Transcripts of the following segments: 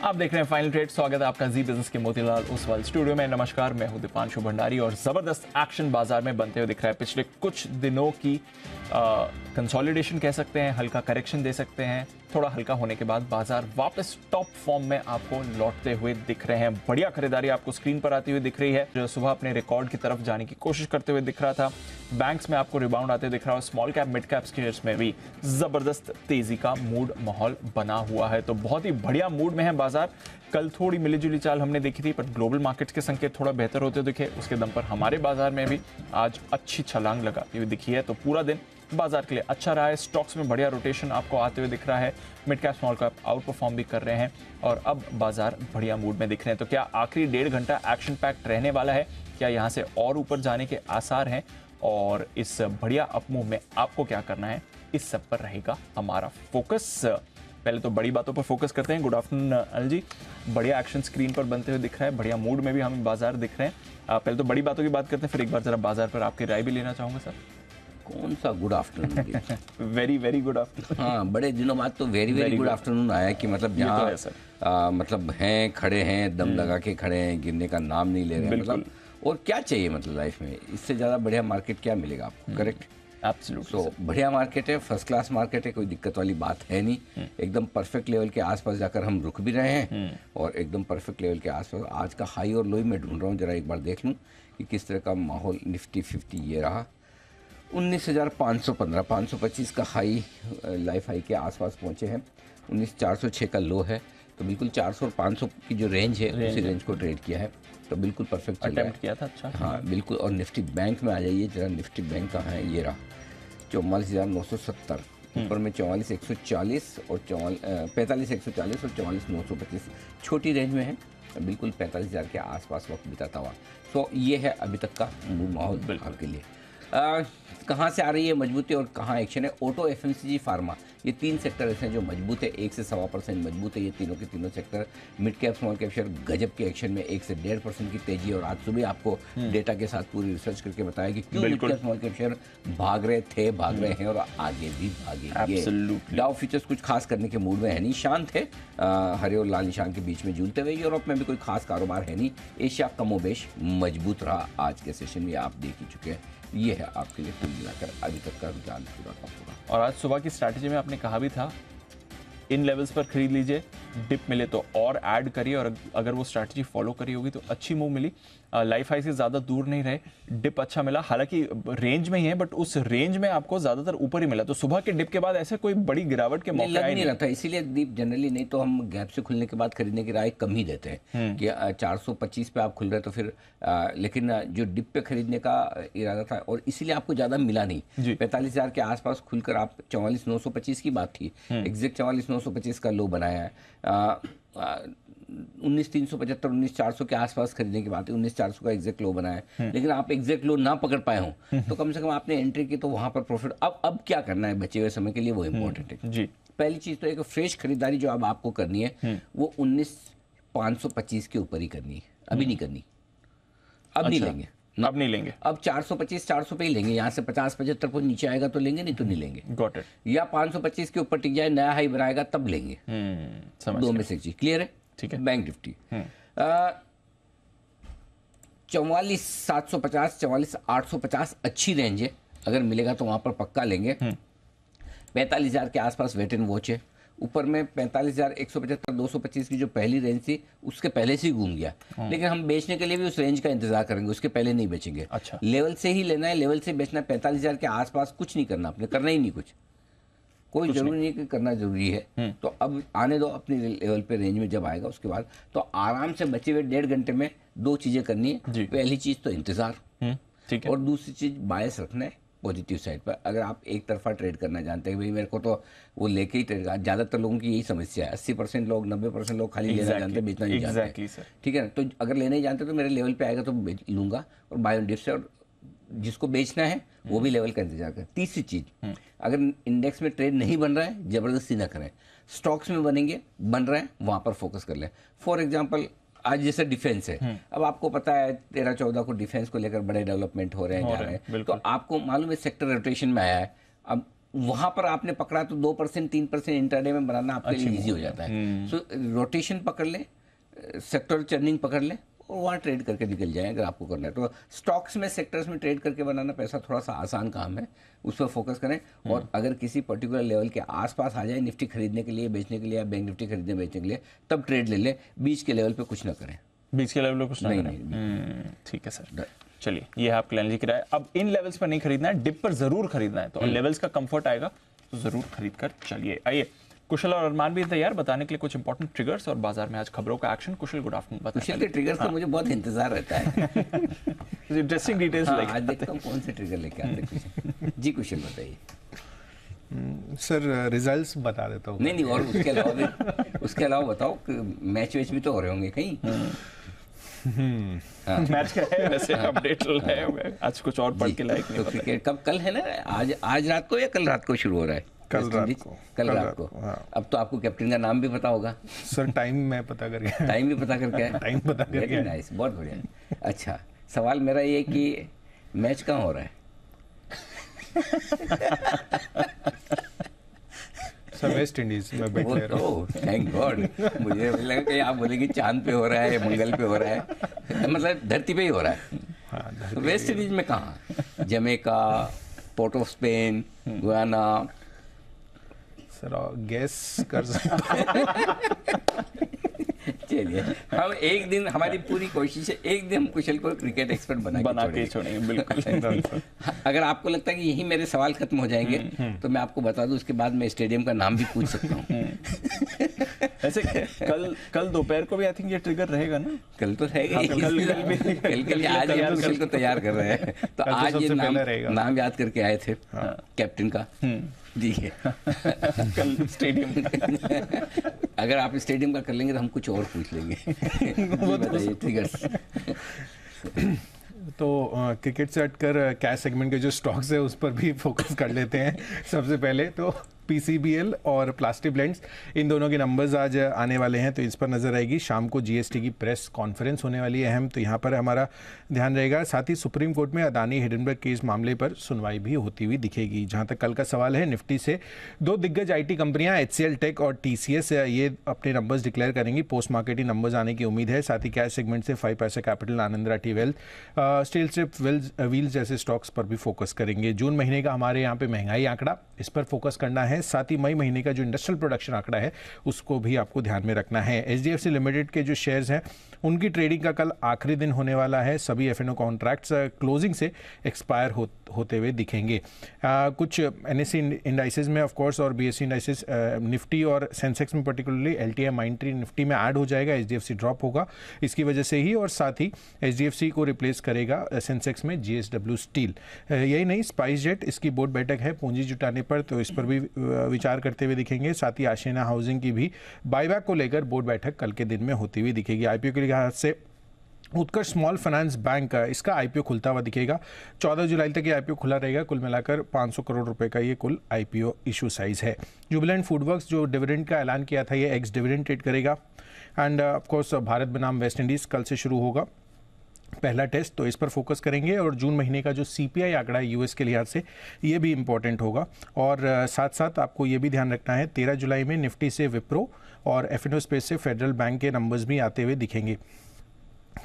आप देख रहे हैं फाइनल ट्रेड। स्वागत है आपका जी बिजनेस के मोतीलाल ओसवाल स्टूडियो में। नमस्कार, मैं हूं दीपांशु भंडारी और जबरदस्त एक्शन बाजार में बनते हुए दिख रहा है। पिछले कुछ दिनों की कंसोलिडेशन कह सकते हैं, हल्का करेक्शन दे सकते हैं। थोड़ा हल्का होने के बाद बाजार वापस टॉप फॉर्म में आपको लौटते हुए दिख रहे हैं। बढ़िया खरीदारी आपको स्क्रीन पर आती हुई दिख रही है, जो सुबह अपने रिकॉर्ड की तरफ जाने की कोशिश करते हुए दिख रहा था। बैंक्स में आपको रिबाउंड आते दिख रहा है। Small cap mid cap shares में भी जबरदस्त तेजी का मूड माहौल बना हुआ है। तो बहुत ही बढ़िया मूड में है बाजार। कल थोड़ी मिलीजुली चाल हमने देखी थी, पर ग्लोबल मार्केट्स के संकेत थोड़ा बेहतर होते दिखे। उसके दम पर हमारे बाजार में भी आज अच्छी छलांग लगाती हुई दिखी है। तो पूरा दिन बाजार के लिए अच्छा रहा है। स्टॉक्स में बढ़िया रोटेशन आपको आते हुए दिख रहा है। Mid cap small cap out perform भी कर रहे हैं और अब बाजार बढ़िया मूड में दिख रहे हैं। तो क्या आखिरी 1.5 घंटा एक्शन पैक्ड रहने वाला है? क्या यहाँ से और ऊपर जाने के आसार हैं? और इस बढ़िया अपमूव में आपको क्या करना है, इस सब पर रहेगा हमारा फोकस। पहले तो बड़ी बातों पर फोकस करते हैं। गुड आफ्टरनून अनिल जी। बढ़िया एक्शन स्क्रीन पर बनते हुए दिख रहा है, बढ़िया मूड में भी हम बाजार दिख रहे हैं। पहले तो बड़ी बातों की बात करते हैं, फिर एक बार जरा बाजार पर आपकी राय भी लेना चाहूंगा सर। कौन सा good afternoon? Very very good afternoon. हाँ, बड़े दिनों बाद तो वेरी वेरी गुड आफ्टरनून आया कि मतलब जहाँ मतलब हैं, खड़े हैं, दम लगा के खड़े हैं, गिरने का नाम नहीं ले रहे हैं। मतलब और क्या चाहिए मतलब लाइफ में, इससे ज़्यादा बढ़िया मार्केट क्या मिलेगा आपको? Correct, absolutely. तो बढ़िया मार्केट है, फर्स्ट क्लास मार्केट है, कोई दिक्कत वाली बात है नहीं। एकदम परफेक्ट लेवल के आसपास जाकर हम रुक भी रहे हैं और एकदम परफेक्ट लेवल के आसपास आज का हाई और लो ही मैं ढूंढ रहा हूँ। जरा एक बार देख लूँ कि किस तरह का माहौल। निफ्टी 50 ये रहा 19,515, 525 का हाई, लाइफ हाई के आसपास पहुँचे हैं। 19,406 का लो है। तो बिल्कुल 400 और 500 की जो रेंज है उसी रेंज को ट्रेड किया है, तो बिल्कुल परफेक्ट चल रहा है। किया था अच्छा। हाँ बिल्कुल। और निफ्टी बैंक में आ जाइए जरा। निफ्टी बैंक कहाँ है? ये रहा 44,970, ऊपर में 44,140 और 45,140 और 44,925। छोटी रेंज में है, बिल्कुल 45,000 के आसपास वक्त बिताता हुआ। तो ये है अभी तक का माहौल बिल्कुल के लिए। कहाँ से आ रही है मजबूती और कहाँ एक्शन है? ऑटो, एफएमसीजी, फार्मा, ये 3 सेक्टर ऐसे हैं जो मजबूत है। 1 से 1.25% मजबूत है ये तीनों के तीनों sector. Mid cap small cap share गजब के एक्शन में 1 से 1.5% की तेजी। और आज सुबह आपको डेटा के साथ पूरी रिसर्च करके बताया कि क्यों mid cap small cap share भाग रहे थे, भाग रहे हैं और आगे भी भागेंगे। डाउ फ्यूचर्स कुछ खास करने के मूड में है नहीं, शांत है, हरे और लाल निशान के बीच में झूलते हुए। यूरोप में भी कोई खास कारोबार है नहीं। एशिया कमोबेश मजबूत रहा आज के सेशन में, आप देख ही चुके हैं। ये है आपके लिए कुल मिलाकर अभी तक का रुझान पूरा का पूरा। और आज सुबह की स्ट्रैटेजी में आपने कहा भी था, इन लेवल्स पर खरीद लीजिए, डिप मिले तो और ऐड करिए। और अगर वो स्ट्रैटेजी फॉलो करी होगी तो अच्छी मूव मिली। लाइफ हाई से ज़्यादा दूर नहीं रहे, डिप अच्छा मिला। हालांकि रेंज में ही है, बट उस रेंज में आपको ज़्यादातर ऊपर ही मिला। तो सुबह के डिप के बाद ऐसे कोई बड़ी गिरावट के मौके लग नहीं रहा था, इसीलिए दीप जनरली नहीं तो हम गैप से खुलने के बाद खरीदने की राय कम ही देते हैं कि 425 पे आप खुल रहे तो फिर लेकिन जो डिप पे खरीदने का इरादा था और इसीलिए आपको ज़्यादा मिला नहीं। 45,000 के आसपास खुलकर आप 44,925 की बात थी, एग्जैक्ट 44,925 का लो बनाया है। 19,375, 19,400 के आसपास खरीदने की बात है। 19,400 का एग्जैक्ट लो बनाया है, लेकिन आप एग्जैक्ट लो ना पकड़ पाए हों तो कम से कम आपने एंट्री की, तो वहां पर प्रॉफिट। अब क्या करना है बचे हुए समय के लिए, वो इंपॉर्टेंट है जी। पहली चीज तो एक फ्रेश खरीदारी जो अब आपको करनी है वो 19,525 के ऊपर ही करनी है, अभी नहीं करनी। अब नहीं लेंगे, अब नहीं लेंगे। अब 425 400 पे ही लेंगे। यहाँ से 50-75 पर नीचे आएगा तो लेंगे, नहीं तो नहीं लेंगे। Got it. या 525 के ऊपर टिक जाए, नया हाई बनाएगा तब लेंगे। दो में से एक चीज क्लियर है। ठीक है। बैंक निफ्टी 44,750, 44,850 अच्छी रेंज है, अगर मिलेगा तो वहां पर पक्का लेंगे। 45,000 के आसपास वेट एंड वॉच है। ऊपर में 45,175, 225 की जो पहली रेंज थी उसके पहले से ही घूम गया, लेकिन हम बेचने के लिए भी उस रेंज का इंतजार करेंगे, उसके पहले नहीं बेचेंगे। अच्छा। लेवल से ही लेना है, लेवल से बेचना है। 45,000 के आसपास कुछ नहीं करना, आपने करना ही नहीं, कुछ कोई जरूरी नहीं कि करना जरूरी है। तो अब आने दो अपनी लेवल पे, रेंज में जब आएगा उसके बाद तो आराम से बचे हुए 1.5 घंटे में 2 चीजें करनी है। पहली चीज तो इंतजार, ठीक है, और दूसरी चीज बायस रखना है पॉजिटिव साइड पर। अगर आप एक तरफा ट्रेड करना जानते हैं, भाई मेरे को तो वो लेके ही ट्रेड, ज़्यादातर लोगों की यही समस्या है। 80% लोग, 90% लोग खाली लेना जानते हैं, बेचना नहीं जानते। ठीक है ना, तो अगर लेना ही जानते तो मेरे लेवल पे आएगा तो लूंगा और बाय ऑन डिप से, और जिसको बेचना है वो भी लेवल का इंतजार करें। तीसरी चीज, अगर इंडेक्स में ट्रेड नहीं बन रहा है जबरदस्ती ना करें, स्टॉक्स में बनेंगे, बन रहे हैं वहां पर फोकस कर लें। फॉर एग्जाम्पल आज जैसे डिफेंस है, अब आपको पता है 13-14 को डिफेंस को लेकर बड़े डेवलपमेंट हो रहे हैं, जा रहे हैं, तो आपको मालूम है सेक्टर रोटेशन में आया है। अब वहां पर आपने पकड़ा तो 2% 3% इंटरडे में बनाना आपके लिए इजी हो जाता है। सो रोटेशन पकड़ ले, सेक्टर चर्निंग पकड़ ले और वहाँ ट्रेड करके निकल जाए अगर आपको करना है। तो स्टॉक्स में, सेक्टर्स में ट्रेड करके बनाना पैसा थोड़ा सा आसान काम है, उस पर फोकस करें। और अगर किसी पर्टिकुलर लेवल के आसपास आ जाए निफ्टी खरीदने के लिए, बेचने के लिए, या बैंक निफ्टी खरीदने बेचने के लिए, तब ट्रेड ले ले। बीच के लेवल पे कुछ ना करें, बीच के लेवल पे कुछ नहीं ठीक है सर। चलिए, ये है आपके लेंस की राय। अब इन लेवल्स पर नहीं खरीदना है, डिप पर जरूर खरीदना है, तो लेवल्स का कंफर्ट आएगा तो जरूर खरीद कर चलिए। आइए, कुशल और अरमान भी तैयार बताने के लिए कुछ इंपॉर्टेंट ट्रिगर्स और बाजार में आज खबरों का एक्शन। कुशल, गुड आफ्टरनून। कुशल के ट्रिगर्स का मुझे बहुत इंतजार रहता है। इंटरेस्टिंग डिटेल्स हाँ, आज देखता हूँ कौन से ट्रिगर लेके आते कुशल। जी कुशल बताइए। सर रिजल्ट्स बता देता हूँ। नहीं, और उसके अलावा बताओ, मैच वेच भी तो हो रहे होंगे कहीं। मैच का है वैसे अपडेट है, आज कुछ और पढ़ के लायक नहीं। तो क्रिकेट कब, कल है ना? आज रात को या कल रात को शुरू हो रहा है? कल रात को। हाँ। अब तो आपको कैप्टन का नाम भी पता होगा सर। टाइम मैं पता करके टाइम भी पता करके आया। टाइम पता करके। वेरी नाइस, बहुत बढ़िया। अच्छा, सवाल मेरा ये कि मैच कहाँ हो रहा है? सर वेस्ट इंडीज में बैठ ले रहा हूँ। Thank God. मुझे लगा कि आप बोलेंगे चांद पे हो रहा है, मंगल पे हो रहा है, मतलब धरती पे ही हो रहा है। हाँ, तो वेस्ट इंडीज में कहाँ? Jamaica, port of Spain, Guyana. Sir gas कर सकते। चलिए, हम एक दिन, हमारी पूरी कोशिश है एक दिन हम कुशल को क्रिकेट एक्सपर्ट बना के छोड़ेंगे। बिल्कुल। अगर आपको लगता है कि यही मेरे सवाल खत्म हो जाएंगे तो मैं आपको बता दूं, उसके बाद मैं स्टेडियम का नाम भी पूछ सकता हूँ। ऐसे कल दोपहर को भी आई थिंक ये ट्रिगर रहेगा ना? कल तो रहेगा ही। कल आज हम कुशल को तैयार कर रहे हैं, तो आज ये नाम याद करके आए थे कैप्टन का। जी कल स्टेडियम। अगर आप स्टेडियम का कर लेंगे तो हम कुछ और पूछ लेंगे। बताइए ट्रिगर्स। तो क्रिकेट से हटकर कैश सेगमेंट के जो स्टॉक्स है उस पर भी फोकस कर लेते हैं। सबसे पहले तो PCBL और प्लास्टिक ब्लेंड्स, इन दोनों के नंबर्स आज आने वाले हैं, तो इस पर नजर आएगी। शाम को GST की प्रेस कॉन्फ्रेंस होने वाली है अहम, तो यहाँ पर हमारा ध्यान रहेगा। साथ ही सुप्रीम कोर्ट में अदानी हिडनबर्ग केस मामले पर सुनवाई भी होती हुई दिखेगी। जहाँ तक कल का सवाल है, निफ्टी से दो दिग्गज IT कंपनियां HCL टेक और TCS ये अपने नंबर्स डिक्लेयर करेंगी। पोस्ट मार्केटिंग नंबर्स आने की उम्मीद है। साथ ही कैश सेगमेंट से 5 Paisa capital, Anand Rathi wealth, steel strip wheels जैसे स्टॉक्स पर भी फोकस करेंगे। जून महीने का हमारे यहाँ पे महंगाई आंकड़ा, इस पर फोकस करना है। साथ ही मई महीने का जो इंडस्ट्रियल प्रोडक्शन आंकड़ा है उसको भी आपको ध्यान में रखना है। HDFC लिमिटेड के जो शेयर्स हैं उनकी ट्रेडिंग का कल आखिरी दिन होने वाला है। सभी F&O कॉन्ट्रैक्ट्स क्लोजिंग से एक्सपायर होते हुए दिखेंगे। कुछ NSE इंडाइसेस में ऑफ कोर्स और BSE इंडाइसेस, निफ्टी और सेंसेक्स में पर्टिकुलरली LTI माइंट्री निफ्टी में ऐड हो जाएगा। HDFC ड्रॉप होगा इसकी वजह से ही, और साथ ही HDFC को रिप्लेस करेगा सेंसेक्स में JSW स्टील। यही नहीं, स्पाइस जेट, इसकी बोर्ड बैठक है पूंजी जुटाने पर, तो इस पर भी विचार करते हुए दिखेंगे। साथ ही आशियाना हाउसिंग की भी बायबैक को लेकर बोर्ड बैठक कल के दिन में होती हुई दिखेगी। IPO के लिहाज से उत्कर्ष स्मॉल फाइनेंस बैंक, इसका IPO खुलता हुआ दिखेगा। 14 जुलाई तक ये IPO खुला रहेगा। कुल मिलाकर 500 करोड़ रुपए का ये कुल IPO इशू साइज है। जुबिलेंट फूडवर्क्स जो डिविडेंड का ऐलान किया था, ये एक्स डिविडेंड ट्रेड करेगा। एंड ऑफ कोर्स भारत बनाम वेस्ट इंडीज कल से शुरू होगा पहला टेस्ट, तो इस पर फोकस करेंगे। और जून महीने का जो CPI आंकड़ा है US के लिहाज से, ये भी इंपॉर्टेंट होगा। और साथ साथ आपको ये भी ध्यान रखना है, 13 जुलाई में निफ्टी से विप्रो और F&O स्पेस से फेडरल बैंक के नंबर्स भी आते हुए दिखेंगे।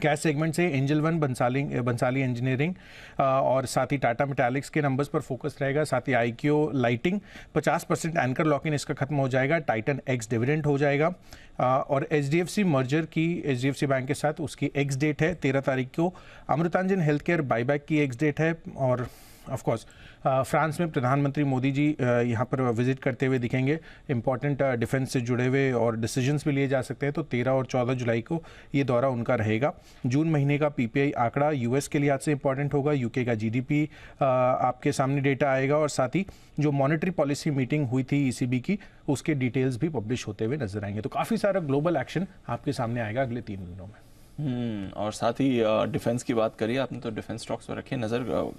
कैश सेगमेंट से एंजल वन, बंसाली इंजीनियरिंग और साथ ही टाटा मेटालिक्स के नंबर्स पर फोकस रहेगा। साथ ही IKO lighting 50% anchor lock in इसका खत्म हो जाएगा। टाइटन एक्स डिविडेंड हो जाएगा। और HDFC मर्जर की HDFC बैंक के साथ उसकी एक्स डेट है 13 तारीख को। अमृतांजन हेल्थ केयर बाईबैक की एक्स डेट है। और ऑफ कोर्स फ्रांस में प्रधानमंत्री मोदी जी यहाँ पर विजिट करते हुए दिखेंगे। इंपॉर्टेंट डिफेंस से जुड़े हुए और डिसीजंस भी लिए जा सकते हैं, तो 13 और 14 जुलाई को ये दौरा उनका रहेगा। जून महीने का PPI आंकड़ा US के लिहाज से इंपॉर्टेंट होगा। UK का GDP आपके सामने डेटा आएगा। और साथ ही जो मॉनेटरी पॉलिसी मीटिंग हुई थी ECB की, उसके डिटेल्स भी पब्लिश होते हुए नजर आएंगे। तो काफ़ी सारा ग्लोबल एक्शन आपके सामने आएगा अगले 3 दिनों में। और साथ ही डिफेंस की बात करिए आपने, तो डिफेंस स्टॉक्स पर रखिए नज़र।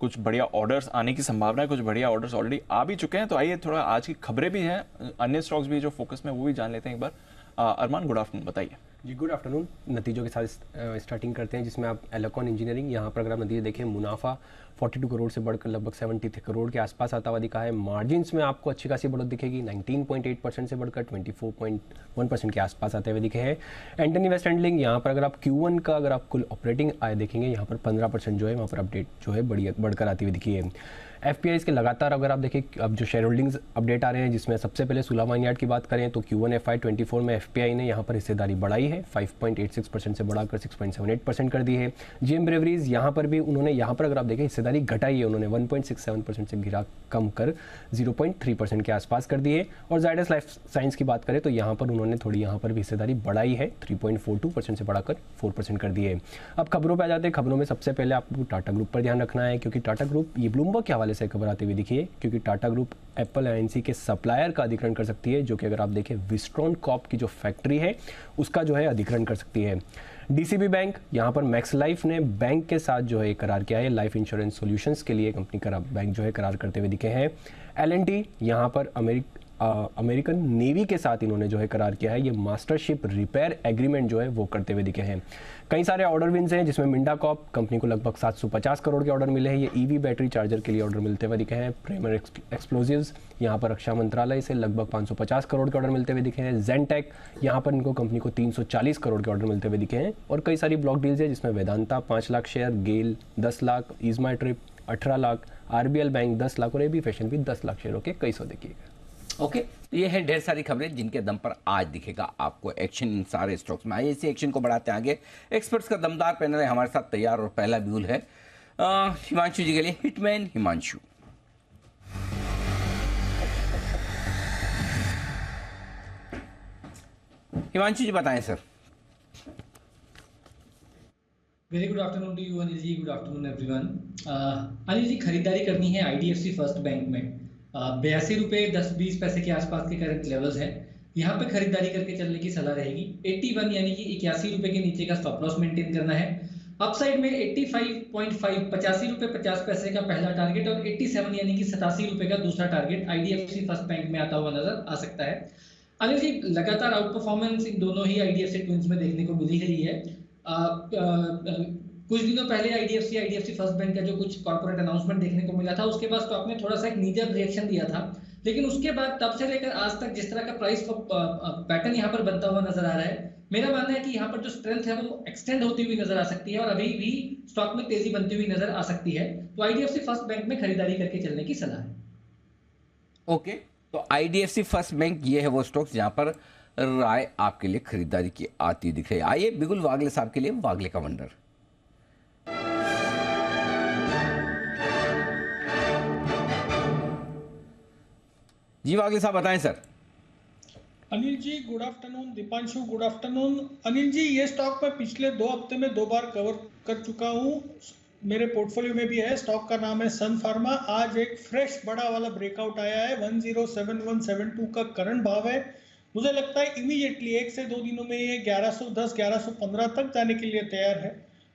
कुछ बढ़िया ऑर्डर्स आने की संभावना है, कुछ बढ़िया ऑर्डर्स ऑलरेडी आ भी चुके हैं। तो आइए थोड़ा आज की खबरें भी हैं, अन्य स्टॉक्स भी जो फोकस में, वो भी जान लेते हैं एक बार। अरमान, गुड आफ्टरनून, बताइए। जी गुड आफ्टरनून। नतीजों के साथ स्टार्टिंग करते हैं, जिसमें आप एलोकॉन इंजीनियरिंग, यहाँ पर अगर आप नतीजे देखें, मुनाफा 42 करोड़ से बढ़कर लगभग 73 करोड़ के आसपास आता हुआ दिखा है। मार्जिन्स में आपको अच्छी खासी बढ़ोतरी दिखेगी, 19.8% से बढ़कर 24.1% के आसपास आते हुए दिखे हैं। एंटनी वेस्ट हैंडलिंग, यहाँ पर अगर आप Q1 का अगर आप कुल ऑपरेटिंग आय देखेंगे, यहाँ पर 15% जो है वहाँ पर अपडेट जो है बढ़कर आती हुई दिखी है। FPIs के लगातार अगर आप देखें, अब जो शेयर होल्डिंग्स अपडेट आ रहे हैं, जिसमें सबसे पहले सुलामान यार्ड की बात करें तो Q1 FY24 में FPI ने यहाँ पर हिस्सेदारी बढ़ाई है, 5.86% से बढ़ाकर 6.78% कर दी है। GM ब्रेवरीज, यहाँ पर भी उन्होंने यहाँ पर अगर आप देखें हिस्सेदारी घटाई है, उन्होंने 1.67% से गिरा कम कर 0.3% के आसपास कर दी है। और जायडस लाइफ साइंस की बात करें तो यहाँ पर उन्होंने थोड़ी यहाँ पर भी हिस्सेदारी बढ़ाई है, 3.42% से बढ़ाकर 4% कर दी है। अब खबरों पर आ जाते हैं। खबरों में सबसे पहले आपको टाटा ग्रुप पर ध्यान रखना है, क्योंकि टाटा ग्रुप ये ब्लूमबर्ग के हवाले से खबर आती हुई दिखी है, क्योंकि टाटा ग्रुप एप्पल एनसी के सप्लायर का अधिग्रहण कर सकती है, जो कि अगर आप देखें विस्ट्रॉन कॉर्प की जो फैक्ट्री है उसका जो है अधिग्रहण कर सकती है। डीसीबी बैंक, यहाँ पर मैक्स लाइफ ने बैंक के साथ जो है करार किया है, लाइफ इंश्योरेंस सॉल्यूशंस के लिए कंपनी का बैंक जो है करार करते हुए दिखे हैं। एलएनटी, यहाँ पर अमेरिकन नेवी के साथ इन्होंने जो है करार किया है, ये मास्टरशिप रिपेयर एग्रीमेंट जो है वो करते हुए दिखे हैं। कई सारे ऑर्डर विन्स हैं, जिसमें मिंडा कॉप कंपनी को लगभग 750 करोड़ के ऑर्डर मिले हैं, ये ईवी बैटरी चार्जर के लिए ऑर्डर मिलते हुए दिखे हैं। प्रेमर एक्सप्लोजिव्स, यहाँ पर रक्षा मंत्रालय से लगभग 550 करोड़ के ऑर्डर मिलते हुए दिखे हैं। जेनटेक, यहाँ पर इनको कंपनी को 340 करोड़ के ऑर्डर मिलते हुए दिखे हैं। और कई सारी ब्लॉक डील्स है, जिसमें Vedanta 5 lakh share, GAIL 10 lakh, EaseMyTrip 18 lakh, RBL bank 10 lakh और एबी फैशन भी 10 लाख शेयरों के कई सौदे किए गए। ओके, तो ये है ढेर सारी खबरें जिनके दम पर आज दिखेगा आपको एक्शन इन सारे स्टॉक्स में। आइए इसी एक्शन को बढ़ाते हैं आगे। एक्सपर्ट्स का दमदार पैनल है हमारे साथ तैयार और पहला व्यूल है हिमांशु जी के लिए। हिटमैन हिमांशु। हिमांशु जी बताएं sir. Very good afternoon to you Anil ji, good afternoon everyone. Anil ji, खरीदारी करनी है आईडीएफसी फर्स्ट बैंक में। 82 रुपये 10-20 पैसे के आसपास के करंट लेवल्स हैं, यहाँ पे खरीदारी करके चलने की सलाह रहेगी। 81 यानी कि 81 रुपये के नीचे का स्टॉप लॉस मेंटेन करना है। अपसाइड में 85.5 85 रुपये 50 पैसे का पहला टारगेट और 87 यानी कि 87 रुपये का दूसरा टारगेट आईडीएफसी फर्स्ट बैंक में आता हुआ नजर आ सकता है। अनिल जी, लगातार आउट परफॉर्मेंस इन दोनों ही आईडीएफसी ट्विंस में देखने को मिल ही रही है। कुछ दिनों पहले आईडीएफसी फर्स्ट बैंक का जो कुछ कॉर्पोरेट अनाउंसमेंट देखने को मिला था, उसके बाद स्टॉक में थोड़ा सा एक नीजर रिएक्शन दिया था, लेकिन उसके बाद तब से लेकर आज तक जिस तरह का प्राइस पैटर्न यहाँ पर बनता हुआ नजर आ रहा है, मेरा मानना है कि यहाँ पर जो स्ट्रेंथ है वो एक्सटेंड होती हुई नजर आ सकती है और अभी भी स्टॉक में तेजी बनती हुई नजर आ सकती है। तो आईडीएफसी फर्स्ट बैंक में खरीदारी करके चलने की सलाह है। ओके, तो आईडीएफसी फर्स्ट बैंक ये है वो स्टॉक्स जहां पर राय आपके लिए खरीदारी की आती दिख रही है। आइए बिगुल वागले साहब के लिए वागले का वंडर। जी वागले साहब बताएं sir. Anil ji good afternoon. Deepanshu good afternoon. Anil ji, ये स्टॉक मैं पिछले 2 हफ्ते में 2 बार कवर कर चुका हूँ, मेरे पोर्टफोलियो में भी है। स्टॉक का नाम है सन फार्मा। आज एक फ्रेश बड़ा वाला ब्रेकआउट आया है, 107172 का करंट भाव है। मुझे लगता है इमीडिएटली 1 से 2 दिनों में ये 1110 1115 तक जाने के लिए तैयार है।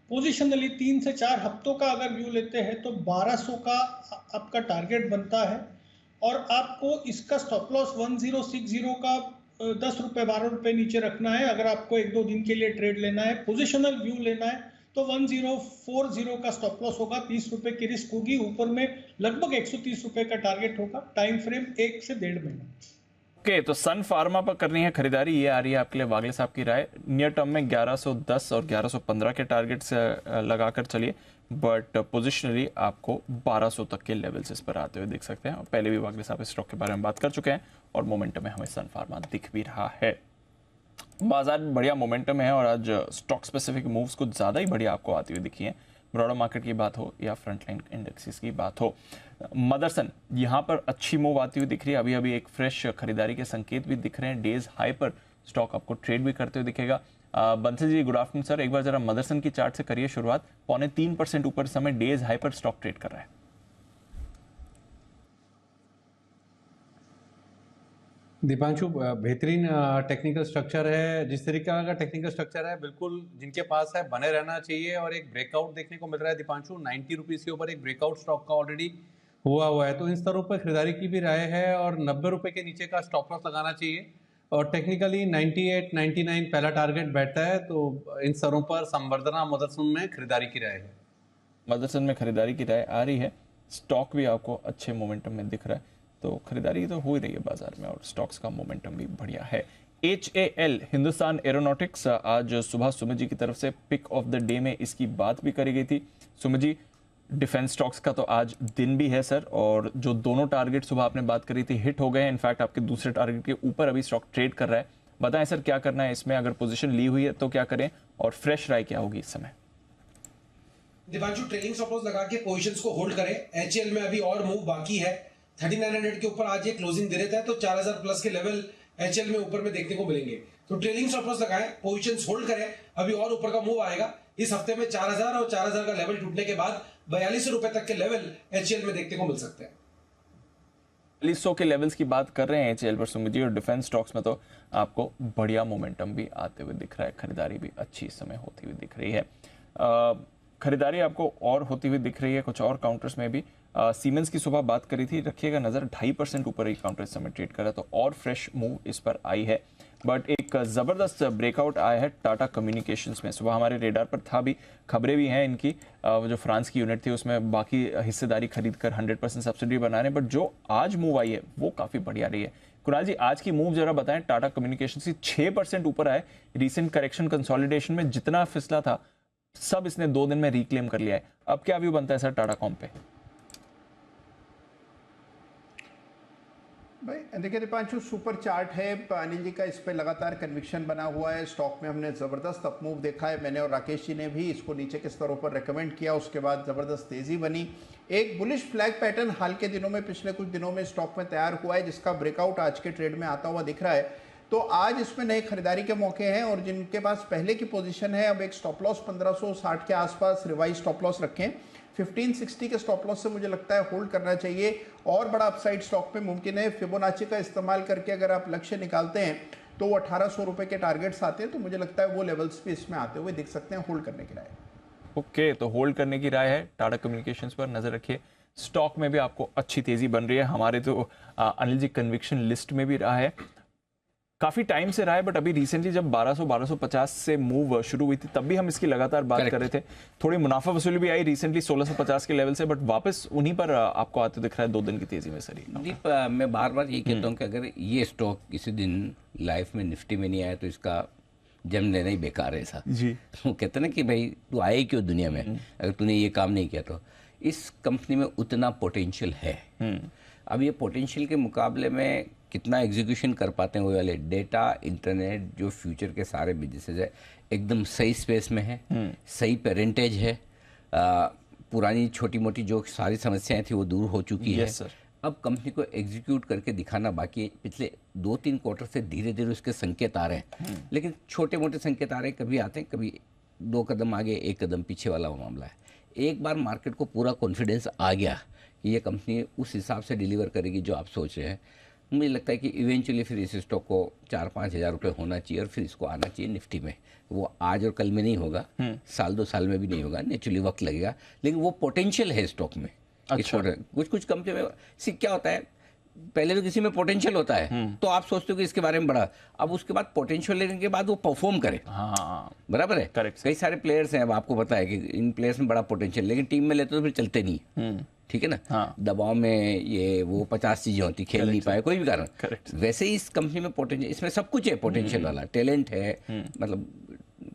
पोजिशनली 3 से 4 हफ्तों का अगर व्यू लेते हैं तो 1200 का आपका टारगेट बनता है और आपको इसका स्टॉप लॉस 1060 का 10 रुपये 12 रुपये नीचे रखना है। अगर आपको 1-2 दिन के लिए ट्रेड लेना है, पोजिशनल व्यू लेना है, तो 1040 का स्टॉप लॉस होगा, 30 रुपये की रिस्क होगी, ऊपर में लगभग 130 रुपये का टारगेट होगा। टाइम फ्रेम 1 से 1.5 महीना। ओके, तो सन फार्मा पर करनी है खरीदारी, ये आ रही है आपके लिए वागले साहब की राय। नियर टर्म में 1110 और 1115 के टारगेट से लगाकर चलिए, बट पोजिशनली आपको 1200 तक के लेवल्स इस पर आते हुए देख सकते हैं। और पहले भी वागले साहब इस स्टॉक के बारे में बात कर चुके हैं और मोमेंटम में हमें सन फार्मा दिख भी रहा है। बाजार में बढ़िया मोमेंटम है और आज स्टॉक स्पेसिफिक मूव्स कुछ ज़्यादा ही बढ़िया आपको आती हुई दिखी है। ब्रॉडर मार्केट की बात हो या फ्रंटलाइन इंडेक्सेस की बात हो। मदरसन यहाँ पर अच्छी मूव आती हुई दिख रही है। अभी अभी एक फ्रेश खरीदारी के संकेत भी दिख रहे हैं। डेज हाई पर स्टॉक आपको ट्रेड भी करते हुए दिखेगा। Bansal ji good afternoon sir, एक बार जरा मदरसन की चार्ट से करिए शुरुआत। 0.25% ऊपर समय डेज हाई पर स्टॉक ट्रेड कर रहा है। दीपांशु, बेहतरीन टेक्निकल स्ट्रक्चर है। जिस तरीके का टेक्निकल स्ट्रक्चर है, बिल्कुल जिनके पास है बने रहना चाहिए। और एक ब्रेकआउट देखने को मिल रहा है दीपांशु, 90 रुपीज़ के ऊपर एक ब्रेकआउट स्टॉक का ऑलरेडी हुआ है, तो इन स्तरों पर खरीदारी की भी राय है। और 90 रुपये के नीचे का स्टॉप लॉस लगाना चाहिए। और टेक्निकली 98 99 पहला टारगेट बैठता है, तो इन स्तरों पर संवर्धना मदरसन में खरीदारी की राय है। मदरसन में खरीदारी की राय आ रही है। स्टॉक भी आपको अच्छे मोमेंटम में दिख रहा है, तो खरीदारी तो हो ही रही है बाजार में और स्टॉक्स का मोमेंटम भी बढ़िया है। HAL हिंदुस्तान एरोनॉटिक्स, आज सुबह सुमित जी की तरफ से पिक ऑफ द डे में इसकी बात भी करी गई थी। सुमित जी, डिफेंस स्टॉक्स का तो आज दिन भी है सर, और जो दोनों टारगेट सुबह आपने बात करी थी हिट हो गए हैं। इनफैक्ट आपके दूसरे टारगेट के ऊपर अभी स्टॉक ट्रेड कर रहा है। बताएं सर क्या करना है इसमें, अगर पोजीशन ली हुई है तो क्या करें, और फ्रेश राय क्या होगी इस समय? दीपांशु, ट्रेलिंग स्टॉप लॉस लगा के पोजीशंस को होल्ड करें। HAL में अभी और मूव बाकी है। 3900 के ऊपर आज ये क्लोजिंग दे रहा है, तो 4000 प्लस के लेवल HAL में ऊपर में देखने को मिलेंगे। तो ट्रेलिंग स्टॉप लॉस लगाएं, पोजीशंस होल्ड करें। अभी और ऊपर का मूव आएगा इस हफ्ते में। 4000 और 4000 का लेवल टूटने के बाद 4200 रुपए तक के लेवल HAL में देखने को मिल सकते हैं। 4200 के लेवल्स की बात कर रहे हैं HAL पर सुमित जी, और डिफेंस स्टॉक्स में तो आपको बढ़िया मोमेंटम भी आते हुए दिख रहा है, खरीदारी भी अच्छी इस समय होती हुई दिख रही है। खरीदारी आपको और होती हुई दिख रही है कुछ और काउंटर्स में भी। सीमेंस की सुबह बात करी थी, रखिएगा नजर, 2.5% ऊपर एक काउंटर इस समय ट्रेड कर रहा है, तो और फ्रेश मूव इस पर आई है। बट एक जबरदस्त ब्रेकआउट आया है टाटा कम्युनिकेशंस में। सुबह हमारे रेडार पर था भी, खबरें भी हैं इनकी। वो जो फ्रांस की यूनिट थी उसमें बाकी हिस्सेदारी खरीद कर 100% सब्सिडी बना रहे हैं, बट जो आज मूव आई है वो काफी बढ़िया रही है। कुणाल जी, आज की मूव जरा बताएं। टाटा कम्युनिकेशंस की 6% ऊपर आए। रिसेंट करेक्शन कंसोलिडेशन में जितना फिसला था सब इसने 2 दिन में रिक्लेम कर लिया है। अब क्या व्यू बनता है सर टाटा कॉम पे? भाई देखिए दीपांशु, सुपर चार्ट है अनिल जी का, इस पे लगातार कन्विक्शन बना हुआ है। स्टॉक में हमने ज़बरदस्त अप मूव देखा है, मैंने और राकेश जी ने भी इसको नीचे के स्तरों पर रेकमेंड किया, उसके बाद ज़बरदस्त तेज़ी बनी। एक बुलिश फ्लैग पैटर्न हाल के दिनों में, पिछले कुछ दिनों में स्टॉक में तैयार हुआ है, जिसका ब्रेकआउट आज के ट्रेड में आता हुआ दिख रहा है। तो आज इसमें नए खरीदारी के मौके हैं, और जिनके पास पहले की पोजीशन है, अब एक स्टॉप लॉस 1560 के आसपास रिवाइज स्टॉप लॉस रखें। 1560 के स्टॉप लॉस से मुझे लगता है होल्ड करना चाहिए, और बड़ा अपसाइड स्टॉक पे मुमकिन है। फिबोनाची का इस्तेमाल करके अगर आप लक्ष्य निकालते हैं तो वो 1800 रुपए के टारगेट्स आते हैं, तो मुझे लगता है वो लेवल्स भी इसमें आते हुए दिख सकते हैं। होल्ड करने की राय। ओके, तो होल्ड करने की राय है। टाटा कम्युनिकेशंस पर नजर रखिए। स्टॉक में भी आपको अच्छी तेजी बन रही है। हमारे तो अनिल जी कन्विक्शन लिस्ट में भी रहा है, काफी टाइम से रहा है, बट अभी रिसेंटली जब 1200-1250 से मूव शुरू हुई थी तब भी हम इसकी लगातार बात कर रहे थे। थोड़ी मुनाफा वसूली भी आई रिसेंटली 1650 के लेवल से, बट वापस उन्हीं पर आपको आते दिख रहा है 2 दिन की तेजी में सर। दीप, मैं बार बार ये कहता हूँ कि अगर ये स्टॉक किसी दिन लाइफ में निफ्टी में नहीं आया तो इसका जन्म लेना ही बेकार है साहब जी। वो कहते हैं ना कि भाई तू आए क्यों दुनिया में, अगर तूने ये काम नहीं किया तो। इस कंपनी में उतना पोटेंशियल है। अब ये पोटेंशियल के मुकाबले में कितना एग्जीक्यूशन कर पाते हैं वो वाले डेटा, इंटरनेट, जो फ्यूचर के सारे बिजनेसेस है, एकदम सही स्पेस में है, सही पेरेंटेज है। पुरानी छोटी मोटी जो सारी समस्याएं थी वो दूर हो चुकी है। सर। अब कंपनी को एग्जीक्यूट करके दिखाना बाकी है। पिछले 2-3 क्वार्टर से धीरे धीरे उसके संकेत आ रहे हैं, लेकिन छोटे मोटे संकेत आ रहे हैं, कभी आते हैं, कभी 2 कदम आगे 1 कदम पीछे वाला वो मामला है। एक बार मार्केट को पूरा कॉन्फिडेंस आ गया कि ये कंपनी उस हिसाब से डिलीवर करेगी जो आप सोच रहे हैं, मुझे लगता है कि इवेंचुअली फिर इस स्टॉक को 4-5 हज़ार रुपये होना चाहिए, और फिर इसको आना चाहिए निफ्टी में। वो आज और कल में नहीं होगा, साल 2 साल में भी नहीं होगा, नेचुरली वक्त लगेगा, लेकिन वो पोटेंशियल है स्टॉक में। अच्छा। कुछ कंपनी में क्या होता है, पहले तो किसी में पोटेंशियल होता है तो आप सोचते हो कि इसके बारे में बड़ा, अब उसके बाद पोटेंशियल लेने के बाद वो परफॉर्म करे। हाँ, बराबर है। करेक्ट। कई सारे प्लेयर्स हैं, अब आपको पता है कि इन प्लेयर्स में बड़ा पोटेंशियल, लेकिन टीम में लेते तो फिर चलते नहीं। ठीक है ना। हाँ। दबाव में ये वो 50 चीजें होती, खेल नहीं पाए कोई भी कारण। Correct। वैसे ही इस कंपनी में पोटेंशियल, इसमें सब कुछ है पोटेंशियल वाला, टैलेंट है, मतलब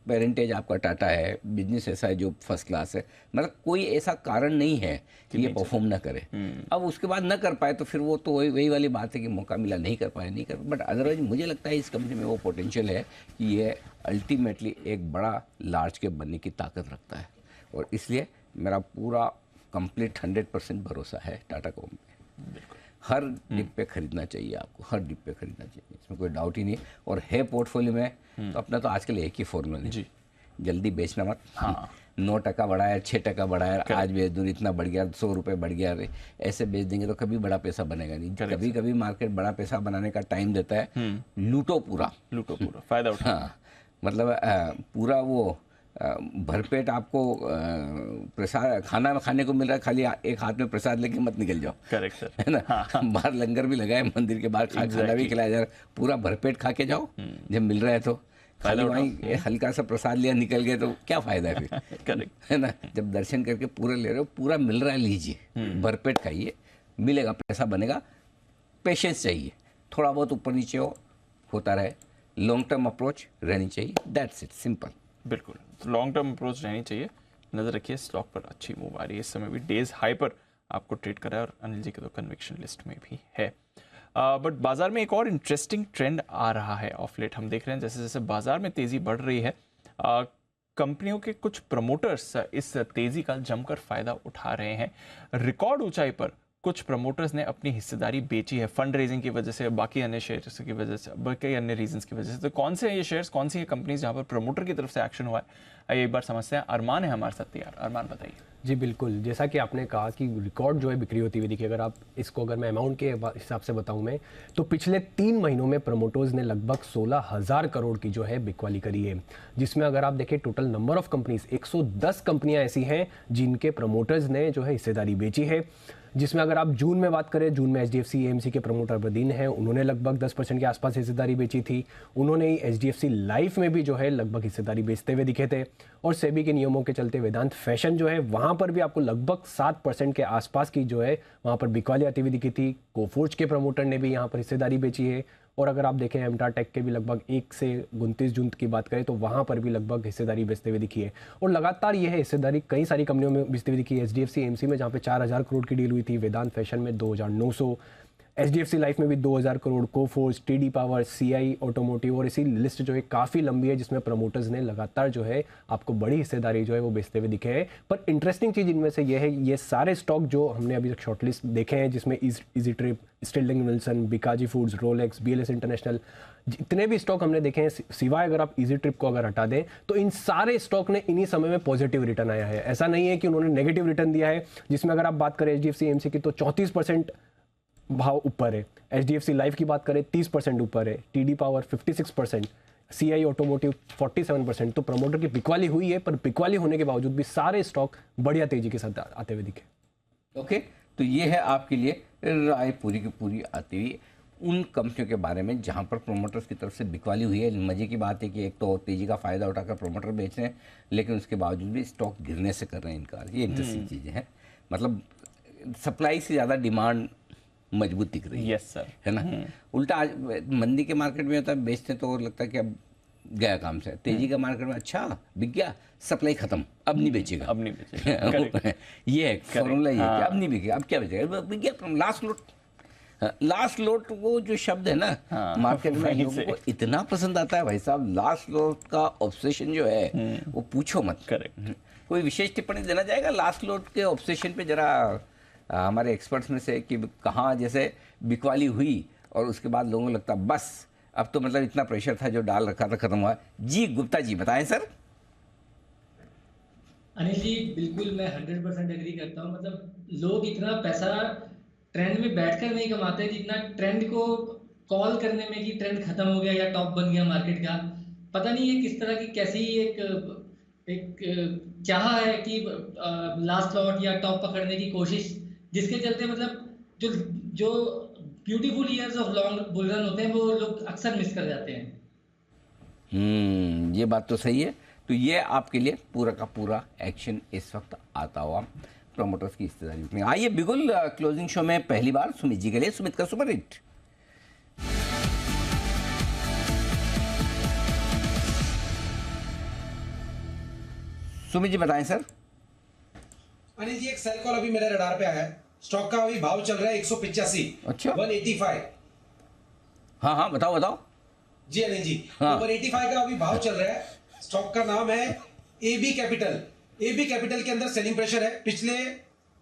पेरेंटेज आपका टाटा है, बिजनेस ऐसा है जो फर्स्ट क्लास है, मतलब कोई ऐसा कारण नहीं है कि ये परफॉर्म ना करे। अब उसके बाद ना कर पाए तो फिर वो तो वही वाली बात है कि मौका मिला, नहीं कर पाए, बट अदरवाइज मुझे लगता है इस कंपनी में वो पोटेंशियल है कि ये अल्टीमेटली एक बड़ा लार्ज कैप बनने की ताकत रखता है, और इसलिए मेरा पूरा कंप्लीट 100% भरोसा है टाटा कॉम में। हर डिप पे खरीदना चाहिए आपको, हर डिप पे खरीदना चाहिए, इसमें कोई डाउट ही नहीं। और है पोर्टफोलियो में तो अपना तो आजकल एक ही फॉर्मूला नहीं, जल्दी बेचना मत। हाँ। 9% बढ़ाया, 6% बढ़ाया, आज बेच दूँ, इतना बढ़ गया, 100 रुपये बढ़ गया, ऐसे बेच देंगे तो कभी बड़ा पैसा बनेगा नहीं। कभी कभी मार्केट बड़ा पैसा बनाने का टाइम देता है, लूटो पूरा फायदा उठा। हाँ, मतलब पूरा वो भरपेट आपको प्रसाद खाना खाने को मिल रहा है, खाली एक हाथ में प्रसाद लेके मत निकल जाओ। Correct sir. है ना, बाहर लंगर भी लगा है, मंदिर के बाहर खाना भी खिलाया जा रहा है, पूरा भरपेट खा के जाओ जब मिल रहा है तो। खाली वहीं हल्का सा प्रसाद लिया निकल गए तो क्या फायदा है फिर। करेक्ट है ना, जब दर्शन करके पूरा ले रहे हो, पूरा मिल रहा है लीजिए, भरपेट खाइए, मिलेगा, पैसा बनेगा। पेशेंस चाहिए, थोड़ा बहुत ऊपर नीचे होता रहे, लॉन्ग टर्म अप्रोच रहनी चाहिए, दैट्स इट, सिंपल। बिल्कुल लॉन्ग टर्म अप्रोच रहनी चाहिए। नजर रखिए स्टॉक पर अच्छी मूव आ रही है इस समय भी, डेज हाई पर आपको ट्रेड करा है और अनिल जी के तो कन्विक्शन लिस्ट में भी है। बट बाजार में एक और इंटरेस्टिंग ट्रेंड आ रहा है ऑफ लेट। हम देख रहे हैं जैसे जैसे बाजार में तेजी बढ़ रही है, कंपनियों के कुछ प्रमोटर्स इस तेजी का जमकर फायदा उठा रहे हैं। रिकॉर्ड ऊंचाई पर कुछ प्रमोटर्स ने अपनी हिस्सेदारी बेची है फंड रेजिंग की वजह से, बाकी अन्य शेयर्स की वजह से, बाकी अन्य रीजंस की वजह से। तो कौन से ये शेयर्स, कौन सी ये कंपनीज जहां पर प्रमोटर की तरफ से एक्शन हुआ है, आइए एक बार समझते हैं। अरमान है हमारे साथ तैयार। अरमान बताइए। जी बिल्कुल, जैसा कि आपने कहा कि रिकॉर्ड जो है बिक्री होती हुई देखिए, अगर मैं अमाउंट के हिसाब से बताऊं मैं, तो पिछले 3 महीनों में प्रमोटर्स ने लगभग 16,000 करोड़ की जो है बिकवाली करी है, जिसमें अगर आप देखें टोटल नंबर ऑफ कंपनीज 110 कंपनियां ऐसी हैं जिनके प्रमोटर्स ने जो है हिस्सेदारी बेची है। जिसमें अगर आप जून में बात करें, जून में HDFC AMC के प्रमोटर बदीन हैं, उन्होंने लगभग 10% के आसपास हिस्सेदारी बेची थी। उन्होंने HDFC लाइफ में भी जो है लगभग हिस्सेदारी बेचते हुए दिखे थे। और सेबी के नियमों के चलते वेदांत फैशन जो है वहाँ पर भी आपको लगभग 7% के आसपास की जो है वहाँ पर बिकवाली आती हुई दिखी थी। कोफोर्ज के प्रमोटर ने भी यहाँ पर हिस्सेदारी बेची है। और अगर आप देखें एमटा टेक के भी लगभग 1 से 29 जून की बात करें तो वहाँ पर भी लगभग हिस्सेदारी बेचते हुए दिखी है। और लगातार ये है हिस्सेदारी कई सारी कंपनियों में बेचते हुए दिखी है। HDFC AMC में जहाँ पे 4,000 करोड़ की डील हुई थी, वेदांत फैशन में 2,900, HDFC लाइफ में भी 2,000 crore, Coforge, TD power, CI automotive, और इसी लिस्ट जो है काफ़ी लंबी है जिसमें प्रमोटर्स ने लगातार जो है आपको बड़ी हिस्सेदारी जो है वो बेचते हुए दिखे हैं। पर इंटरेस्टिंग चीज़ इनमें से ये है, ये सारे स्टॉक जो हमने अभी तक शॉर्टलिस्ट देखे हैं जिसमें easy trip, Sterling Wilson, Bikaji foods, Rolex, BLS international, जितने भी स्टॉक हमने देखे हैं सिवाय अगर आप इजी ट्रिप को अगर हटा दें तो इन सारे स्टॉक ने इन्हीं समय में पॉजिटिव रिटर्न आया है। ऐसा नहीं है कि उन्होंने नेगेटिव रिटर्न दिया है। जिसमें अगर आप बात करें HDFC AMC की तो 34% भाव ऊपर है, HDFC लाइफ की बात करें 30% ऊपर है, TD पावर 56%, CI ऑटोमोटिव 47%। तो प्रमोटर की बिकवाली हुई है, पर बिकवाली होने के बावजूद भी सारे स्टॉक बढ़िया तेजी के साथ आते हुए दिखे। ओके, तो ये है आपके लिए राय पूरी की पूरी आती हुई उन कंपनियों के बारे में जहां पर प्रोमोटर्स की तरफ से बिकवाली हुई है। मजे की बात है कि एक तो तेजी का फायदा उठाकर प्रोमोटर बेच रहे हैं, लेकिन उसके बावजूद भी स्टॉक गिरने से कर रहे हैं इनकार। ये इंटरेस्टिंग चीज़ें हैं, मतलब सप्लाई से ज़्यादा डिमांड मजबूत दिख रही है। यस सर, है ना। उल्टा आज मंदी के मार्केट में होता है, बेचते तो लगता है कि अब गया काम से। तेजी का मार्केट में अच्छा बिक गया, सप्लाई खत्म, अब नहीं बेचेगा, अब नहीं बेचेगा। ये है फॉर्मूला, ये कि अब नहीं बिकेगा, अब क्या बेचेगा, बिक गया लास्ट लोट। लास्ट लोट वो जो शब्द है ना मार्केट में लोगों को इतना पसंद आता है भाई साहब, लास्ट लोट का ऑब्सेशन जो है वो पूछो मत। करेक्ट। कोई विशेष टिप्पणी देना चाहेगा लास्ट लोट के ऑब्सेशन पे जरा हमारे एक्सपर्ट्स में से, कि कहाँ जैसे बिकवाली हुई और उसके बाद लोगों को लगता बस अब तो मतलब इतना प्रेशर था जो डाल रखा था खत्म हुआ। जी गुप्ता जी बताएं सर। अनिल जी बिल्कुल मैं 100% एग्री करता हूँ। मतलब लोग इतना पैसा ट्रेंड में बैठकर नहीं कमाते जितना ट्रेंड को कॉल करने में कि ट्रेंड खत्म हो गया या टॉप बन गया मार्केट का। पता नहीं ये किस तरह की कैसी एक चाह है कि लास्ट लॉट या टॉप पकड़ने की कोशिश, जिसके चलते मतलब जो beautiful years of long bull run होते हैं वो लोग अक्सर मिस कर जाते हैं। ये बात तो सही है। तो ये आपके लिए पूरा का पूरा एक्शन इस वक्त आता हुआ प्रमोटर्स की हिस्सेदारी में। आइए बिगुल क्लोजिंग शो में पहली बार सुमित जी के लिए सुमित का सुपर हिट। सुमित जी बताएं सर। अनिल जी एक सेल कॉल अभी मेरे रडार पे आया है, स्टॉक का अभी भाव चल रहा है 185। अच्छा 185। हाँ बताओ जी अनिल जी। हाँ। 185 का अभी भाव चल रहा है। स्टॉक का नाम है AB कैपिटल। AB कैपिटल के अंदर सेलिंग प्रेशर है पिछले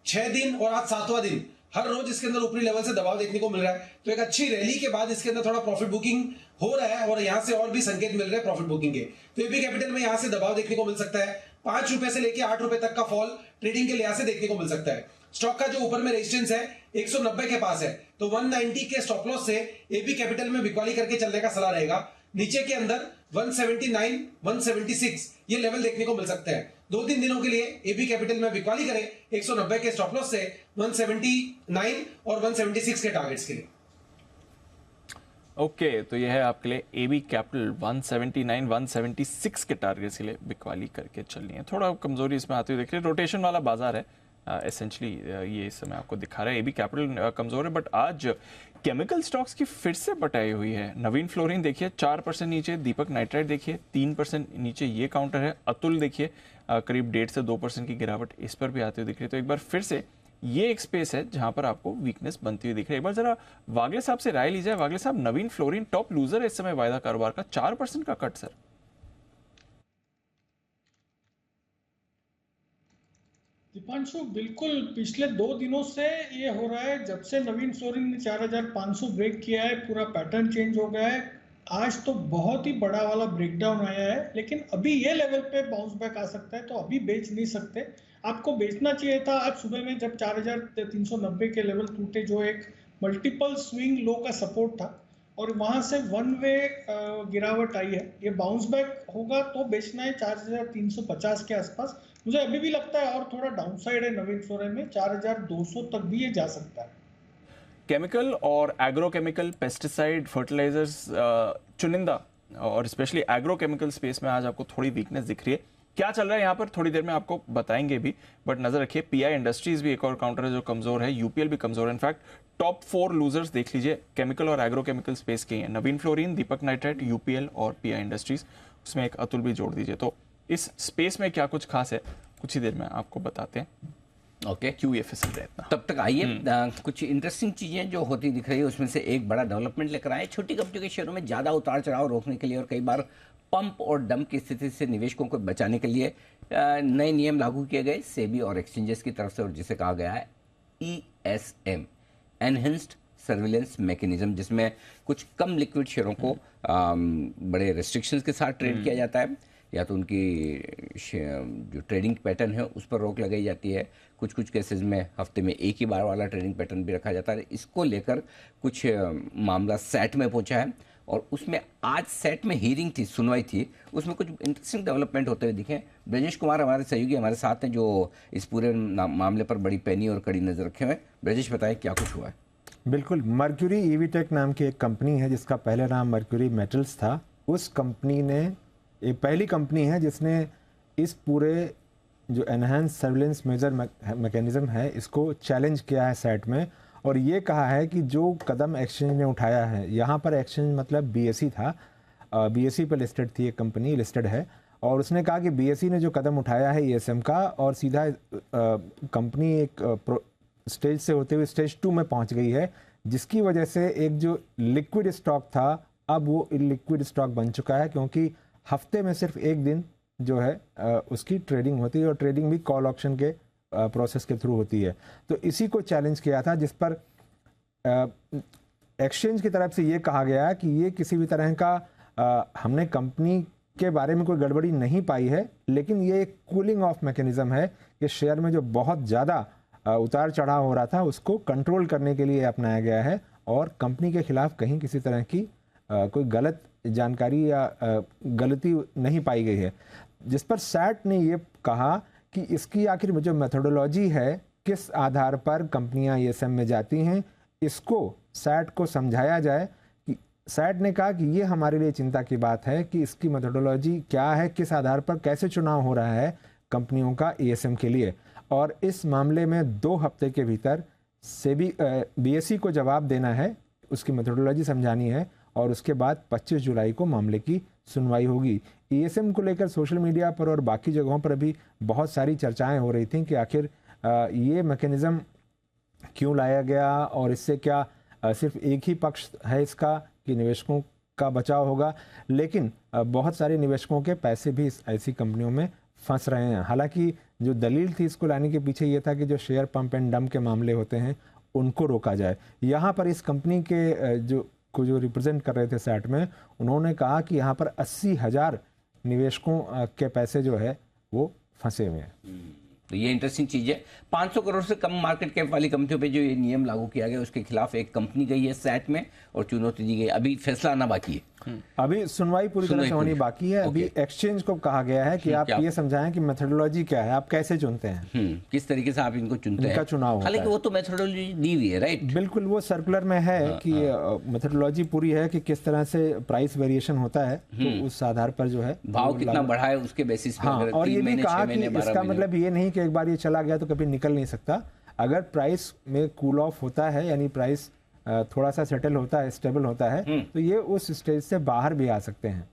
6 दिन और आज 7वां दिन। हर रोज इसके अंदर ऊपरी लेवल से दबाव देखने को मिल रहा है। तो एक अच्छी रैली के बाद इसके अंदर थोड़ा प्रॉफिट बुकिंग हो रहा है और यहां से और भी संकेत मिल रहे हैं प्रॉफिट बुकिंग के। तो AB कैपिटल में यहां से दबाव देखने को मिल सकता है। 5 रुपए से लेकर 8 रुपए तक का फॉल ट्रेडिंग के लिहाज से देखने को मिल सकता है। स्टॉक का जो ऊपर में रेजिस्टेंस है 190 के पास है, तो 190 के स्टॉप लॉस से AB कैपिटल में बिकवाली करके चलने का सलाह रहेगा। नीचे के अंदर 179, 176 ये लेवल देखने को मिल सकते हैं। 2-3 दिनों के लिए एबी कैपिटल में बिकवाली करें 190 के स्टॉप लॉस से 179 और 176 के टारगेट्स के लिए। ओके तो यह है आपके लिए एबी कैपिटल 179 176 के टारगेट्स के लिए बिकवाली करके चलनी है। थोड़ा कमजोरी इसमें आती हुई दिख रही है, रोटेशन वाला बाजार है एसेंशली ये इस समय आपको दिखा रहा है। एबी कैपिटल कमजोर है बट आज केमिकल स्टॉक्स की फिर से बटाई हुई है। नवीन फ्लोरिन देखिए 4% नीचे, दीपक नाइट्राइट देखिए 3% नीचे, ये काउंटर है। अतुल देखिए करीब 1.5 से 2% की गिरावट इस पर भी आती हुई दिख रही है। तो एक बार फिर से ये एक स्पेस है जहां पर आपको वीकनेस बनती हुई दिख रही है। एक बार जरा वागले साहब से राय ली जाए। वागले साहब, नवीन फ्लोरिन टॉप लूजर है इस समय वायदा कारोबार का, 4% का कट सर। दीपांशु, बिल्कुल पिछले 2 दिनों से ये हो रहा है। जब से नवीन फ्लोरिन ने 4500 ब्रेक किया है, पूरा पैटर्न चेंज हो गया है। आज तो बहुत ही बड़ा वाला ब्रेकडाउन आया है, लेकिन अभी ये लेवल पे बाउंस बैक आ सकता है, तो अभी बेच नहीं सकते। आपको बेचना चाहिए था आज सुबह में जब 4390 के लेवल टूटे, जो एक मल्टीपल स्विंग लो का सपोर्ट था, और वहां से वन वे गिरावट आई है। ये बाउंस बैक होगा तो बेचना है 4350 के आसपास। मुझे अभी भी लगता है और थोड़ा डाउनसाइड है नवीन फ्लोरिन में, 4200 तक भी ये जा सकता है। केमिकल और एग्रोकेमिकल, पेस्टिसाइड, फर्टिलाइजर्स, चुनिंदा और स्पेशली एग्रोकेमिकल स्पेस में आज आपको थोड़ी वीकनेस दिख रही है। क्या चल रहा है यहाँ पर थोड़ी देर में आपको बताएंगे भी, बट नजर रखिए पीआई इंडस्ट्रीज भी एक और काउंटर है जो कमजोर है, यूपीएल भी कमजोर है। इनफैक्ट टॉप 4 लूजर्स देख लीजिए केमिकल और एग्रोकेमिकल स्पेस के हैं, नवीन फ्लोरिन, दीपक नाइट्राइट, यूपीएल और पीआई इंडस्ट्रीज, उसमें एक अतुल भी जोड़ दीजिए। तो इस स्पेस में क्या कुछ खास है कुछ ही देर में आपको बताते हैं। ओके, क्यों ये फिसल रहा है इतना। तब तक आइए कुछ इंटरेस्टिंग चीज़ें जो होती दिख रही है उसमें से एक बड़ा डेवलपमेंट लेकर आए। छोटी कंपनियों के शेयरों में ज़्यादा उतार चढ़ाव रोकने के लिए और कई बार पंप और डंप की स्थिति से निवेशकों को बचाने के लिए नए नियम लागू किए गए सेबी और एक्सचेंजेस की तरफ से, और जिसे कहा गया है ESM, एनहेंस्ड सर्विलेंस मैकेनिज्म, जिसमें कुछ कम लिक्विड शेयरों को बड़े रेस्ट्रिक्शंस के साथ ट्रेड किया जाता है, या तो उनकी जो ट्रेडिंग पैटर्न है उस पर रोक लगाई जाती है। कुछ कुछ केसेस में हफ्ते में एक ही बार वाला ट्रेडिंग पैटर्न भी रखा जाता है। इसको लेकर कुछ मामला सेट में पहुंचा है, और उसमें आज सेट में हियरिंग थी, सुनवाई थी, उसमें कुछ इंटरेस्टिंग डेवलपमेंट होते हुए दिखे। ब्रजेश कुमार हमारे सहयोगी हमारे साथ हैं जो इस पूरे मामले पर बड़ी पैनी और कड़ी नज़र रखे हुए। ब्रजेश, बताएं क्या कुछ हुआ है। बिल्कुल, मर्क्यूरी ईवीटेक नाम की एक कंपनी है जिसका पहले नाम मर्क्यूरी मेटल्स था। उस कंपनी ने, ये पहली कंपनी है जिसने इस पूरे जो एनहांस सर्विलेंस मेजर मैकेनिज्म है इसको चैलेंज किया है सेट में, और ये कहा है कि जो कदम एक्सचेंज ने उठाया है, यहाँ पर एक्सचेंज मतलब बीएसई था, बीएसई पर लिस्टेड थी एक कंपनी, लिस्टेड है, और उसने कहा कि बीएसई ने जो कदम उठाया है ESM का, और सीधा कंपनी एक स्टेज से होते हुए स्टेज 2 में पहुँच गई है, जिसकी वजह से एक जो लिक्विड स्टॉक था अब वो इलिक्विड स्टॉक बन चुका है, क्योंकि हफ्ते में सिर्फ एक दिन जो है उसकी ट्रेडिंग होती है, और ट्रेडिंग भी कॉल ऑप्शन के प्रोसेस के थ्रू होती है। तो इसी को चैलेंज किया था, जिस पर एक्सचेंज की तरफ से ये कहा गया कि ये किसी भी तरह का हमने कंपनी के बारे में कोई गड़बड़ी नहीं पाई है, लेकिन ये एक कूलिंग ऑफ मैकेनिज्म है कि शेयर में जो बहुत ज़्यादा उतार चढ़ाव हो रहा था उसको कंट्रोल करने के लिए अपनाया गया है, और कंपनी के खिलाफ कहीं किसी तरह की कोई गलत जानकारी या गलती नहीं पाई गई है। जिस पर सैट ने ये कहा कि इसकी आखिर जो मेथोडोलॉजी है, किस आधार पर कंपनियां ESM में जाती हैं, इसको सैट को समझाया जाए। कि सैट ने कहा कि ये हमारे लिए चिंता की बात है कि इसकी मेथोडोलॉजी क्या है, किस आधार पर कैसे चुनाव हो रहा है कंपनियों का ESM के लिए, और इस मामले में 2 हफ्ते के भीतर सेबी BSE को जवाब देना है, उसकी मेथोडोलॉजी समझानी है, और उसके बाद 25 जुलाई को मामले की सुनवाई होगी। ESM को लेकर सोशल मीडिया पर और बाकी जगहों पर भी बहुत सारी चर्चाएं हो रही थी कि आखिर ये मैकेनिज्म क्यों लाया गया, और इससे क्या सिर्फ एक ही पक्ष है इसका कि निवेशकों का बचाव होगा, लेकिन बहुत सारे निवेशकों के पैसे भी ऐसी कंपनियों में फंस रहे हैं। हालांकि जो दलील थी इसको लाने के पीछे ये था कि जो शेयर पंप एंड डंप के मामले होते हैं उनको रोका जाए। यहाँ पर इस कंपनी के जो रिप्रेजेंट कर रहे थे सैट में, उन्होंने कहा कि यहाँ पर 80,000 निवेशकों के पैसे जो है वो फंसे हुए हैं। तो ये इंटरेस्टिंग चीज़ है। 500 करोड़ से कम मार्केट कैप वाली कंपनियों पे जो ये नियम लागू किया गया उसके खिलाफ एक कंपनी गई है सैट में और चुनौती दी गई, अभी फैसला आना बाकी है। अभी सुनवाई पूरी तरह से होनी बाकी है। अभी एक्सचेंज को कहा गया है कि आप ये समझाएं कि मेथोडोलॉजी क्या है, आप कैसे चुनते हैं, किस तरीके से आप इनको चुनते हैं, इनका चुनाव होता हालांकि वो तो मेथोडोलॉजी दी हुई है, राइट? बिल्कुल, वो सर्कुलर में है कि मेथोडोलॉजी पूरी है कि किस तरह से प्राइस वेरिएशन होता है, तो उस आधार पर जो है भाव कितना बढ़ा है उसके बेसिस पे। हाँ, और ये भी कहा कि इसका मतलब ये नहीं कि एक बार ये चला गया तो कभी निकल नहीं सकता। अगर प्राइस में कूल ऑफ होता है, यानी प्राइस थोड़ा सा सेटल होता है, स्टेबल होता है, तो ये उस स्टेज से बाहर भी आ सकते हैं।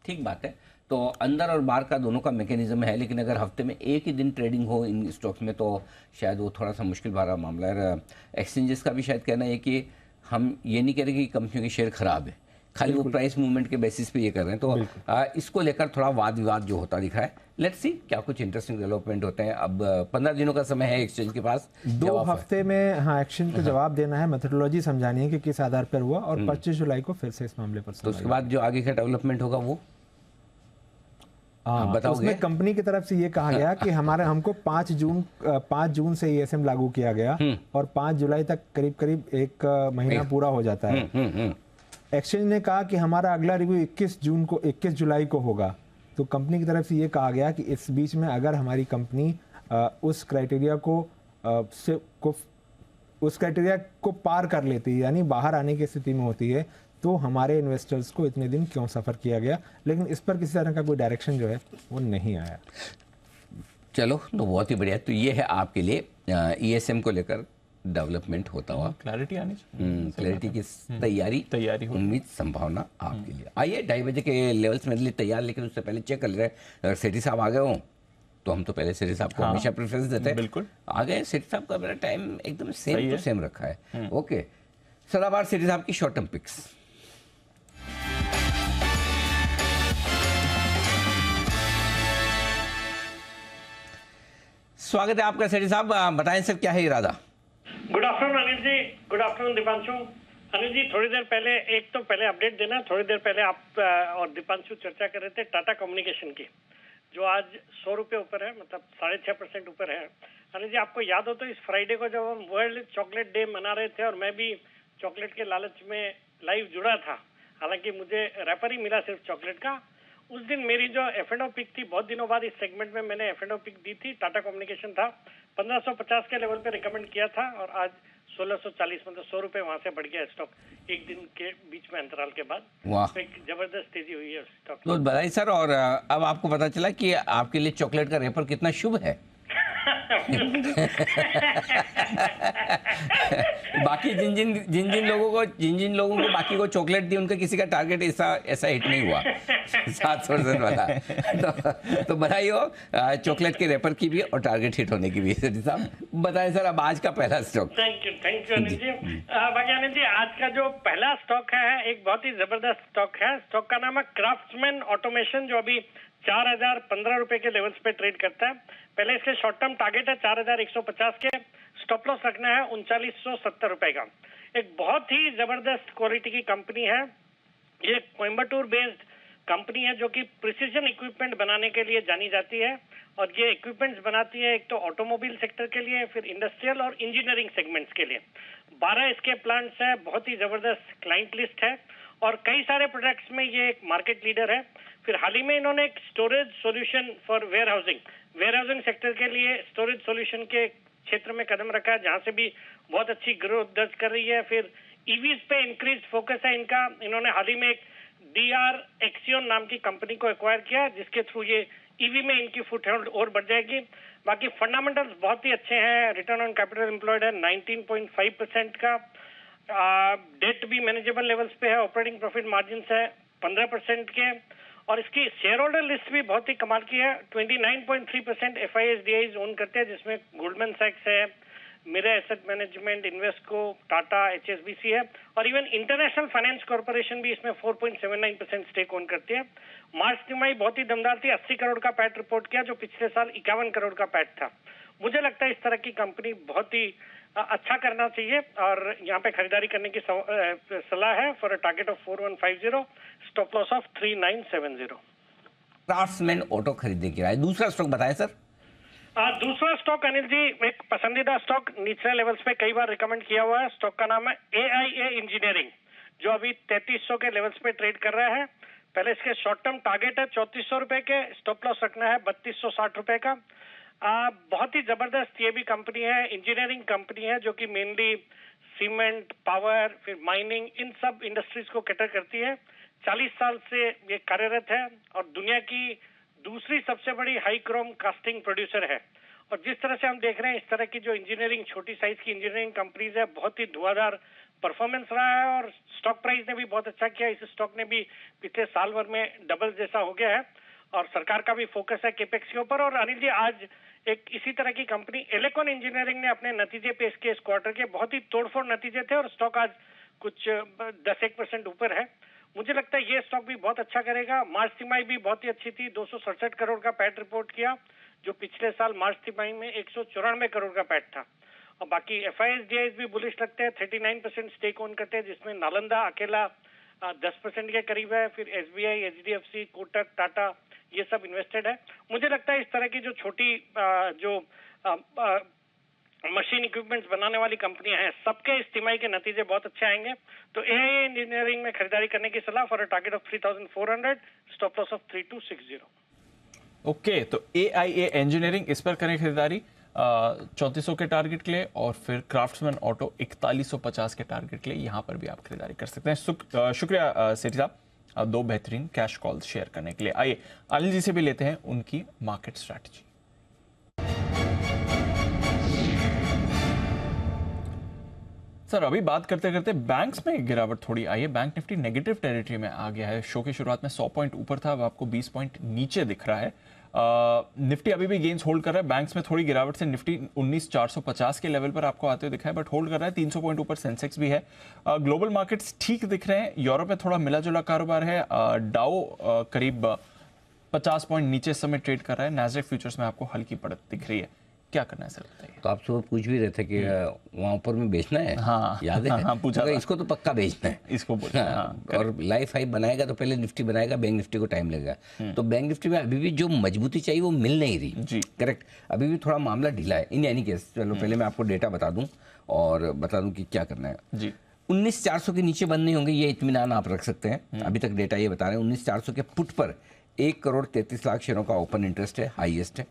ठीक बात है। तो अंदर और बाहर का दोनों का मैकेनिज्म है, लेकिन अगर हफ्ते में एक ही दिन ट्रेडिंग हो इन स्टॉक्स में तो शायद वो थोड़ा सा मुश्किल भरा मामला है। एक्सचेंजेस का भी शायद कहना है कि हम ये नहीं कह रहे कि कंपनियों के शेयर खराब है, खाली वो प्राइस मूवमेंट के बेसिस पे ये कर रहे हैं। तो इसको लेकर थोड़ा वाद विवाद जो होता दिख रहा है। लेट्स सी क्या कुछ इंटरेस्टिंग डेवलपमेंट होते हैं। अब 15 दिनों का समय है एक्सचेंज के पास, 2 हफ्ते में हाँ एक्सचेंज को जवाब देना है, मेथोडोलॉजी समझानी है कि किस आधार पर हुआ, और 25 जुलाई को फिर से इस मामले पर तो उसके बाद जो आगे का डेवलपमेंट होगा वो बताओगे? उसमें कंपनी की तरफ से ये कहा गया कि हमको 5 जून से ESM लागू किया गया और 5 जुलाई तक करीब 1 महीना पूरा हो जाता है। एक्सचेंज ने कहा कि हमारा अगला रिव्यू 21 जुलाई को होगा। तो कंपनी की तरफ से ये कहा गया कि इस बीच में अगर हमारी कंपनी उस क्राइटेरिया को पार कर लेती है, यानी बाहर आने की स्थिति में होती है, तो हमारे इन्वेस्टर्स को इतने दिन क्यों सफ़र किया गया। लेकिन इस पर किसी तरह का कोई डायरेक्शन जो है वो नहीं आया। चलो, तो बहुत ही बढ़िया। तो ये है आपके लिए ESM को लेकर डेवलपमेंट होता हुआ, क्लैरिटी आनी चाहिए, क्लैरिटी की तैयारी उम्मीद संभावना आपके लिए। आइए 2:30 बजे के लेवल्स मेरे लिए तैयार, लेकिन उससे पहले चेक कर रहे हैं अगर सेठी साहब आ गए हों तो हम तो पहले सेठी साहब को हमेशा प्रेफरेंस देते हैं। बिल्कुल आ गए सेठी साहब का, मेरा टाइम एकदम सेम टू सेम रखा है। ओके, सदाबहार सेठी साहब की शॉर्ट टर्म पिक्स। स्वागत है आपका सेठी साहब, बताएं सर क्या है इरादा? Good afternoon Anil ji, good afternoon Deepanshu. Anil ji, थोड़ी देर पहले पहले अपडेट देना, थोड़ी देर पहले आप और दीपांशु चर्चा कर रहे थे टाटा कम्युनिकेशन की, जो आज 100 रुपये ऊपर है, मतलब 6.5% ऊपर है। अनिल जी, आपको याद हो तो इस फ्राइडे को जब हम वर्ल्ड चॉकलेट डे मना रहे थे और मैं भी चॉकलेट के लालच में लाइव जुड़ा था, हालांकि मुझे रैपर ही मिला सिर्फ चॉकलेट का, उस दिन मेरी जो F&O पिक थी, बहुत दिनों बाद इस सेगमेंट में मैंने F&O पिक दी थी, टाटा कम्युनिकेशन था, 1550 के लेवल पे रिकमेंड किया था और आज 1640, मतलब 100 रुपए वहां से बढ़ गया स्टॉक एक दिन के बीच में अंतराल के बाद। वाह, एक जबरदस्त तेजी हुई है स्टॉक। तो बधाई सर। और अब आपको पता चला कि आपके लिए चॉकलेट का रेपर कितना शुभ है। बाकी जिन जिन लोगों को बाकी को चॉकलेट दी, उनका किसी का टारगेट ऐसा हिट नहीं हुआ 7% वाला। तो बधाई हो चॉकलेट के रेपर की भी और टारगेट हिट होने की भी। साहब बताएं सर, अब आज का पहला स्टॉक। थैंक यू अनिल जी। बाकी अनिल जी, आज का जो पहला स्टॉक है एक बहुत ही जबरदस्त स्टॉक है। स्टॉक का नाम है क्राफ्ट्समैन ऑटोमेशन, जो अभी 4015 रुपए के लेवल्स पे ट्रेड करता है। पहले इसके शॉर्ट टर्म टारगेट है 4150 के, स्टॉप लॉस रखना है 3970 रुपए का। एक बहुत ही जबरदस्त क्वालिटी की कंपनी है। ये कोयम्बटूर बेस्ड कंपनी है जो कि प्रिसीजन इक्विपमेंट बनाने के लिए जानी जाती है, और ये इक्विपमेंट्स बनाती है एक तो ऑटोमोबाइल सेक्टर के लिए, फिर इंडस्ट्रियल और इंजीनियरिंग सेगमेंट्स के लिए। 12 इसके प्लांट्स है, बहुत ही जबरदस्त क्लाइंट लिस्ट है और कई सारे प्रोडक्ट्स में ये एक मार्केट लीडर है। फिर हाल ही में इन्होंने एक storage solution for warehousing sector के लिए स्टोरेज सॉल्यूशन के क्षेत्र में कदम रखा है, जहां से भी बहुत अच्छी ग्रोथ दर्ज कर रही है। फिर ईवीज पे इंक्रीज फोकस है इनका। इन्होंने हाल ही में एक DR एक्सियन नाम की कंपनी को एक्वायर किया, जिसके थ्रू ये ईवी में इनकी फुटहोल्ड और बढ़ जाएगी। बाकी फंडामेंटल्स बहुत ही अच्छे हैं। रिटर्न ऑन कैपिटल एम्प्लॉयड है 19.5% का, डेट भी मैनेजेबल लेवल्स पे है, ऑपरेटिंग प्रॉफिट मार्जिन है 15% के, और इसकी शेयर होल्डर लिस्ट भी बहुत ही कमाल की है। 29.3% FIS-DIs ओन करते हैं, जिसमें गोल्डमैन सैक्स है, mirror asset management, Invesco, Tata, HSBC है, और इवन इंटरनेशनल फाइनेंस कॉर्पोरेशन भी इसमें 4.79% स्टेक ओन करती है। मार्च तिमाही बहुत ही दमदार थी, 80 करोड़ का पैट रिपोर्ट किया, जो पिछले साल 51 करोड़ का पैट था। मुझे लगता है इस तरह की कंपनी बहुत ही अच्छा करना चाहिए और यहाँ पे खरीदारी करने की सलाह है for a target of 4150, stop loss of 3970। Craftsman auto खरीदने की राय। दूसरा स्टॉक बताएं सर। दूसरा स्टॉक अनिल जी, एक पसंदीदा स्टॉक, निचले लेवल्स पे कई बार रिकमेंड किया हुआ है। स्टॉक का नाम है AIA इंजीनियरिंग। जो अभी 3300 के लेवल्स पे ट्रेड कर रहा है। पहले इसके शॉर्ट टर्म टारगेट है 3400 रुपए के, स्टॉप लॉस रखना है 3260 रुपए का। बहुत ही जबरदस्त ये भी कंपनी है, इंजीनियरिंग कंपनी है जो कि मेनली सीमेंट, पावर, फिर माइनिंग, इन सब इंडस्ट्रीज को कैटर करती है। 40 साल से ये कार्यरत है और दुनिया की दूसरी सबसे बड़ी हाई क्रोम कास्टिंग प्रोड्यूसर है। और जिस तरह से हम देख रहे हैं, इस तरह की जो इंजीनियरिंग, छोटी साइज की इंजीनियरिंग कंपनीज है, बहुत ही धुआंधार परफॉर्मेंस रहा है और स्टॉक प्राइस ने भी बहुत अच्छा किया। इस स्टॉक ने भी पिछले साल भर में डबल जैसा हो गया है और सरकार का भी फोकस है केपेक्स के ऊपर। और अनिल जी, आज एक इसी तरह की कंपनी एलेकॉन इंजीनियरिंग ने अपने नतीजे पेश किए इस क्वार्टर के, बहुत ही तोड़फोड़ नतीजे थे और स्टॉक आज कुछ 10-1% ऊपर है। मुझे लगता है ये स्टॉक भी बहुत अच्छा करेगा। मार्च तिमाही भी बहुत ही अच्छी थी, 267 करोड़ का पैट रिपोर्ट किया, जो पिछले साल मार्च तिमाही में 194 करोड़ का पैट था। और बाकी FIS DIs भी बुलिश लगते हैं, 39% स्टेक ओन करते हैं, जिसमें नालंदा अकेला 10% के करीब है। फिर SBI, HDFC, कोटक, टाटा, ये सब इन्वेस्टेड है। मुझे लगता है इस तरह की जो छोटी जो मशीन इक्विपमेंट्स बनाने वाली कंपनियां हैं, सबके इस तिमाही के नतीजे बहुत अच्छे आएंगे। तो AIA इंजीनियरिंग में खरीदारी करने की सलाह for a target of 3400, stop loss of 3260। Okay, तो AIA इंजीनियरिंग, इस पर करें खरीदारी 3400 के टारगेट के लिए, और फिर क्राफ्ट्समैन ऑटो 4150 के टारगेट के लिए यहाँ पर भी आप खरीदारी कर सकते हैं। शुक्रिया सेठी साहब, दो बेहतरीन कैश कॉल्स शेयर करने के लिए। आइए अनिल जी से भी लेते हैं उनकी मार्केट स्ट्रैटेजी। सर, अभी बात करते करते बैंक्स में गिरावट थोड़ी आई है। बैंक निफ्टी नेगेटिव टेरिटरी में आ गया है। शो की शुरुआत में 100 पॉइंट ऊपर था, अब आपको 20 पॉइंट नीचे दिख रहा है। निफ्टी अभी भी गेन्स होल्ड कर रहा है। बैंक्स में थोड़ी गिरावट से निफ्टी 19,450 के लेवल पर आपको आते हुए दिखा है, बट होल्ड कर रहा है। 300 पॉइंट ऊपर सेंसेक्स भी है। ग्लोबल मार्केट्स ठीक दिख रहे हैं। यूरोप में थोड़ा मिला जुला कारोबार है। डाउ करीब 50 पॉइंट नीचे समय ट्रेड कर रहा है। नैस्डैक फ्यूचर्स में आपको हल्की बढ़त दिख रही है। क्या करना है सर, बताइए। तो आप सुबह पूछ भी रहे थे कि वहाँ ऊपर में बेचना है। हाँ, याद है? हाँ, पूछा था। इसको तो पक्का बेचना है, इसको बोलना है। हाँ, और लाइफ हाई बनाएगा तो पहले निफ्टी बनाएगा, बैंक निफ्टी को टाइम लगेगा। तो बैंक निफ्टी में अभी भी जो मजबूती चाहिए वो मिल नहीं रही जी। करेक्ट, अभी भी थोड़ा मामला ढीला है। इन यानी केस, चलो पहले मैं आपको डेटा बता दूं और बता दूं कि क्या करना है जी। 19,400 के नीचे बंद नहीं होंगे, ये इत्मीनान आप रख सकते हैं। अभी तक डेटा ये बता रहे हैं 19,400 के पुट पर 1,33,00,000 शेयरों का ओपन इंटरेस्ट है, हाईएस्ट है।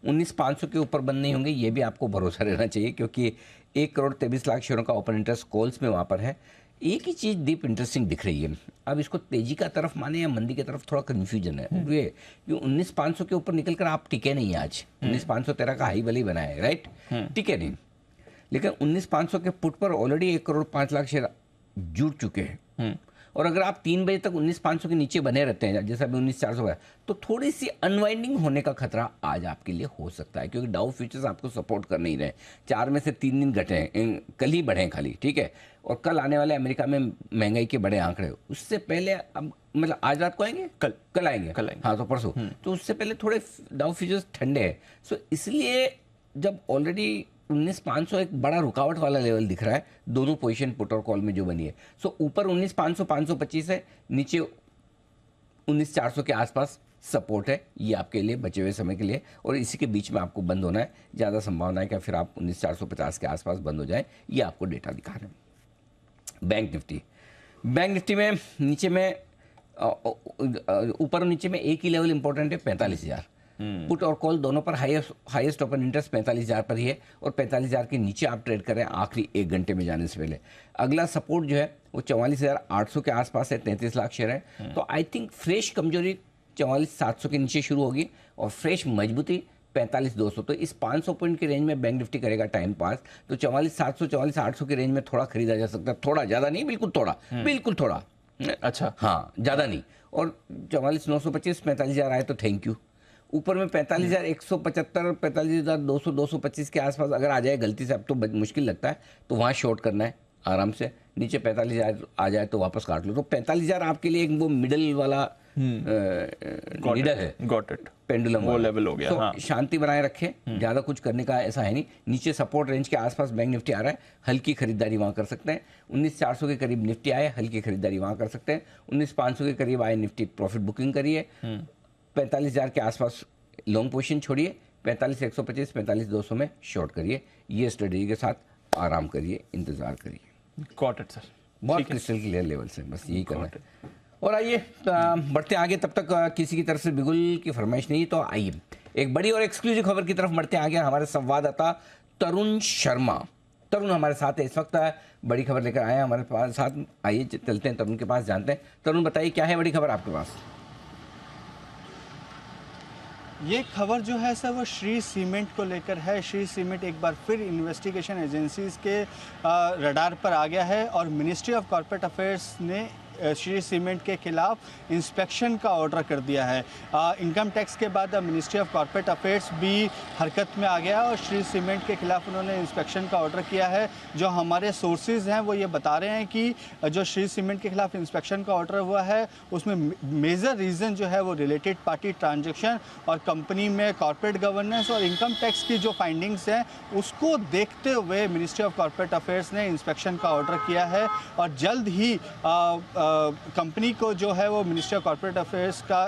19,500 के ऊपर बंद नहीं होंगे, ये भी आपको भरोसा रहना चाहिए, क्योंकि 1,23,00,000 शेयरों का ओपन इंटरेस्ट कॉल्स में वहाँ पर है। एक ही चीज़ डीप इंटरेस्टिंग दिख रही है। अब इसको तेजी का तरफ माने या मंदी की तरफ, थोड़ा कन्फ्यूजन है। ये 19,500 के ऊपर निकल कर आप टिके नहीं आज। 19,513 का हाई वाली बनाया है, राइट, टिके नहीं। लेकिन 19,500 के पुट पर ऑलरेडी 1,05,00,000 शेयर जुड़ चुके हैं। और अगर आप 3 बजे तक 19,500 के नीचे बने रहते हैं, जैसा अभी 19,400 है, तो थोड़ी सी अनवाइंडिंग होने का खतरा आज आपके लिए हो सकता है, क्योंकि डाउ फ्यूचर्स आपको सपोर्ट कर नहीं रहे। 4 में से 3 दिन घटे हैं, कल ही बढ़े खाली, ठीक है। और कल आने वाले अमेरिका में महंगाई के बड़े आंकड़े, उससे पहले अब मतलब आज रात को आएंगे, कल आएंगे, हाँ, तो परसों। तो उससे पहले थोड़े डाउ फ्यूचर्स ठंडे हैं। सो इसलिए जब ऑलरेडी 19,500 एक बड़ा रुकावट वाला लेवल दिख रहा है दोनों पोजीशन पुट और कॉल में जो बनी है। सो ऊपर 19,500 525 है, नीचे 19,400 के आसपास सपोर्ट है। ये आपके लिए बचे हुए समय के लिए, और इसी के बीच में आपको बंद होना है। ज़्यादा संभावना है कि फिर आप 19,450 के आसपास बंद हो जाए। ये आपको डेटा दिखा रहे हैं। बैंक निफ्टी में नीचे में ऊपर और नीचे में एक ही लेवल इंपॉर्टेंट है, 45,000। पुट और कॉल दोनों पर हाईएस्ट ओपन इंटरेस्ट 45,000 पर ही है, और 45,000 के नीचे आप ट्रेड करें आखिरी 1 घंटे में जाने से पहले। अगला सपोर्ट जो है वो 44,800 के आसपास है, 33,00,000 शेयर है। तो आई थिंक फ्रेश कमजोरी 44,700 के नीचे शुरू होगी और फ्रेश मजबूती 45,200। तो इस 500 पॉइंट के रेंज में बैंक निफ्टी करेगा टाइम पास। तो 44,700 44,800 के रेंज में थोड़ा खरीदा जा सकता है, थोड़ा, ज़्यादा नहीं, बिल्कुल थोड़ा। अच्छा, हाँ, ज़्यादा नहीं। और 44,925 45,000 आए तो थैंक यू। ऊपर में 45,175 45,200 225 के आसपास अगर आ जाए गलती से, अब तो मुश्किल लगता है, तो वहाँ शॉर्ट करना है आराम से। नीचे 45,000 आ जाए तो वापस काट लो। तो 45,000 आपके लिए एक वो मिडल वाला लीडर है, गॉट इट, पेंडुलम वो लेवल हो गया। तो हाँ। शांति बनाए रखें, ज़्यादा कुछ करने का ऐसा है नहीं। नीचे सपोर्ट रेंज के आसपास बैंक निफ्टी आ रहा है, हल्की खरीदारी वहाँ कर सकते हैं। 19,400 के करीब निफ्टी आए, हल्की खरीदारी वहाँ कर सकते हैं। 19,500 के करीब आए निफ्टी, प्रॉफिट बुकिंग करिए। 45,000 के आसपास लॉन्ग पोजीशन छोड़िए, 45,125 45,200 में शॉर्ट करिए। ये स्ट्रेटेजी के साथ आराम करिए, इंतजार करिए। गॉट इट सर, बहुत क्रिस्टल क्लियर लेवल से, बस यही करना है। और आइए बढ़ते आगे, तब तक किसी की तरफ से बिगुल की फरमाइश नहीं, तो आइए एक बड़ी और एक्सक्लूसिव खबर की तरफ बढ़ते आगे। हमारे संवाददाता तरुण शर्मा, तरुण हमारे साथ है इस वक्त, बड़ी खबर लेकर आए हैं हमारे पास साथ। आइए चलते हैं तरुण के पास, जानते हैं। तरुण बताइए क्या है बड़ी खबर आपके पास? ये खबर जो है सर वो श्री सीमेंट को लेकर है। श्री सीमेंट एक बार फिर इन्वेस्टिगेशन एजेंसीज के रडार पर आ गया है और मिनिस्ट्री ऑफ कॉर्पोरेट अफेयर्स ने श्री सीमेंट के खिलाफ इंस्पेक्शन का ऑर्डर कर दिया है। इनकम टैक्स के बाद मिनिस्ट्री ऑफ कॉर्पोरेट अफेयर्स भी हरकत में आ गया और श्री सीमेंट के खिलाफ उन्होंने इंस्पेक्शन का ऑर्डर किया है। जो हमारे सोर्सेज हैं वो ये बता रहे हैं कि जो श्री सीमेंट के खिलाफ इंस्पेक्शन का ऑर्डर हुआ है उसमें मेजर रीज़न जो है वो रिलेटेड पार्टी ट्रांजेक्शन और कंपनी में कॉर्पोरेट गवर्नेंस और इनकम टैक्स की जो फाइंडिंग्स हैं उसको देखते हुए मिनिस्ट्री ऑफ कॉर्पोरेट अफेयर्स ने इंस्पेक्शन का ऑर्डर किया है और जल्द ही कंपनी को जो है वो मिनिस्ट्री ऑफ कॉर्पोरेट अफेयर्स का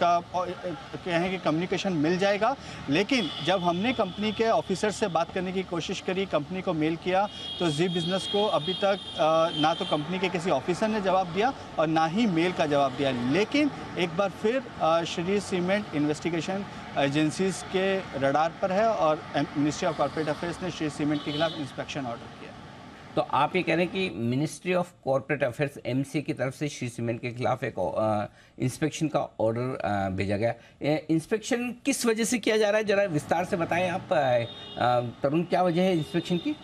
कहें कि कम्युनिकेशन मिल जाएगा। लेकिन जब हमने कंपनी के ऑफिसर से बात करने की कोशिश करी, कंपनी को मेल किया, तो जी बिज़नेस को अभी तक ना तो कंपनी के किसी ऑफिसर ने जवाब दिया और ना ही मेल का जवाब दिया। लेकिन एक बार फिर श्री सीमेंट इन्वेस्टिगेशन एजेंसीज के रडार पर है और मिनिस्ट्री ऑफ कॉर्पोरेट अफेयर्स ने श्री सीमेंट के खिलाफ इंस्पेक्शन ऑर्डर किया। तो आप ये कह रहे हैं कि ministry of corporate affairs MC की तरफ से श्री सीमेंट के खिलाफ एक इंस्पेक्शन का ऑर्डर भेजा गया। इंस्पेक्शन किस वजह से किया जा रहा है, जरा विस्तार से बताएं आप तरुण, क्या वजह है इंस्पेक्शन की?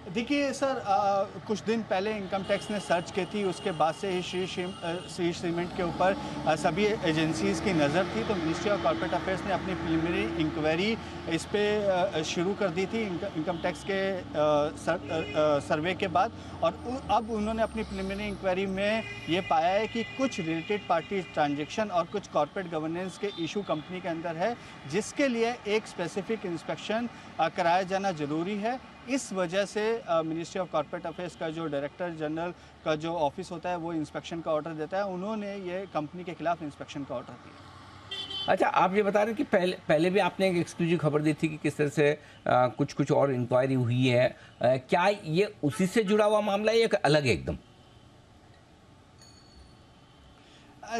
देखिए सर, कुछ दिन पहले इनकम टैक्स ने सर्च की थी, उसके बाद से ही श्री सीमेंट के ऊपर सभी एजेंसीज़ की नज़र थी। तो मिनिस्ट्री ऑफ कॉर्पोरेट अफेयर्स ने अपनी प्रिलिमिनरी इंक्वायरी इस पे शुरू कर दी थी इनकम टैक्स के सर्वे के बाद, और अब उन्होंने अपनी प्रिलिमिनरी इंक्वायरी में ये पाया है कि कुछ रिलेटेड पार्टी ट्रांजेक्शन और कुछ कॉर्पोरेट गवर्नेंस के इशू कंपनी के अंदर है, जिसके लिए एक स्पेसिफिक इंस्पेक्शन कराया जाना ज़रूरी है। इस वजह से मिनिस्ट्री ऑफ कॉर्पोरेट अफेयर्स का जो डायरेक्टर जनरल का जो ऑफिस होता है वो इंस्पेक्शन का ऑर्डर देता है, उन्होंने ये कंपनी के खिलाफ इंस्पेक्शन का ऑर्डर दिया। अच्छा, आप ये बता रहे हैं कि पहले भी आपने एक एक्सक्लूसिव खबर दी थी कि किस तरह से कुछ और इंक्वायरी हुई है, क्या ये उसी से जुड़ा हुआ मामला है या अलग है एकदम?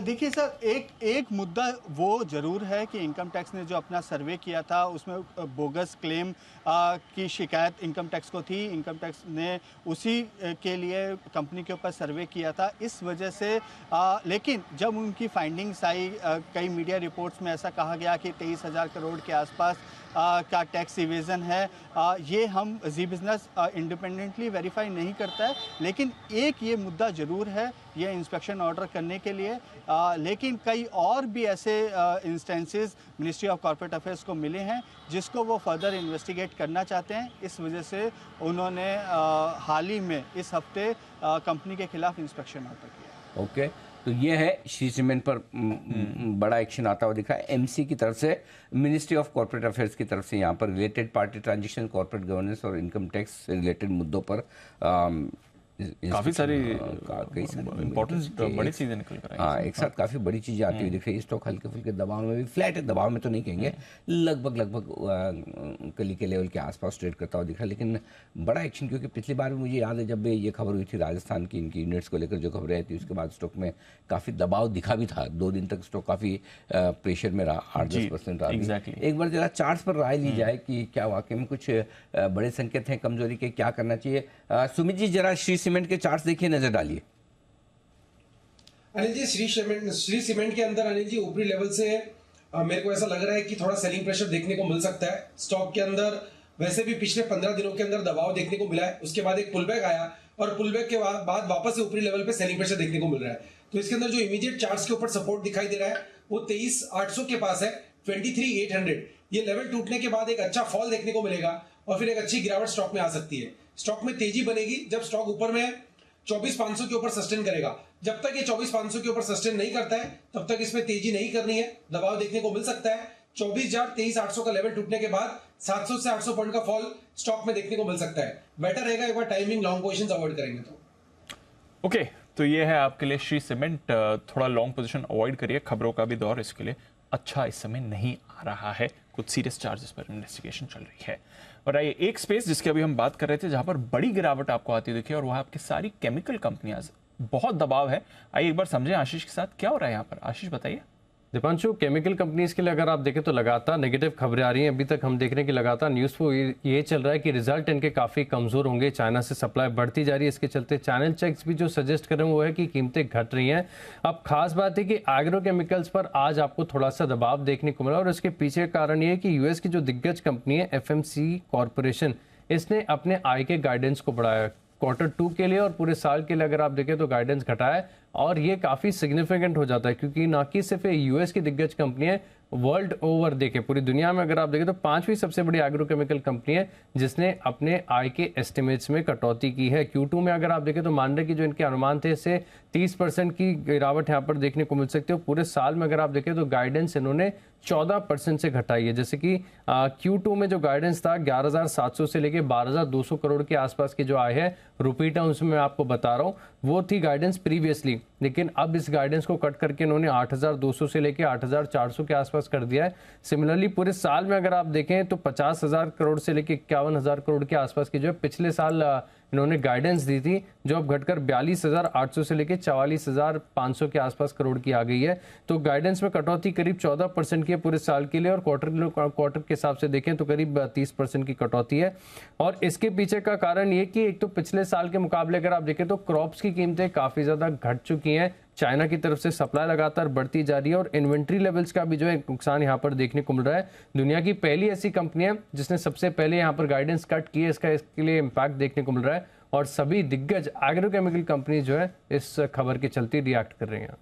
देखिए सर, एक मुद्दा वो ज़रूर है कि इनकम टैक्स ने जो अपना सर्वे किया था उसमें बोगस क्लेम की शिकायत इनकम टैक्स को थी। इनकम टैक्स ने उसी के लिए कंपनी के ऊपर सर्वे किया था, इस वजह से लेकिन जब उनकी फाइंडिंग्स आई, कई मीडिया रिपोर्ट्स में ऐसा कहा गया कि 23,000 करोड़ के आसपास का टैक्स इवेज़न है। ये हम जी बिज़नेस इंडिपेंडेंटली वेरीफाई नहीं करता है, लेकिन एक ये मुद्दा ज़रूर है ये इंस्पेक्शन ऑर्डर करने के लिए। लेकिन कई और भी ऐसे instances ministry of corporate affairs को मिले हैं जिसको वो फर्दर इन्वेस्टिगेट करना चाहते हैं। इस वजह से उन्होंने हाल ही में इस हफ्ते कंपनी के खिलाफ इंस्पेक्शन ऑर्डर किया। ओके, तो ये है श्री सीमेंट पर बड़ा एक्शन आता हुआ दिखा है एमसी की तरफ से, मिनिस्ट्री ऑफ कॉर्पोरेट अफेयर्स की तरफ से। यहाँ पर related party transaction, corporate governance और इनकम टैक्स से रिलेटेड मुद्दों पर काफी सारी इंपॉर्टेंट बड़ी चीजें निकल कर आई। हाँ, एक साथ काफी बड़ी चीजें आती हुई दिख रही है। स्टॉक हल्के फुल्के दबाव में भी, फ्लैट है, दबाव में तो नहीं कहेंगे, लगभग कली के लेवल के आसपास ट्रेड करता हुआ दिख रहा है। लेकिन बड़ा एक्शन, क्योंकि पिछली बार भी मुझे याद है जब ये खबर हुई थी राजस्थान की इनकी यूनिट्स को लेकर जो खबरें आई थी, उसके बाद स्टॉक में काफी दबाव दिखा भी था। 2 दिन तक स्टॉक काफी प्रेशर में रहा, 8-10% रहा। एक बार जरा चार्ट्स पर राय ली जाए कि क्या वाकई में कुछ बड़े संकेत हैं कमजोरी के, क्या करना चाहिए? सुमित जी, जरा श्री सीमेंट के चार्ट्स देखिए, नजर डालिए। अनिल जी, श्री सीमेंट के अंदर अनिल जी ऊपरी लेवल से मेरे को ऐसा लग रहा है कि थोड़ा सेलिंग प्रेशर देखने को मिल सकता है। स्टॉक के अंदर वैसे भी पिछले 15 दिनों के अंदर दबाव देखने को मिला है, उसके बाद एक पुलबैक आया और पुलबैक के बाद वापस से ऊपरी लेवल पे सेलिंग प्रेशर देखने को मिल रहा है। तो इसके अंदर जो इमीडिएट चार्ट्स के ऊपर सपोर्ट दिखाई दे रहा है वो 23,800 के पास है, 23,800। ये लेवल टूटने के बाद एक अच्छा फॉल देखने को मिलेगा और फिर एक अच्छी गिरावट स्टॉक में आ सकती है। स्टॉक में तेजी बनेगी जब स्टॉक ऊपर में 24,500 के ऊपर सस्टेन करेगा। जब तक ये 24,500 के ऊपर सस्टेन नहीं करता है तब तक इसमें तेजी नहीं करनी है, दबाव देखने को मिल सकता है। 24,800 का लेवल टूटने के बाद 700 से 800 पॉइंट का फॉल स्टॉक में देखने को मिल सकता है। बेटर रहेगा एक बार टाइमिंग लॉन्ग पोजीशंस अवॉइड करेंगे तो। ओके, तो ये है आपके लिए श्री सीमेंट। थोड़ा लॉन्ग पोजीशन अवॉइड करिए, खबरों का भी दौर इसके लिए अच्छा इस समय नहीं आ रहा है, कुछ सीरियस चार्जेस पर इन्वेस्टिगेशन चल रही है। और आइए एक स्पेस जिसकी अभी हम बात कर रहे थे जहां पर बड़ी गिरावट आपको आती दिखी और वह आपकी सारी केमिकल कंपनियां, बहुत दबाव है। आइए एक बार समझें आशीष के साथ क्या हो रहा है यहाँ पर। आशीष बताइए। दीपांशु, केमिकल कंपनीज के लिए अगर आप देखें तो लगातार नेगेटिव खबरें आ रही हैं। अभी तक हम देख रहे हैं कि लगातार न्यूज़ को ये चल रहा है कि रिजल्ट इनके काफ़ी कमज़ोर होंगे, चाइना से सप्लाई बढ़ती जा रही है। इसके चलते चैनल चेक्स भी जो सजेस्ट कर रहे हैं वो है कि कीमतें घट रही हैं। अब खास बात है कि एग्रो केमिकल्स पर आज आपको थोड़ा सा दबाव देखने को मिला और इसके पीछे कारण ये है कि यूएस की जो दिग्गज कंपनी है FMC कॉरपोरेशन, इसने अपने आय के गाइडेंस को बढ़ाया Q2 के लिए और पूरे साल के लिए अगर आप देखें तो गाइडेंस घटाया है और ये काफ़ी सिग्निफिकेंट हो जाता है क्योंकि ना कि सिर्फ यूएस की दिग्गज कंपनी है, वर्ल्ड ओवर देखें पूरी दुनिया में अगर आप देखें तो 5वीं सबसे बड़ी एग्रोकेमिकल कंपनी है जिसने अपने आय के एस्टिमेट्स में कटौती की है। Q2 में अगर आप देखें तो मान रहे कि जो इनके अनुमान थे इससे 30% की गिरावट यहाँ पर देखने को मिल सकती है। पूरे साल में अगर आप देखें तो गाइडेंस इन्होंने 14% से घटाई है। जैसे कि Q2 में जो गाइडेंस था 11,700 से लेके 12,200 करोड़ के आसपास की जो आय है रुपी टर्म्स में आपको बता रहा हूँ वो थी गाइडेंस प्रीवियसली, लेकिन अब इस गाइडेंस को कट करके इन्होंने 8,200 से लेके 8,400 के आसपास कर दिया है। सिमिलरली पूरे साल में अगर आप देखें तो 50,000 करोड़ से लेके 51,000 करोड़ के आसपास की जो है पिछले साल इन्होंने गाइडेंस दी थी जो अब घटकर 42,800 से लेके 44,500 के आसपास करोड़ की आ गई है। तो गाइडेंस में कटौती करीब 14% की है पूरे साल के लिए और क्वार्टर के हिसाब से देखें तो करीब 30% की कटौती है। और इसके पीछे का कारण ये कि एक तो पिछले साल के मुकाबले अगर आप देखें तो क्रॉप्स की कीमतें काफ़ी ज़्यादा घट चुकी हैं, चाइना की तरफ से सप्लाई लगातार बढ़ती जा रही है और इन्वेंट्री लेवल्स का भी जो है नुकसान यहाँ पर देखने को मिल रहा है। दुनिया की पहली ऐसी कंपनी है जिसने सबसे पहले यहाँ पर गाइडेंस कट की है, इसके लिए इम्पैक्ट देखने को मिल रहा है और सभी दिग्गज एग्रोकेमिकल कंपनी जो है इस खबर के चलते रिएक्ट कर रही हैं।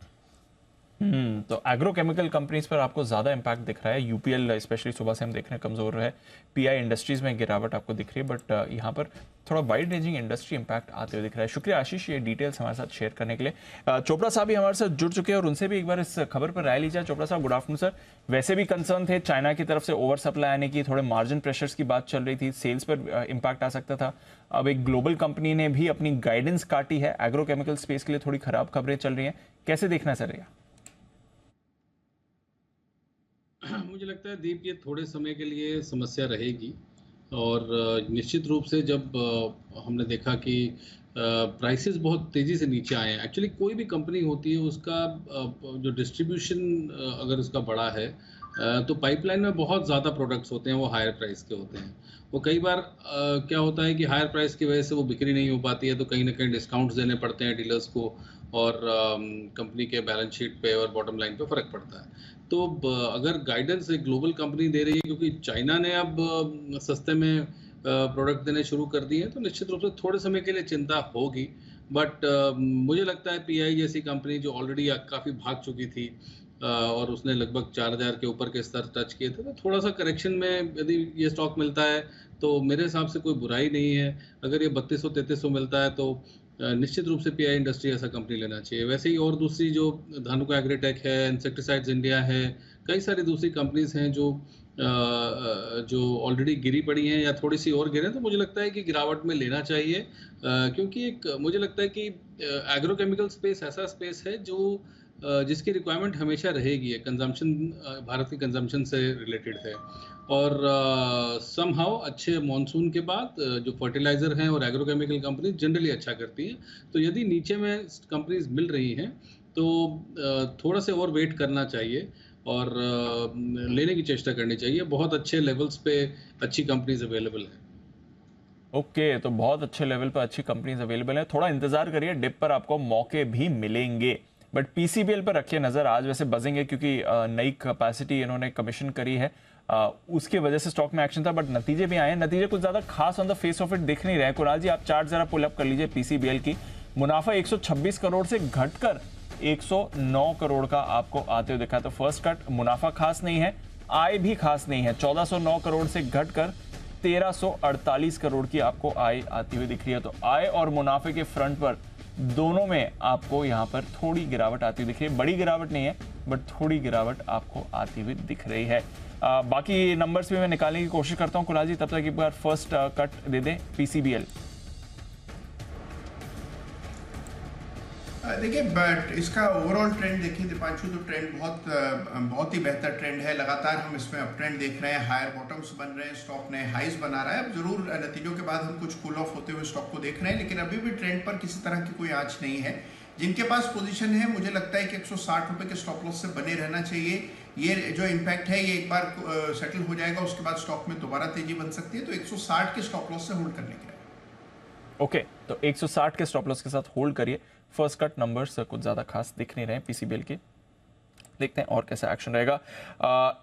तो एग्रोकेमिकल कंपनीज पर आपको ज्यादा इम्पैक्ट दिख रहा है। यूपीएल स्पेशली सुबह से हम देख रहे हैं कमजोर है, पीआई इंडस्ट्रीज में गिरावट आपको दिख रही है, बट यहाँ पर थोड़ा वाइड रेंजिंग इंडस्ट्री इम्पैक्ट आते हुए दिख रहा है। शुक्रिया आशीष ये डिटेल्स हमारे साथ शेयर करने के लिए। चोपड़ा साहब भी हमारे साथ जुड़ चुके हैं और उनसे भी एक बार इस खबर पर राय ली जाए। चोपड़ा साहब, गुड आफ्टरनून सर। वैसे भी कंसर्न थे चाइना की तरफ से ओवर सप्लाई आने की, थोड़े मार्जिन प्रेशर्स की बात चल रही थी, सेल्स पर इम्पैक्ट आ सकता था। अब एक ग्लोबल कंपनी ने भी अपनी गाइडेंस काटी है, एग्रोकेमिकल स्पेस के लिए थोड़ी खराब खबरें चल रही हैं, कैसे देखना सर? मुझे लगता है दीप ये थोड़े समय के लिए समस्या रहेगी और निश्चित रूप से जब हमने देखा कि प्राइसेस बहुत तेज़ी से नीचे आए हैं। एक्चुअली कोई भी कंपनी होती है उसका जो डिस्ट्रीब्यूशन अगर उसका बड़ा है तो पाइपलाइन में बहुत ज़्यादा प्रोडक्ट्स होते हैं, वो हायर प्राइस के होते हैं। वो कई बार क्या होता है कि हायर प्राइस की वजह से वो बिक्री नहीं हो पाती है तो कहीं ना कहीं डिस्काउंट्स देने पड़ते हैं डीलर्स को और कंपनी के बैलेंस शीट पे और बॉटम लाइन पे फ़र्क पड़ता है। तो अगर गाइडेंस एक ग्लोबल कंपनी दे रही है क्योंकि चाइना ने अब सस्ते में प्रोडक्ट देने शुरू कर दिए हैं तो निश्चित रूप से थोड़े समय के लिए चिंता होगी। बट मुझे लगता है पीआई जैसी कंपनी जो ऑलरेडी काफ़ी भाग चुकी थी और उसने लगभग 4,000 के ऊपर के स्तर टच किए थे, तो थोड़ा सा करेक्शन में यदि ये स्टॉक मिलता है तो मेरे हिसाब से कोई बुराई नहीं है। अगर ये 3200-3300 मिलता है तो निश्चित रूप से पीआई इंडस्ट्री ऐसा कंपनी लेना चाहिए। वैसे ही और दूसरी जो धानुका एग्रीटेक है, इंसेक्टिसाइड्स इंडिया है, कई सारी दूसरी कंपनीज हैं जो ऑलरेडी गिरी पड़ी हैं या थोड़ी सी और गिरे, तो मुझे लगता है कि गिरावट में लेना चाहिए क्योंकि एक मुझे लगता है कि एग्रोकेमिकल स्पेस ऐसा स्पेस है जो जिसकी रिक्वायरमेंट हमेशा रहेगी। कंजम्पशन भारत की कंजम्पशन से रिलेटेड है और समहाउ अच्छे मॉनसून के बाद जो फर्टिलाइज़र हैं और एग्रोकेमिकल कंपनी जनरली अच्छा करती हैं। तो यदि नीचे में कंपनीज मिल रही हैं तो थोड़ा से और वेट करना चाहिए और लेने की चेष्टा करनी चाहिए। बहुत अच्छे लेवल्स पे अच्छी कंपनीज अवेलेबल हैं। ओके, तो बहुत अच्छे लेवल पर अच्छी कंपनीज अवेलेबल हैं, थोड़ा इंतजार करिए, डिप पर आपको मौके भी मिलेंगे। बट पीसीबीएल पर रखिए नज़र, आज वैसे बजेंगे क्योंकि नई कैपेसिटी इन्होंने कमीशन करी है, उसके वजह से स्टॉक में एक्शन था, बट नतीजे भी आए हैं। नतीजे कुछ ज़्यादा खास on the face of it दिख नहीं रहे। कुणाल जी, आप चार्ट ज़रा पुल अप कर लीजिए पीसीबीएल की। मुनाफा 126 करोड़ से घटकर 109 करोड़ का आपको आते हुए दिखा। तो फर्स्ट कट मुनाफा खास नहीं है, आय भी खास नहीं है। 1409 करोड़ से घटकर 1348 करोड़ की आपको आय आती हुई दिख रही है। तो आय और मुनाफे के फ्रंट पर दोनों में आपको यहाँ पर थोड़ी गिरावट आती हुई दिख रही है। बड़ी गिरावट नहीं है बट थोड़ी गिरावट आपको आती हुई दिख रही है। बाकी नंबर्स भी मैं निकालने की कोशिश करता हूँ कुणाल जी, तब तक एक बार फर्स्ट कट दे दें पीसीबीएल। देखिए बट इसका ओवरऑल ट्रेंड देखिए दीपांशु, तो ट्रेंड बहुत ही बेहतर ट्रेंड है। लगातार हम इसमें अप ट्रेंड देख रहे हैं, हायर बॉटम्स बन रहे हैं, स्टॉक नए हाइज बना रहा है। अब जरूर नतीजों के बाद हम कुछ कूल ऑफ होते हुए स्टॉक को देख रहे हैं, लेकिन अभी भी ट्रेंड पर किसी तरह की कोई आंच नहीं है। जिनके पास पोजीशन है, मुझे लगता है कि 160 रुपए के स्टॉप लॉस से बने रहना चाहिए। ये जो इम्पैक्ट है ये एक बार सेटल हो जाएगा, उसके बाद स्टॉक में दोबारा तेजी बन सकती है। तो 160 के स्टॉप लॉस से होल्ड करने के लिए ओके, तो 160 के स्टॉप लॉस के साथ होल्ड करिए। फर्स्ट कट नंबर्स कुछ ज्यादा खास दिख नहीं रहे पीसीबीएल के, देखते हैं और कैसा एक्शन रहेगा।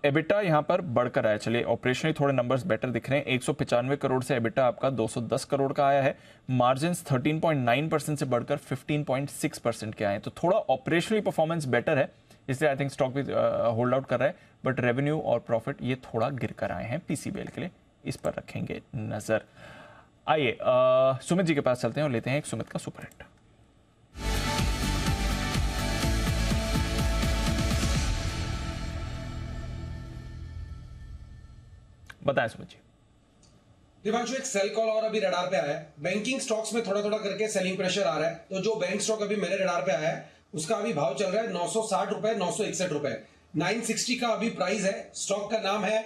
एबिटा यहां पर बढ़कर आया, चलिए ऑपरेशनली थोड़े नंबर्स बेटर दिख रहे हैं। 195 करोड़ से एबिटा आपका 210 करोड़ का आया है। मार्जिन 13.9% से बढ़कर 15.6% के आए हैं, तो थोड़ा ऑपरेशनली परफॉर्मेंस बेटर है, इसलिए आई थिंक स्टॉक भी होल्ड आउट कर रहा है। बट रेवेन्यू और प्रॉफिट ये थोड़ा गिर कर आए हैं पीसीबीएल के लिए, इस पर रखेंगे नजर। आइए सुमित जी के पास चलते हैं और लेते हैं एक सुमित का सुपर हिट। बताएं सुमित जी। दिवांशु, एक सेल कॉल और अभी रडार पे आया है। बैंकिंग स्टॉक्स में थोड़ा थोड़ा करके सेलिंग प्रेशर आ रहा है, तो जो बैंक स्टॉक अभी मेरे रडार पे आया है उसका अभी भाव चल रहा है 960 रुपए, 961 रुपए, 960 का अभी प्राइस है। स्टॉक का नाम है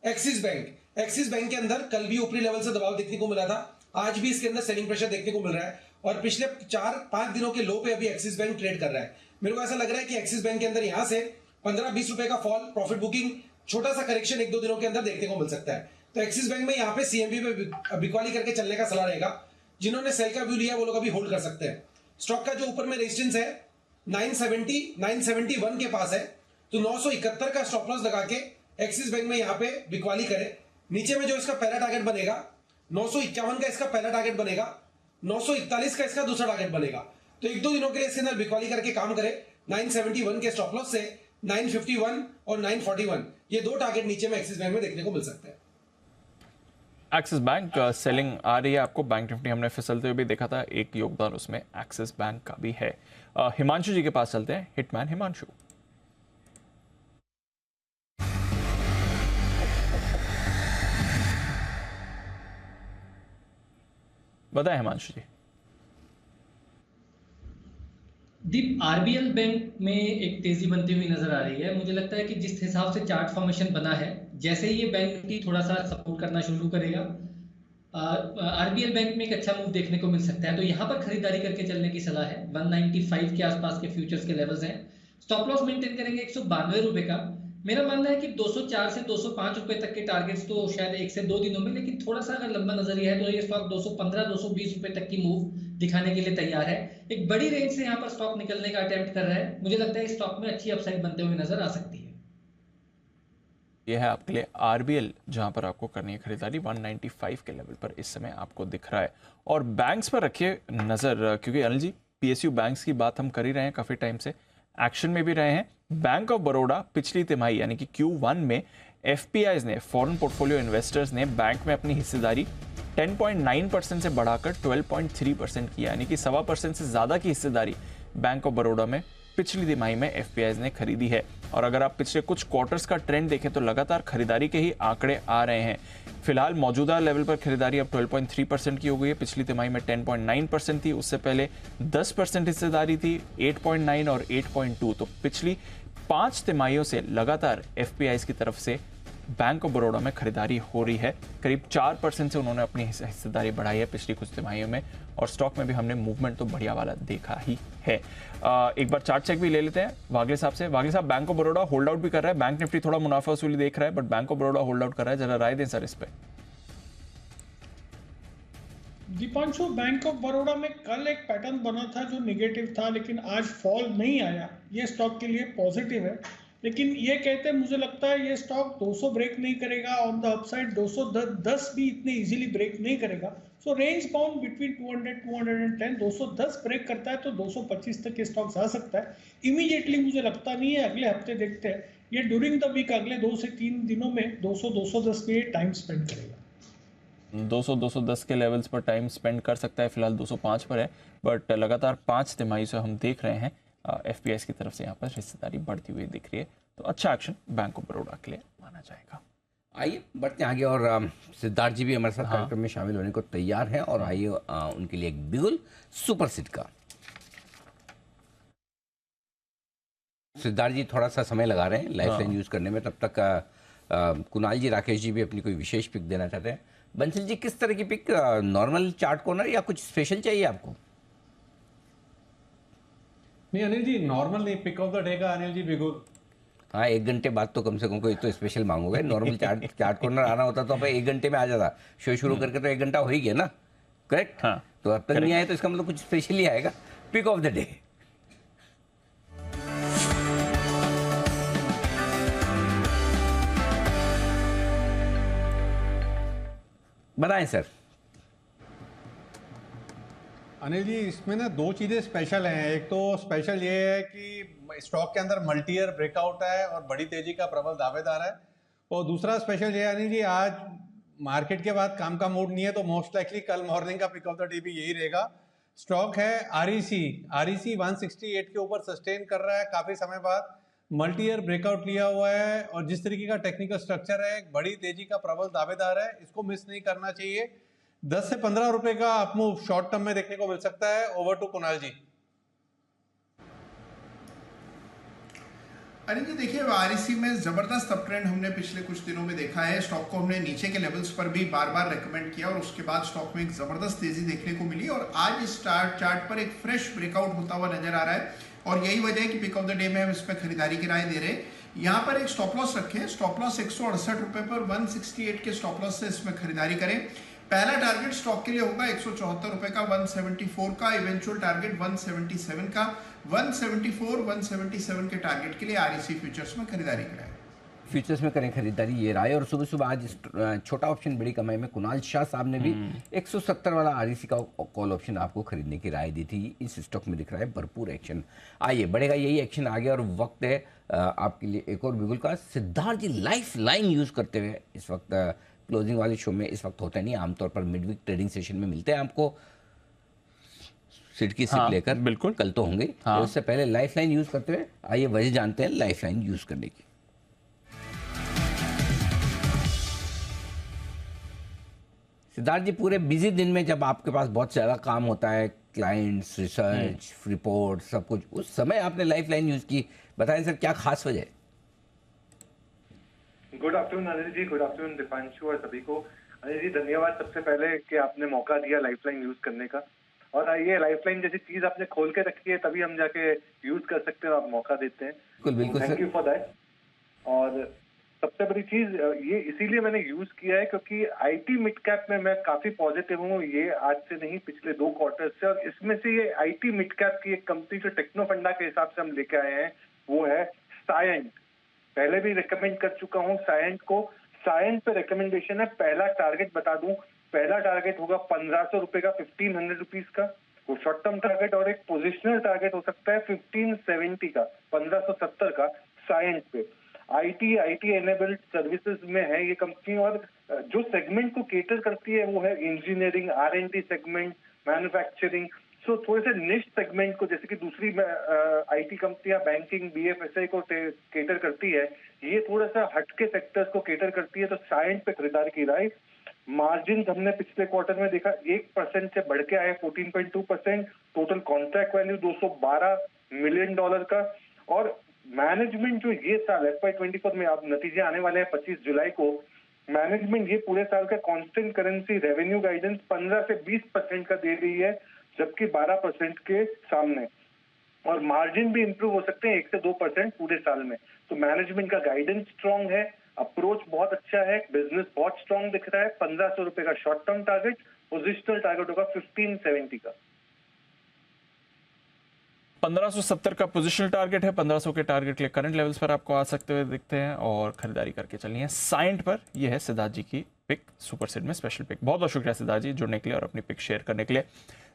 एक्सिस बैंक। एक्सिस बैंक के अंदर कल भी ऊपरी लेवल से दबाव देखने को मिला था, आज भी इसके अंदर सेलिंग प्रेशर देखने को मिल रहा है और पिछले 4-5 दिनों के लो पे अभी एक्सिस बैंक ट्रेड कर रहा है। मेरे को ऐसा लग रहा है कि एक्सिस बैंक के अंदर यहां से 15-20 रुपए का फॉल, प्रॉफिट बुकिंग, छोटा सा करेक्शन 1-2 दिनों के अंदर देखने को मिल सकता है। तो एक्सिस बैंक में यहाँ पे सीएमबी पे बिकवाली करके चलने का सलाह रहेगा। जिन्होंने सेल का व्यू लिया वो लोग अभी होल्ड कर सकते हैं। स्टॉक का जो ऊपर में रेजिस्टेंस है 970, 971 के पास है, तो 971 का स्टॉप लॉस लगा के एक्सिस बैंक में यहाँ पे बिकवाली करे। नीचे में जो इसका पहला टारगेट बनेगा 951 का इसका पहला टारगेट बनेगा, 941 का इसका दूसरा टारगेट बनेगा। तो 1-2 दिनों के लिए इसके अंदर बिकवाली करके काम करे। 971 के स्टॉप लॉस से 951 और 941 ये 2 टारगेट नीचे में एक्सिस बैंक में देखने को मिल सकते हैं। एक्सिस बैंक सेलिंग आ रही है आपको। बैंक निफ्टी हमने फिसलते हुए भी देखा था, एक योगदान उसमें एक्सिस बैंक का भी है। हिमांशु जी के पास चलते हैं, हिटमैन हिमांशु। बताएं हिमांशु जी। दीप, आरबीएल बैंक में एक तेजी बनती हुई नजर आ रही है। मुझे लगता है कि जिस हिसाब से चार्ट फॉर्मेशन बना है, जैसे ही ये बैंक निफ्टी थोड़ा सा सपोर्ट करना शुरू करेगा, आरबीएल बैंक में एक अच्छा मूव देखने को मिल सकता है। तो यहाँ पर खरीदारी करके चलने की सलाह है। 195 के आसपास के फ्यूचर्स के लेवल्स हैं। स्टॉप लॉस मेंटेन करेंगे 192 रुपए का। मेरा मानना है कि 204 से 205 रुपए तक के टारगेट्स तो शायद 1 से 2 दिनों में, लेकिन थोड़ा सा अगर लंबा नजरिया है तो ये स्टॉक 215, 220 रुपए तक की मूव दिखाने के लिए तैयार है। एक बड़ी रेंज से यहाँ पर स्टॉक निकलने का अटेम्प्ट कर रहा है। मुझे लगता है इस स्टॉक में अच्छी अपसाइड बनते हुए नजर आ सकती है। यह है आपके लिए आरबीएल, जहां पर आपको करनी है खरीदारी 195 के लेवल पर इस समय आपको दिख रहा है। और बैंक्स पर रखिए नजर, क्योंकि अनिल जी पीएसयू बैंक्स की बात हम कर ही रहे हैं, काफी टाइम से एक्शन में भी रहे हैं। बैंक ऑफ बड़ौदा पिछली तिमाही यानी कि Q1 में एफपीआईज ने, फॉरेन पोर्टफोलियो इन्वेस्टर्स ने बैंक में अपनी हिस्सेदारी 10.9% से बढ़ाकर 12.3% किया, यानी कि 1.25% से ज्यादा की हिस्सेदारी बैंक ऑफ बड़ौदा में पिछली तिमाही में एफपीआईज ने खरीदी है। और अगर आप पिछले कुछ क्वार्टर्स का ट्रेंड देखें तो लगातार खरीदारी के ही आंकड़े आ रहे हैं। फिलहाल मौजूदा लेवल पर खरीदारी अब 12.3% की हो गई है। पिछली तिमाही में 10.9% थी, उससे पहले 10% हिस्सेदारी थी, 8.9 और 8.2। तो पिछली 5 तिमाहियों से लगातार एफपीआईज की तरफ से बैंक ऑफ बड़ौदा में खरीदारी हो रही है। करीब 4% से उन्होंने अपनी हिस्सेदारी बढ़ाई है पिछली कुछ तिमाहियों में, और स्टॉक में भी हमने मूवमेंट तो बढ़िया वाला देखा ही है। एक बार चार्ट चेक भी ले लेते हैं वागले साहब से। वागले साहब, bank of Baroda hold out भी कर रहा है, बैंक निफ्टी थोड़ा मुनाफा वसूली देख रहा है, but bank of Baroda hold out कर रहा है, जरा राय दें सर इस पे। दीपांशु, बैंक ऑफ बड़ौदा में कल एक पैटर्न बना था जो नेगेटिव था, लेकिन आज फॉल नहीं आया। ये स्टॉक के लिए पॉजिटिव है, लेकिन ये कहते हैं मुझे लगता है ये स्टॉक 200 ब्रेक नहीं करेगा। ऑन द अपसाइड 210 भी इतने इजीली ब्रेक नहीं करेगा। So range bound between 200 210। 210 break करता है तो 225 तक के स्टॉक्स आ सकता है। इमीडिएटली मुझे लगता नहीं है, अगले हफ्ते देखते हैं। ये ड्यूरिंग द वीक अगले 2 से 3 दिनों में 200-210 पे टाइम स्पेंड करेगा। 200-210 के लेवल्स पर टाइम स्पेंड कर सकता है। फिलहाल 205 पर है, बट लगातार 5 तिमाही से हम देख रहे हैं एफपीआईज की तरफ से यहाँ पर हिस्सेदारी बढ़ती हुई दिख रही है। तो अच्छा एक्शन बैंक ऑफ बड़ौदा के लिए माना जाएगा। आइए बढ़ते आगे, और सिद्धार्थ जी भी हमारे साथ कार्यक्रम में शामिल होने को तैयार हैं, और आइए उनके लिए एक बिगुल सुपर सिट का। सिद्धार्थ जी थोड़ा सा समय लगा रहे हैं लाइफलाइन यूज़ करने में, तब तक कुणाल जी, राकेश जी भी अपनी कोई विशेष पिक देना चाहते हैं। बंसल जी, किस तरह की पिक, नॉर्मल चार्ट कॉर्नर या कुछ स्पेशल चाहिए आपको? नहीं अनिल जी, नॉर्मल नहीं, पिक ऑफ द डे का अनिल जी बिल्कुल। हाँ, 1 घंटे बाद तो कम से कम कोई तो स्पेशल मांगोगे। नॉर्मल चार्ट कॉर्नर आना होता तो अब 1 घंटे में आ जाता। शो शुरू करके तो 1 घंटा हो ही गया ना, करेक्ट? हाँ, तो अब तक नहीं आया तो इसका मतलब कुछ स्पेशल ही आएगा। Pick of the day. बताएं सर। अनिल जी, इसमें ना 2 चीज़ें स्पेशल हैं। एक तो स्पेशल ये है कि स्टॉक के अंदर मल्टी ईयर ब्रेकआउट है और बड़ी तेजी का प्रबल दावेदार है। और दूसरा स्पेशल ये है अनिल जी, आज मार्केट के बाद काम का मूड नहीं है, तो मोस्ट लाइकली कल मॉर्निंग का पिक ऑफ द डे भी यही रहेगा। स्टॉक है REC 168 के ऊपर सस्टेन कर रहा है काफ़ी समय बाद, मल्टी ईयर ब्रेकआउट लिया हुआ है और जिस तरीके का टेक्निकल स्ट्रक्चर है, एक बड़ी तेजी का प्रबल दावेदार है, इसको मिस नहीं करना चाहिए। 10 से 15 रुपए का अपमूव शॉर्ट टर्म में देखने को मिल सकता है। ओवर टू कुणाल जी। अनिल जी देखिए, REC में जबरदस्त अप ट्रेंड हमने पिछले कुछ दिनों में देखा है। स्टॉक को हमने नीचे के लेवल्स पर भी बार बार रेकमेंड किया और उसके बाद स्टॉक में एक जबरदस्त तेजी देखने को मिली और आज इस चार्ट पर एक फ्रेश ब्रेकआउट होता हुआ नजर आ रहा है और यही वजह है कि पिक ऑफ द डे में हम इसमें खरीदारी की राय दे रहे हैं। यहाँ पर एक स्टॉप लॉस रखें, स्टॉप लॉस 168 रुपए पर 168 के स्टॉप लॉस से इसमें खरीदारी करें। पहला टारगेट स्टॉक के लिए होगा 174 रुपए का, 174 का इवेंचुअल टारगेट 177 का, 174 177 के टारगेट के लिए REC फ्यूचर्स में खरीदारी करें। फ्यूचर्स में करें खरीदारी, ये राय। और सुबह सुबह आज छोटा ऑप्शन बड़ी कमाई में कुणाल शाह साहब ने भी 170 वाला REC का कॉल ऑप्शन आपको खरीदने की राय दी थी। इस स्टॉक में दिख रहा है भरपूर एक्शन। आइए बढ़ेगा, यही एक्शन आ गया और वक्त है आपके लिए एक और बिगुल का। सिद्धार्थ जी लाइफ लाइन यूज़ करते हुए इस वक्त क्लोजिंग वाले शो में इस वक्त होता नहीं, आमतौर पर मिड वीक ट्रेडिंग सेशन में मिलते हैं आपको सीट की सिप लेकर। बिल्कुल, कल तो होंगे। तो उससे पहले लाइफ लाइन यूज़ करते हुए आइए वजह जानते हैं लाइफ लाइन यूज़ करने की। सिद्धार्थ जी, पूरे बिजी दिन में जब आपके पास बहुत ज़्यादा काम होता है, क्लाइंट्स, रिसर्च, रिपोर्ट, सब कुछ, उस समय आपने लाइफ लाइन यूज़ की, बताएं सर क्या खास वजह है? Good afternoon Anil ji, good afternoon Deepanshu और सभी को। अनिल जी धन्यवाद सबसे पहले कि आपने मौका दिया लाइफलाइन यूज करने का, और ये लाइफलाइन जैसी चीज आपने खोल के रखी है तभी हम जाके यूज कर सकते हैं, आप मौका देते हैं। बिल्कुल, थैंक यू फॉर दैट। और सबसे बड़ी चीज ये इसीलिए मैंने यूज किया है क्योंकि IT मिड कैप में मैं काफी पॉजिटिव हूँ, ये आज से नहीं पिछले 2 क्वार्टर से। और इसमें से ये IT मिड कैप की एक कंपनी जो टेक्नो फंडा के हिसाब से हम लेके आए हैं वो है सायंट। पहले भी रिकमेंड कर चुका हूँ सायंट को। सायंट पे रिकमेंडेशन है, पहला टारगेट बता दूं, पहला टारगेट होगा 1500 रुपए का, 1500 रुपीज का, वो शॉर्ट टर्म टारगेट, और एक पोजिशनल टारगेट हो सकता है 1570 का, 1570 का सायंट पे। IT एनेबल्ड सर्विसेज में है ये कंपनी, और जो सेगमेंट को केटर करती है वो है इंजीनियरिंग, R&D सेगमेंट, मैन्युफैक्चरिंग। सो थोड़े से निश सेगमेंट को, जैसे कि दूसरी IT कंपनियां बैंकिंग, BFSI को केटर करती है, ये थोड़ा सा हटके सेक्टर्स को केटर करती है। तो सायंट पे खरीदारी की राय। मार्जिन हमने पिछले क्वार्टर में देखा 1% से बढ़ के आए 14.2%। टोटल कॉन्ट्रैक्ट वैल्यू $212 मिलियन का। और मैनेजमेंट जो ये साल FY24 में अब नतीजे आने वाले हैं 25 जुलाई को, मैनेजमेंट ये पूरे साल का कांस्टेंट करेंसी रेवेन्यू गाइडेंस 15 से 20% का दे रही है, जबकि 12% के सामने। और मार्जिन भी इंप्रूव हो सकते हैं 1 से 2% पूरे साल में। तो मैनेजमेंट का गाइडेंस स्ट्रांग है, अप्रोच बहुत अच्छा है, बिजनेस बहुत स्ट्रांग दिख रहा है। 1500 रुपए का short term target, positional target होगा 1570 का। 1570 का पोजीशनल टारगेट है, 1500 के टारगेट के लिए करंट लेवल्स पर आपको आ सकते हुए दिखते हैं और खरीदारी करके चलनी है। सायंट पर यह है सिद्धार्थ जी की पिक, सुपर सेट में स्पेशल पिक। बहुत बहुत शुक्रिया सिद्धार्थ जी जुड़ने के लिए और अपनी पिक शेयर करने के लिए।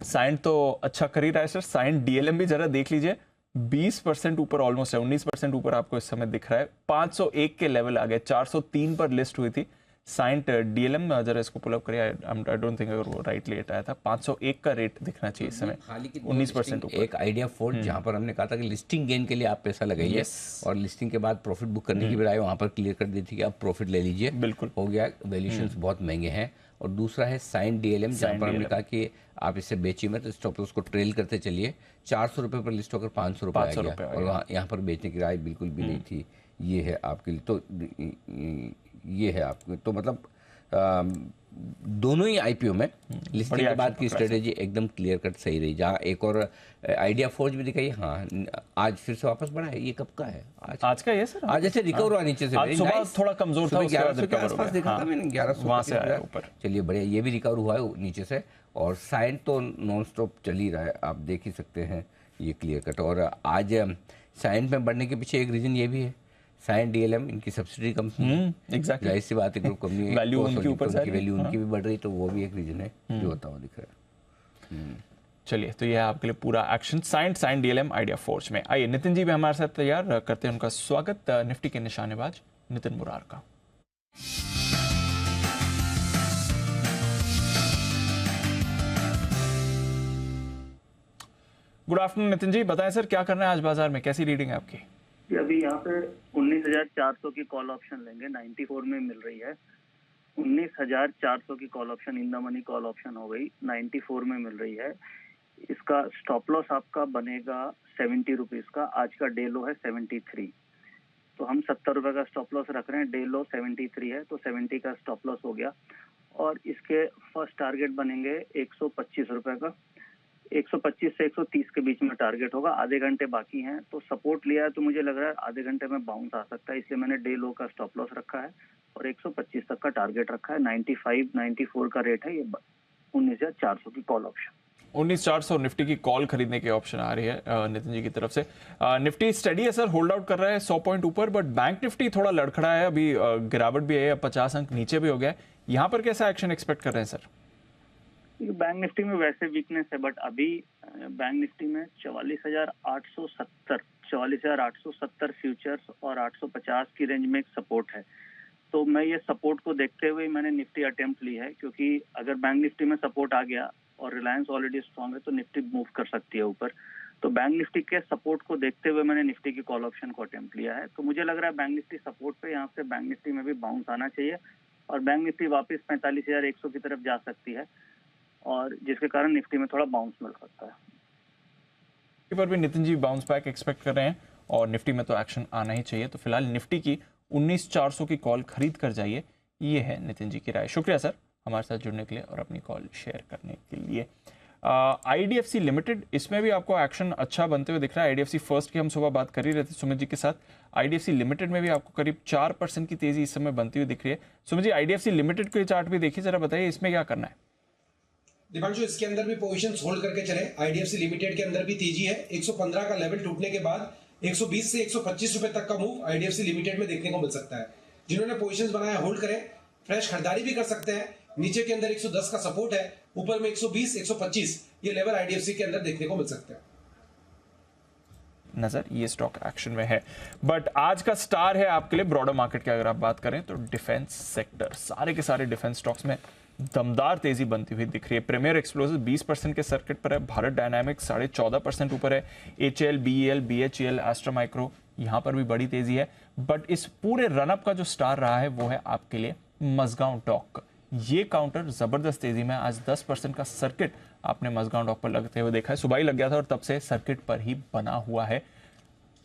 सायंट तो अच्छा कर ही रहा है सर। सायंट DLM भी जरा देख लीजिए, 20% ऊपर, ऑलमोस्ट 19% ऊपर आपको इस समय दिख रहा है। 501 के लेवल आ गए, 403 पर लिस्ट हुई थी साइंट DLM। जरा इसको पुल अप करिए, आई डोंट थिंक अगर वो राइट लेट आया था। 501 का रेट दिखना चाहिए इस समय, 19% ऊपर। एक आइडिया फोर्ड जहां पर हमने कहा था कि लिस्टिंग गेन के लिए आप पैसा लगाइए, और लिस्टिंग के बाद प्रॉफिट बुक करने की बजाय वहां पर क्लियर कर दी थी कि आप प्रॉफिट ले लीजिए। बिल्कुल हो गया। वैल्यूएशंस बहुत महंगे हैं और दूसरा है साइन डीएलएम, जहाँ पर हमने कहा कि आप इससे बेचिए मत, स्टॉप लॉस को ट्रेल करते चलिए। 400 रुपये पर लिस्ट होकर 500 रुपये आ गया और वहाँ यहाँ पर बेचने की राय बिल्कुल भी नहीं थी। ये है आपके लिए, तो ये है आपके, तो मतलब दोनों ही आईपीओ में लिस्टिंग के बाद की स्ट्रेटेजी एकदम क्लियर कट सही रही। जहाँ एक और आइडिया फोर्ज भी दिखाई, हाँ आज फिर से वापस बढ़ा है। ये कब का है? आज का ये सर, आज ऐसे रिकवर हुआ नीचे से, आज सुबह थोड़ा कमजोर था, 1100 के आसपास देखा था मैंने, 1100 वहां से आया ऊपर। चलिए बढ़िया, ये भी रिकवर हुआ है नीचे से। और साइन तो नॉन स्टॉप चल ही रहा है, आप देख ही सकते हैं ये क्लियर कट। और आज साइन में बढ़ने के पीछे एक रीजन ये भी है, साइन डीएलएम इनकी सब्सिडी कंपनी, एग्जैक्टली जाहिर सी बात है ग्रुप कंपनी वैल्यू उनके ऊपर उनकी वैल्यू उनकी भी बढ़ रही, तो वो भी एक रीजन है जो होता हुआ दिख रहा है। चलिए, तो ये है आपके लिए पूरा action sign DLM idea forge में। आइए नितिन जी भी हमारे साथ तैयार, करते हैं उनका स्वागत निफ्टी के निशानेबाज नितिन मुरार का। गुड आफ्टरनून नितिन जी, बताएं सर क्या करना है आज बाजार में, कैसी रीडिंग है आपकी? अभी यहाँ पे 19,400 की कॉल ऑप्शन लेंगे, 94 में मिल रही है। 19,400 की call option in the money call option हो गई, 94 में मिल रही है। इसका स्टॉप लॉस आपका बनेगा 70 रुपीज का। आज का डे लो है 73, तो हम 70 रुपए का स्टॉप लॉस रख रहे हैं। डे लो 73 है, तो 70 का स्टॉप लॉस हो गया। और इसके फर्स्ट टारगेट बनेंगे 125 रुपए का। 125 से 130 के बीच में टारगेट होगा। आधे घंटे बाकी हैं, तो सपोर्ट लिया है तो मुझे लग रहा है आधे घंटे में बाउंस आ सकता है, इसलिए मैंने डे लो का स्टॉप लॉस रखा है और 125 तक का टारगेट रखा है। 95, 94 का रेट है। ये 19,400 की कॉल ऑप्शन, 19,400 निफ्टी की कॉल खरीदने की ऑप्शन आ रही है नितिन जी की तरफ से। निफ्टी स्टडी है सर, होल्ड आउट कर रहा है 100 पॉइंट ऊपर, बट बैंक निफ्टी थोड़ा लड़खड़ा है, अभी गिरावट भी है, 50 अंक नीचे भी हो गया है। यहाँ पर कैसा एक्शन एक्सपेक्ट कर रहे हैं सर? बैंक निफ्टी में वैसे वीकनेस है, बट अभी बैंक निफ्टी में 44,870 फ्यूचर्स और 850 की रेंज में एक सपोर्ट है। तो मैं ये सपोर्ट को देखते हुए मैंने निफ्टी अटेम्प्ट ली है, क्योंकि अगर बैंक निफ्टी में सपोर्ट आ गया और रिलायंस ऑलरेडी स्ट्रांग है तो निफ्टी मूव कर सकती है ऊपर। तो बैंक निफ्टी के सपोर्ट को देखते हुए मैंने निफ्टी की कॉल ऑप्शन को अटेम्प्ट लिया है। तो मुझे लग रहा है बैंक निफ्टी सपोर्ट पे, यहाँ से बैंक निफ्टी में भी बाउंस आना चाहिए और बैंक निफ्टी वापस 45,100 की तरफ जा सकती है, और जिसके कारण निफ्टी में थोड़ा बाउंस मिल सकता है। पर भी Nitin ji bounce back expect कर रहे हैं और निफ्टी में तो एक्शन आना ही चाहिए। तो फिलहाल निफ्टी की 19,400 की कॉल खरीद कर जाइए, ये है नितिन जी की राय। शुक्रिया सर हमारे साथ जुड़ने के लिए और अपनी कॉल शेयर करने के लिए। आईडीएफसी लिमिटेड, इसमें भी आपको एक्शन अच्छा बनते हुए दिख रहा है। आईडीएफसी फर्स्ट की हम सुबह बात कर ही रहे थे सुमित जी के साथ। आईडीएफसी लिमिटेड में भी आपको करीब 4% की तेजी इस समय बनती हुई दिख रही है। सुमित जी, आईडीएफसी लिमिटेड के चार्ट भी देखिए जरा, बताइए इसमें क्या करना है? दीपांशु, इसके अंदर भी पोजीशंस होल्ड करके चले। आईडीएफसी लिमिटेड के अंदर भी तेजी है। 115 का लेवल टूटने के बाद 120 से 125 रुपए तक का मूव आईडीएफसी लिमिटेड में देखने को मिल सकता है। जिन्होंने पोजीशंस बनाया होल्ड करें, फ्रेश खरीदारी भी कर सकते हैं। नीचे के अंदर 110 का सपोर्ट है, ऊपर में 120, 125 ये लेवल आईडीएफसी के अंदर देखने को मिल सकते हैं। नजर ये स्टॉक एक्शन में है, बट आज का स्टार है आपके लिए ब्रॉडर मार्केट की अगर आप बात करें तो डिफेंस सेक्टर। सारे के सारे डिफेंस स्टॉक्स में दमदार तेजी बनती हुई दिख रही है। प्रीमियर एक्सप्लोसिव 20% के सर्किट पर है, भारत डायनामिक्स 14.5% ऊपर है, HL, BEL, BHEL, astra micro यहाँ पर भी बड़ी तेजी है। बट इस पूरे रनअप का जो स्टार रहा है वो है आपके लिए मजगांव डॉक। ये काउंटर जबरदस्त तेजी में, आज 10% का सर्किट आपने मजगांव डॉक पर लगते हुए देखा है। सुबह ही लग गया था और तब से सर्किट पर ही बना हुआ है।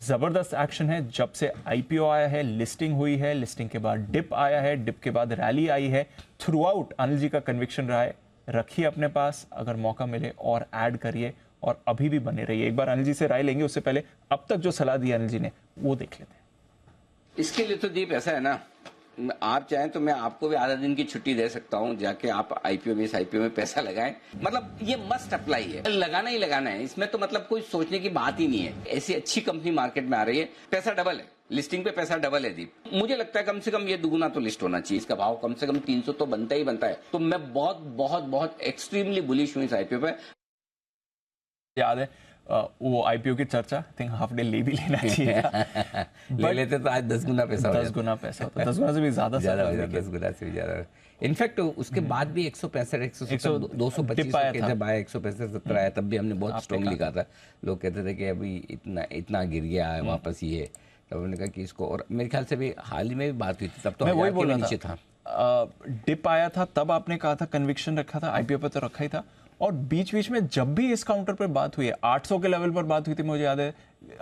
जबरदस्त एक्शन है, जब से आईपीओ आया है, लिस्टिंग हुई है, लिस्टिंग के बाद डिप आया है, डिप के बाद रैली आई है। थ्रू आउट अनिल जी का कन्विक्शन रहा है, रखिए अपने पास, अगर मौका मिले और ऐड करिए और अभी भी बने रहिए। एक बार अनिल जी से राय लेंगे, उससे पहले अब तक जो सलाह दी अनिल जी ने वो देख लेते हैं। इसके लिए तो दीप ऐसा है ना, आप चाहें तो मैं आपको भी आधा दिन की छुट्टी दे सकता हूं, जाके आप आईपीओ में पैसा लगाएं। मतलब ये मस्ट अप्लाई है, लगाना ही लगाना है। इसमें तो मतलब कोई सोचने की बात ही नहीं है। ऐसी अच्छी कंपनी मार्केट में आ रही है, पैसा डबल है, लिस्टिंग पे पैसा डबल है दीप। मुझे लगता है कम से कम ये दुगुना तो लिस्ट होना चाहिए। इसका भाव कम से कम 300 तो बनता ही बनता है। तो मैं बहुत बहुत बहुत एक्सट्रीमली बुलिश हूं इस आईपीओ पे। याद है वो आईपीओ की चर्चा, आई थिंक हाफ डे ले भी लेना चाहिए। ले लेते तो आज 10 गुना पैसा, 10 गुना पैसा होता, 10 गुना से भी ज्यादा, 10 गुना से भी ज्यादा। इनफैक्ट उसके बाद भी 165, 170, 225 जब आया, 165, 70 आया, तब भी हमने बहुत स्ट्रॉन्गली कहा था। लोग कहते थे कि अभी इतना गिर गया है वापस ये, तब हमने कहा कि इसको, और मेरे ख्याल से भी हाल ही में भी बात हुई थी, तब तो मैं वही बोल रहा नीचे था। डिप आया था तब आपने कहा था कन्विक्शन रखा था, आईपीओ पे तो रखा ही था, और बीच बीच में जब भी इस काउंटर पर बात हुई है 800 के लेवल पर बात हुई थी, मुझे याद है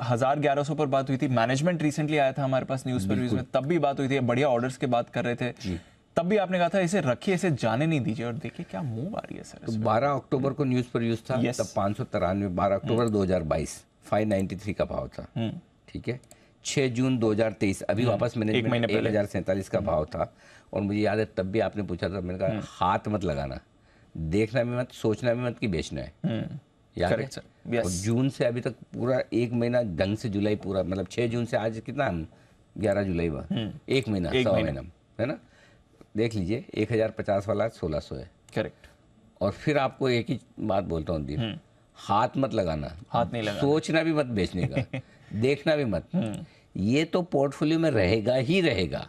1000-1100 पर बात हुई थी, मैनेजमेंट रिसेंटली आया था हमारे पास न्यूज़ पर में, तब भी बात हुई थी, बढ़िया ऑर्डर्स की बात कर रहे थे, तब भी आपने कहा था इसे रखिए, इसे जाने नहीं दीजिए, और देखिए क्या मूव आ रही है सर। तो 12 अक्टूबर को न्यूज़ पर यूज था, तब 593, 12 अक्टूबर 2022 593 का भाव था, ठीक है। 6 जून 2023 अभी वापस मैंने 1047 का भाव था, और मुझे याद है तब भी आपने पूछा था, मैंने कहा हाथ मत लगाना, देखना भी मत, सोचना भी मत कि बेचना है, याद है। और जून से अभी तक पूरा एक महीना ढंग से, जुलाई पूरा, मतलब 6 जून से आज कितना हम 11 जुलाई हुआ, एक महीना, सवा महीना, है ना। देख लीजिए 1050 वाला 1600 है, करेक्ट। और फिर आपको एक ही बात बोलता हूँ दीप, हाथ मत लगाना, हाथ नहीं लगाना, सोचना भी मत बेचने का, देखना भी मत, ये तो पोर्टफोलियो में रहेगा ही रहेगा।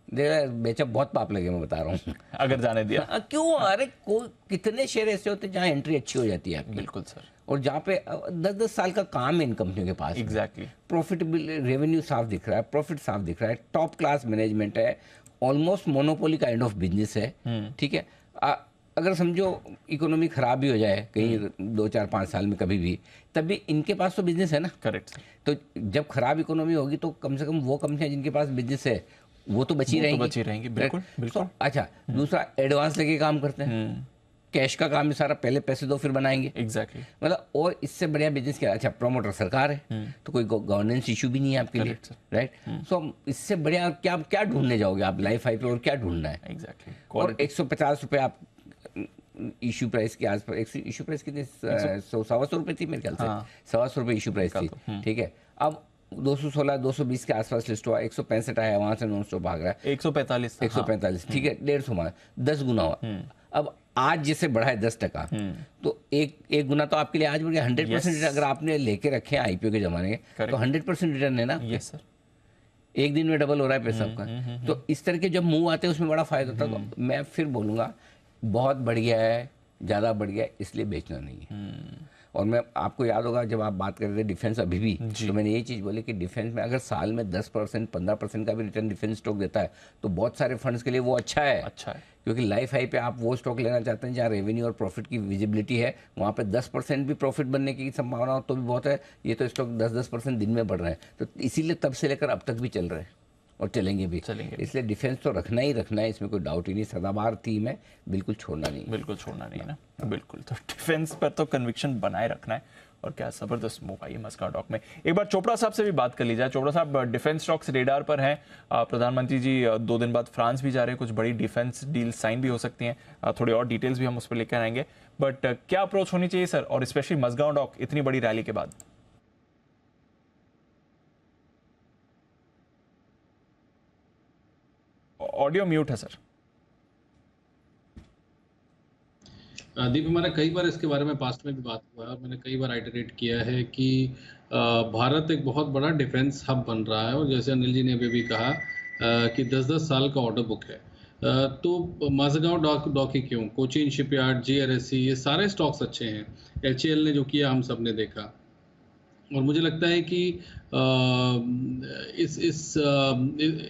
बेचा बहुत पाप लगे, मैं बता रहा हूँ अगर जाने दिया। क्यों, अरे कितने शेयर ऐसे होते हैं जहाँ एंट्री अच्छी हो जाती है आपकी। बिल्कुल सर। और जहाँ पे 10-10 साल का काम है इन कंपनियों के पास, एग्जैक्टली, प्रॉफिटेबल रेवेन्यू साफ दिख रहा है, प्रॉफिट साफ दिख रहा है, टॉप क्लास मैनेजमेंट है, almost monopoly kind of business है, ठीक है। अगर समझो इकोनॉमी खराब भी हो जाए कहीं 2-4-5 साल में कभी भी, तब भी इनके पास तो बिजनेस है ना। करेक्ट। तो जब खराब इकोनॉमी होगी तो कम से कम वो कंपनियां जिनके पास बिजनेस है वो तो बची रहेंगी। बिल्कुल बिल्कुल। अच्छा, दूसरा एडवांस लेके काम करते हैं, कैश का काम है सारा, पहले पैसे दो फिर बनाएंगे। एग्जैक्टली। मतलब और इससे बढ़िया बिजनेस क्या। अच्छा, प्रमोटर सरकार है तो कोई गवर्नेंस इशू भी नहीं है आपके लिए, राइट। सो इससे बढ़िया क्या ढूंढने जाओगे आप लाइफ हाई पे, और क्या ढूंढना है। एग्जैक्टली। और 150 रुपये आप इशू प्राइस के आसपास, इशू प्राइस कितनी 100-125 रुपये थी मेरे ख्याल से, 125 रुपये इशू प्राइस थी, ठीक है। अब 216-220 के आसपास लिस्ट हुआ, 165 आया, वहां से नॉन स्टॉप भाग रहा है 145, ठीक है, 150 हुआ, 10 गुना हुआ। अब आज जैसे बढ़ा है 10%, तो एक गुना तो आपके लिए आज बढ़ गया। 100% अगर आपने लेके रखे हैं आईपीओ के जमाने के, तो 100% रिटर्न है ना। Yes sir. एक दिन में डबल हो रहा है पैसा आपका। तो इस तरह के जब मूव आते हैं उसमें बड़ा फायदा होता है। तो मैं फिर बोलूँगा बहुत बढ़ गया है, ज़्यादा बढ़ गया है, इसलिए बेचना नहीं है। और मैं आपको याद होगा जब आप बात कर रहे थे डिफेंस अभी भी, तो मैंने ये चीज़ बोली कि डिफेंस में अगर साल में 10% 15% का भी रिटर्न डिफेंस स्टॉक देता है तो बहुत सारे फंड्स के लिए वो अच्छा है। क्योंकि लाइफ हाई पे आप वो स्टॉक लेना चाहते हैं जहाँ रेवेन्यू और प्रॉफिट की विजिबिलिटी है, वहाँ पे 10% भी प्रॉफिट बनने की संभावना हो तो भी बहुत है। ये तो स्टॉक 10% दिन में बढ़ रहे हैं, तो इसीलिए तब से लेकर अब तक भी चल रहे हैं और चलेंगे भी। इसलिए डिफेंस तो रखना ही रखना है, इसमें कोई डाउट ही नहीं। सदाबहार थीम है, बिल्कुल छोड़ना नहीं। बिल्कुल छोड़ना नहीं है ना, बिल्कुल। तो डिफेंस पर तो कन्विक्शन बनाए रखना है। और क्या जबरदस्त मूव आई है मस्का डॉक में। एक बार चोपड़ा साहब से भी बात कर ली जाए। चोपड़ा साहब, डिफेंस स्टॉक्स रेडार पर हैं। प्रधानमंत्री जी 2 दिन बाद फ्रांस भी जा रहे हैं, कुछ बड़ी डिफेंस डील साइन भी हो सकती हैं। थोड़ी और डिटेल्स भी हम उस पर लेकर आएंगे, बट क्या अप्रोच होनी चाहिए सर, और स्पेशली मस्का डॉक इतनी बड़ी रैली के बाद? ऑडियो म्यूट है सर। दीप, हमारा कई बार इसके बारे में पास्ट में भी बात हुआ है और मैंने कई बार आइटरेट किया है कि भारत एक बहुत बड़ा डिफेंस हब बन रहा है। और जैसे अनिल जी ने अभी भी कहा कि 10-10 साल का ऑर्डर बुक है, तो माझगांव डॉक ही क्यों, कोचीन शिपयार्ड, GRSC, ये सारे स्टॉक्स अच्छे हैं। HAL ने जो किया हम सब ने देखा, और मुझे लगता है कि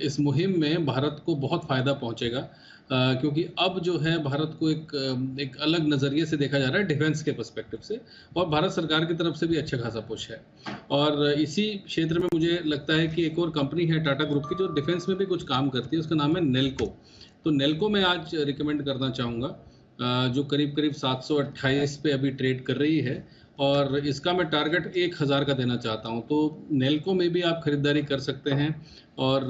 इस मुहिम में भारत को बहुत फ़ायदा पहुंचेगा, क्योंकि अब जो है भारत को एक अलग नज़रिए से देखा जा रहा है डिफेंस के पर्सपेक्टिव से, और भारत सरकार की तरफ से भी अच्छा खासा पुश है। और इसी क्षेत्र में मुझे लगता है कि एक और कंपनी है टाटा ग्रुप की जो डिफेंस में भी कुछ काम करती है, उसका नाम है नेल्को। तो नेल्को में आज रिकमेंड करना चाहूँगा, जो करीब 728 पे अभी ट्रेड कर रही है, और इसका मैं टारगेट 1000 का देना चाहता हूं। तो नेल्को में भी आप खरीदारी कर सकते हैं, और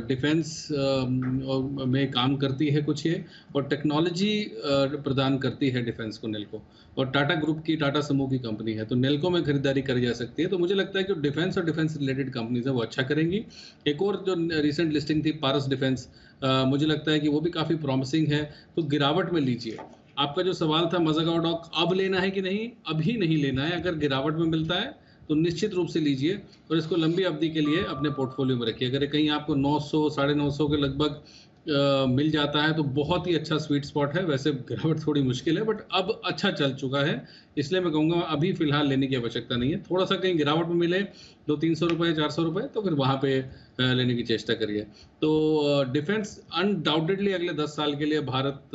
डिफेंस में काम करती है कुछ ये, और टेक्नोलॉजी प्रदान करती है डिफेंस को नेल्को, और टाटा ग्रुप की, टाटा समूह की कंपनी है, तो नेल्को में खरीदारी करी जा सकती है। तो मुझे लगता है कि डिफेंस और डिफेंस रिलेटेड कंपनीज है वो अच्छा करेंगी। एक और जो रिसेंट लिस्टिंग थी पारस डिफेंस, मुझे लगता है कि वो भी काफ़ी प्रॉमिसिंग है, तो गिरावट में लीजिए। आपका जो सवाल था माझगांव डॉक अब लेना है कि नहीं, अभी नहीं लेना है। अगर गिरावट में मिलता है तो निश्चित रूप से लीजिए, और इसको लंबी अवधि के लिए अपने पोर्टफोलियो में रखिए। अगर कहीं आपको 900 950 के लगभग मिल जाता है तो बहुत ही अच्छा स्वीट स्पॉट है। वैसे गिरावट थोड़ी मुश्किल है, बट अब अच्छा चल चुका है, इसलिए मैं कहूँगा अभी फिलहाल लेने की आवश्यकता नहीं है। थोड़ा सा कहीं गिरावट में मिले 200-300 रुपये 400 रुपये तो फिर वहाँ पे लेने की चेष्टा करिए। तो डिफेंस अनडाउटेडली अगले 10 साल के लिए भारत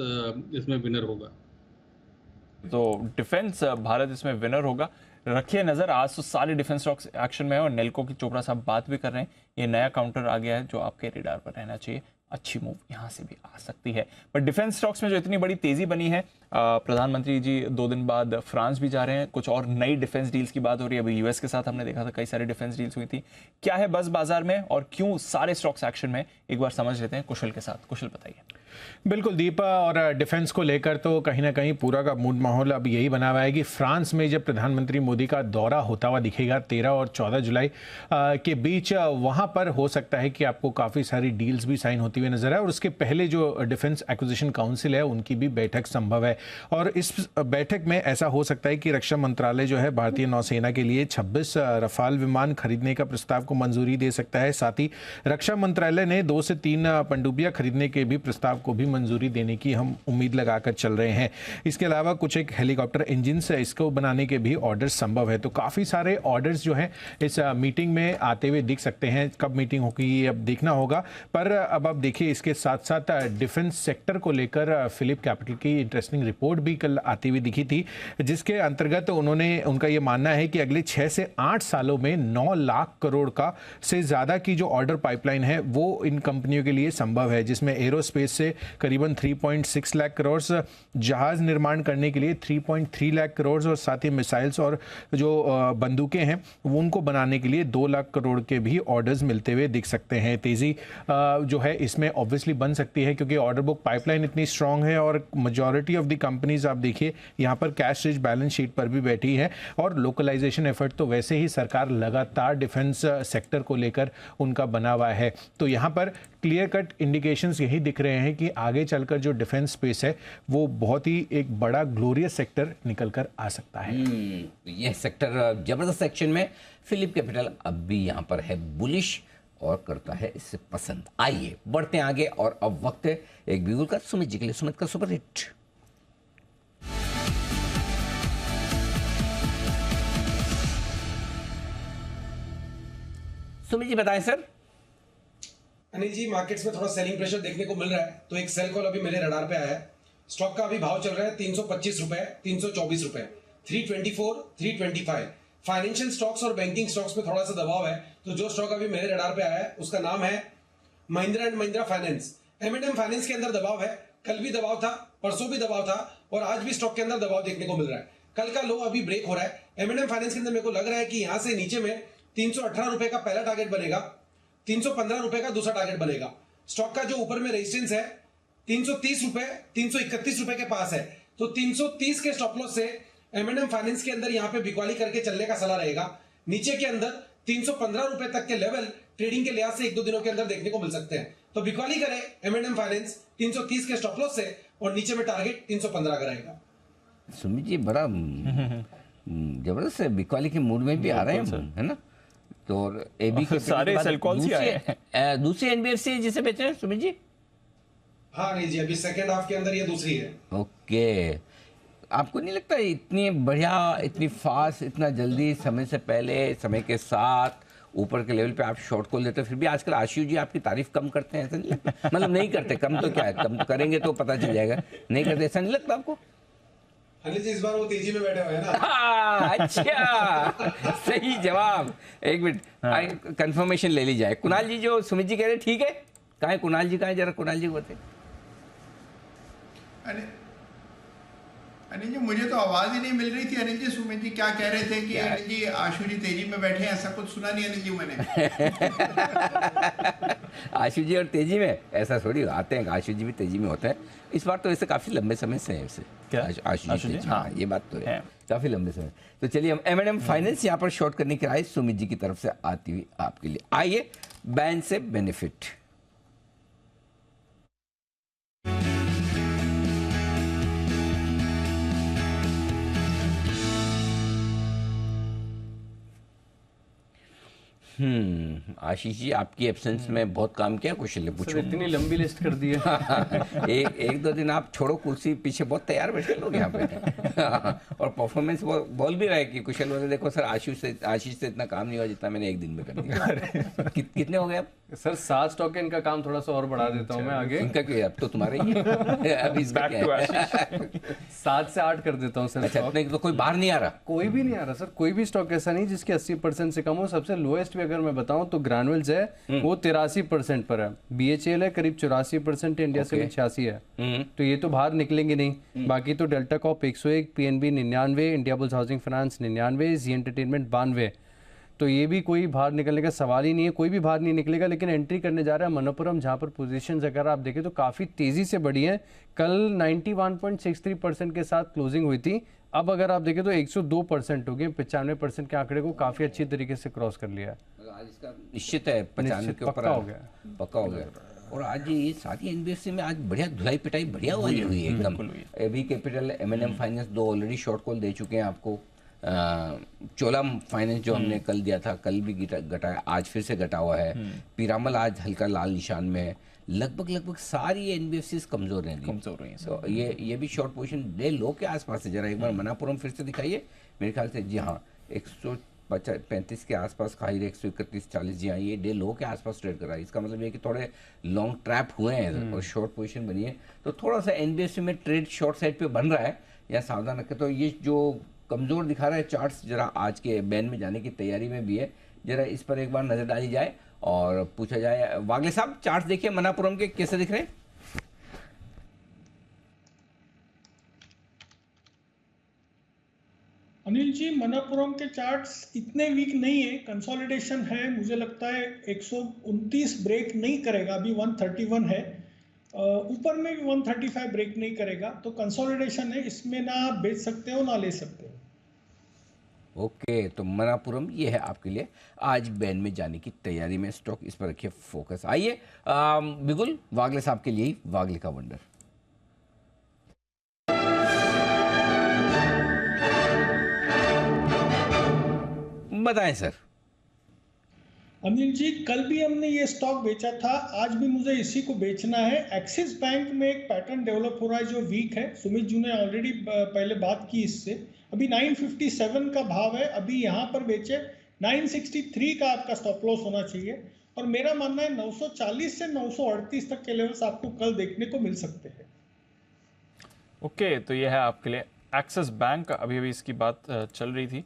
इसमें विनर होगा। तो डिफेंस भारत इसमें विनर होगा। रखिए नजर, आज तो सारे डिफेंस स्टॉक्स एक्शन में है और नेल्को की चोपड़ा साहब बात भी कर रहे हैं। ये नया काउंटर आ गया है जो आपके रेडार पर रहना चाहिए। अच्छी मूव यहाँ से भी आ सकती है। पर डिफेंस स्टॉक्स में जो इतनी बड़ी तेजी बनी है, प्रधानमंत्री जी 2 दिन बाद फ्रांस भी जा रहे हैं, कुछ और नई डिफेंस डील्स की बात हो रही है। अभी यूएस के साथ हमने देखा था कई सारी डिफेंस डील्स हुई थी। क्या है बस बाजार में और क्यों सारे स्टॉक्स एक्शन में, एक बार समझ लेते हैं कुशल के साथ। कुशल बताइए। बिल्कुल दीपा, और डिफेंस को लेकर तो कहीं ना कहीं पूरा का मूड माहौल अब यही बना हुआ है कि फ्रांस में जब प्रधानमंत्री मोदी का दौरा होता हुआ दिखेगा 13 और 14 जुलाई के बीच, वहां पर हो सकता है कि आपको काफ़ी सारी डील्स भी साइन होती हुई नजर आए। और उसके पहले जो डिफेंस एक्विजिशन काउंसिल है उनकी भी बैठक संभव है। और इस बैठक में ऐसा हो सकता है कि रक्षा मंत्रालय जो है भारतीय नौसेना के लिए 26 रफाल विमान खरीदने का प्रस्ताव को मंजूरी दे सकता है। साथ ही रक्षा मंत्रालय ने 2 से 3 पनडुब्बियां खरीदने के भी प्रस्ताव को भी मंजूरी देने की हम उम्मीद लगाकर चल रहे हैं। इसके अलावा कुछ एक हेलीकॉप्टर इंजन से इसको बनाने के भी ऑर्डर्स संभव है। तो काफ़ी सारे ऑर्डर्स जो हैं इस मीटिंग में आते हुए दिख सकते हैं। कब मीटिंग होगी ये अब देखना होगा। पर अब आप देखिए, इसके साथ साथ डिफेंस सेक्टर को लेकर फिलिप कैपिटल की इंटरेस्टिंग रिपोर्ट भी कल आती हुई दिखी थी, जिसके अंतर्गत उनका ये मानना है कि अगले 6 से 8 सालों में 9 लाख करोड़ का से ज़्यादा की जो ऑर्डर पाइपलाइन है वो इन कंपनियों के लिए संभव है, जिसमें एरोस्पेस से करीबन 3.6 लाख करोड़, जहाज निर्माण करने के लिए 3.3 लाख करोड़ और साथ ही मिसाइल्स और जो बंदूकें हैं वो उनको बनाने के लिए 2 लाख करोड़ के भी ऑर्डर्स मिलते हुए दिख सकते हैं। तेजी जो है इसमें ऑब्वियसली बन सकती है क्योंकि ऑर्डर बुक पाइपलाइन इतनी स्ट्रांग है और मेजॉरिटी ऑफ द कंपनीज आप देखिए यहाँ पर कैश रिच बैलेंस शीट पर भी बैठी है। और लोकलाइजेशन एफर्ट तो वैसे ही सरकार लगातार डिफेंस सेक्टर को लेकर उनका बना हुआ है। तो यहाँ पर क्लियर कट इंडिकेशंस यही दिख रहे हैं कि आगे चलकर जो डिफेंस स्पेस है वो बहुत ही एक बड़ा ग्लोरियस सेक्टर निकल कर आ सकता है। यह सेक्टर जबरदस्त एक्शन में फिलिप कैपिटल अब भी यहाँ पर है बुलिश और करता है इससे पसंद। आइए बढ़ते हैं आगे और अब वक्त है एक बिगुल का सुमित जी के लिए, सुमित का सुपर हिट। सुमित जी बताएं सर। अनिल जी, मार्केट्स में थोड़ा सेलिंग प्रेशर देखने को मिल रहा है, तो एक सेल कॉल अभी मेरे रडार पे आया है। स्टॉक का अभी भाव चल रहा है 325 रुपए, 324 रुपए, 324, 325। फाइनेंशियल स्टॉक्स और बैंकिंग स्टॉक्स में थोड़ा सा दबाव है, तो जो स्टॉक अभी मेरे रडार पे आया है उसका नाम है Mahindra and Mahindra finance. M&M finance के अंदर दबाव है, कल भी दबाव था, परसों भी दबाव था और आज भी स्टॉक के अंदर दबाव देखने को मिल रहा है। कल का लो अभी ब्रेक हो रहा है। M&M फाइनेंस के अंदर मेरे को लग रहा है कि यहां से नीचे में 318 रुपए का पहला टारगेट बनेगा, 315 रुपए का दूसरा टारगेट बनेगा। स्टॉक का जो ऊपर में रेजिस्टेंस है 330 रुपए, 331 रुपए के पास है, तो 330 के स्टॉप लॉस से M&M फाइनेंस के अंदर यहां पे बिकवाली करके चलने का सलाह रहेगा। नीचे के अंदर 315 रुपए तक के लेवल ट्रेडिंग के लिहाज से 1-2 दिनों के अंदर देखने को मिल सकते हैं। तो बिकवाली करे M&M फाइनेंस 330 के स्टॉप लॉस से और नीचे में टारगेट 315 का रहेगा। सुमित जी बड़ा जबरदस्त है, बिकवाली के मूड में भी आ रहे हैं, है ना। तो एबी के सारे सेल कॉल्स ही आए हैं। दूसरी एनबीएफसी जिसे बेचे हैं सुमित जी। हाँ नहीं जी, अभी सेकेंड हाफ के अंदर ये दूसरी है। ओके, आपको नहीं लगता इतनी बढ़िया, इतनी फास्ट, इतना जल्दी, समय से पहले, समय के साथ ऊपर के लेवल पे आप शॉर्ट कॉल देते, फिर भी आजकल आशीष जी आपकी तारीफ कम करते हैं, ऐसा नहीं लगता? मतलब नहीं करते, कम तो क्या है, कम तो करेंगे तो पता चल जाएगा, नहीं करते, ऐसा नहीं लगता आपको? अनिल जी इस बार वो तेजी में बैठे हुए हैं ना। अच्छा, सही जवाब। एक मिनट कंफर्मेशन ले ली जाए। कुणाल जी, जो सुमित जी कह रहे ठीक है, कहाँ है कुणाल जी, कहाँ है, जरा कुणाल जी को बताइए। अनिल जी मुझे तो आवाज ही नहीं मिल रही थी। अनिल जी सुमित जी क्या कह रहे थे कि अनिल जी आशु जी तेजी में बैठे हैं, ऐसा कुछ सुना नहीं अनिल जी मैंने। आशु जी और तेजी में ऐसा थोड़ी आते हैं, आशु जी भी तेजी में होते हैं। इस बार तो ऐसे काफी लंबे समय से है वैसे आशु जी, हाँ ये बात तो है काफी लंबे समय। तो चलिए हम M&M फाइनेंस यहाँ पर शॉर्ट करने की राय सुमित जी की तरफ से आती हुई आपके लिए। आइए बैन से बेनिफिट। आशीष जी, आपकी एब्सेंस में बहुत काम किया कुशल ने, पूछो। इतनी लंबी लिस्ट कर दी है। एक दो दिन आप छोड़ो, कुर्सी पीछे बहुत तैयार बैठे लोग यहाँ पे। और परफॉर्मेंस बोल भी रहा है कि कुशल बोले देखो सर, आशीष से इतना काम नहीं हुआ जितना मैंने एक दिन में कर दिया। कितने हो गए अब? सर 7 स्टॉक है, इनका काम थोड़ा सा और बढ़ा देता हूँ मैं आगे। इनका क्यों, अब तो तुम्हारे ही है। अब इसका क्या है? 7 से 8 कर देता हूँ सर। अच्छा, अपने तो कोई बाहर नहीं आ रहा? कोई भी नहीं आ रहा सर, कोई भी स्टॉक ऐसा नहीं जिसके 80% से कम हो। सबसे लोएस्ट भी अगर मैं बताऊं तो ग्रैनुअल्स है, वो 83% पर है। BHEL है करीब 84%, इंडिया से 86 है। तो ये तो बाहर निकलेंगे नहीं। बाकी तो delta corp 101, PNB 99, India bulls housing finance 99, Zee entertainment 92। तो ये भी कोई बाहर निकलने का सवाल ही नहीं है, कोई भी बाहर नहीं निकलेगा। लेकिन एंट्री करने जा रहा है मनप्पुरम, जहां पर पोजीशंस अगर आप देखें तो काफ़ी तेज़ी से बढ़ी हैं। कल 91.63% के साथ क्लोजिंग हुई थी। अब अगर आप देखें तो 102% हो गए, 95% के आंकड़े को काफ़ी अच्छी तरीके से क्रॉस कर लिया है। आज इसका निश्चित है 95 के ऊपर पक्का हो गया, पक्का हो गया। और आज ये सारी एनबीएफसी में आज बढ़िया धुलाई पिटाई बढ़िया हुई है एकदम। AB capital, M&M finance 2 already short call दे चुके हैं आपको। चोलाम फाइनेंस जो हमने कल दिया था, कल भी घटाया, आज फिर से घटा हुआ है। पीरामल आज हल्का लाल निशान में है। लगभग सारी एनबीएफसी कमजोर हैं, तो ये भी शॉर्ट पोजीशन डे लो के आसपास है। जरा एक बार मनापुरम फिर से दिखाइए। मेरे ख्याल से जी हाँ 135 के आसपास खाई, 131.40। जी हाँ, ये डे लो के आसपास ट्रेड कर रहा है। इसका मतलब ये कि थोड़े लॉन्ग ट्रैप हुए हैं और शॉर्ट पोजीशन बनी है, तो थोड़ा सा एनबीएफसी में ट्रेड शॉर्ट साइड पे बन रहा है, या सावधान रखें। तो ये जो कमजोर दिखा रहा है चार्ट्स, जरा आज के बैन में जाने की तैयारी में भी है, जरा इस पर एक बार नजर डाली जाए और पूछा जाए। वागले साहब, चार्ट्स देखिए मनापुरम के कैसे दिख रहे हैं? अनिल जी, मनापुरम के चार्ट्स इतने वीक नहीं है, कंसोलिडेशन है। मुझे लगता है 129 ब्रेक नहीं करेगा, अभी 131 है, ऊपर में भी 135 ब्रेक नहीं करेगा, तो कंसोलिडेशन है, इसमें ना आप बेच सकते हो ना ले सकते हो। ओके, तो मनापुरम ये है आपके लिए आज बैन में जाने की तैयारी में स्टॉक, इस पर रखिए फोकस। आइए बिल्कुल वागले साहब के लिए वागले का वंडर। बताएं सर। अनिल जी, कल भी हमने ये स्टॉक बेचा था, आज भी मुझे इसी को बेचना है। एक्सिस बैंक में एक पैटर्न डेवलप हो रहा है जो वीक है। सुमित जी ने ऑलरेडी पहले बात की इससे। अभी 957 का भाव है, अभी यहाँ पर बेचे। 963 का आपका स्टॉप लॉस होना चाहिए, और मेरा मानना है 940 से 938 तक के लेवल्स आपको कल देखने को मिल सकते हैं। ओके, तो ये है आपके लिए एक्सिस बैंक। अभी इसकी बात चल रही थी।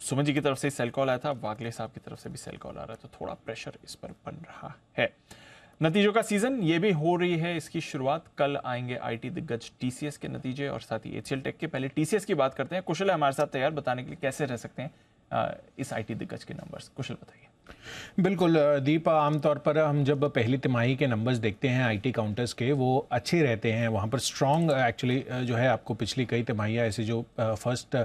सुमन जी की तरफ से सेल कॉल आया था, वागले साहब की तरफ से भी सेल कॉल आ रहा है, तो थोड़ा प्रेशर इस पर बन रहा है। नतीजों का सीजन ये भी हो रही है इसकी शुरुआत। कल आएंगे आईटी दिग्गज टीसीएस के नतीजे और साथ ही एचसीएल टेक के। पहले टीसीएस की बात करते हैं। कुशल है हमारे साथ तैयार बताने के लिए कैसे रह सकते हैं इस आईटी दिग्गज के नंबर्स। कुशल बताइए। बिल्कुल दीप, आमतौर पर हम जब पहली तिमाही के नंबर्स देखते हैं आईटी काउंटर्स के, वो अच्छे रहते हैं। वहाँ पर स्ट्रॉन्ग एक्चुअली जो है, आपको पिछली कई तिमाहियाँ ऐसे जो फर्स्ट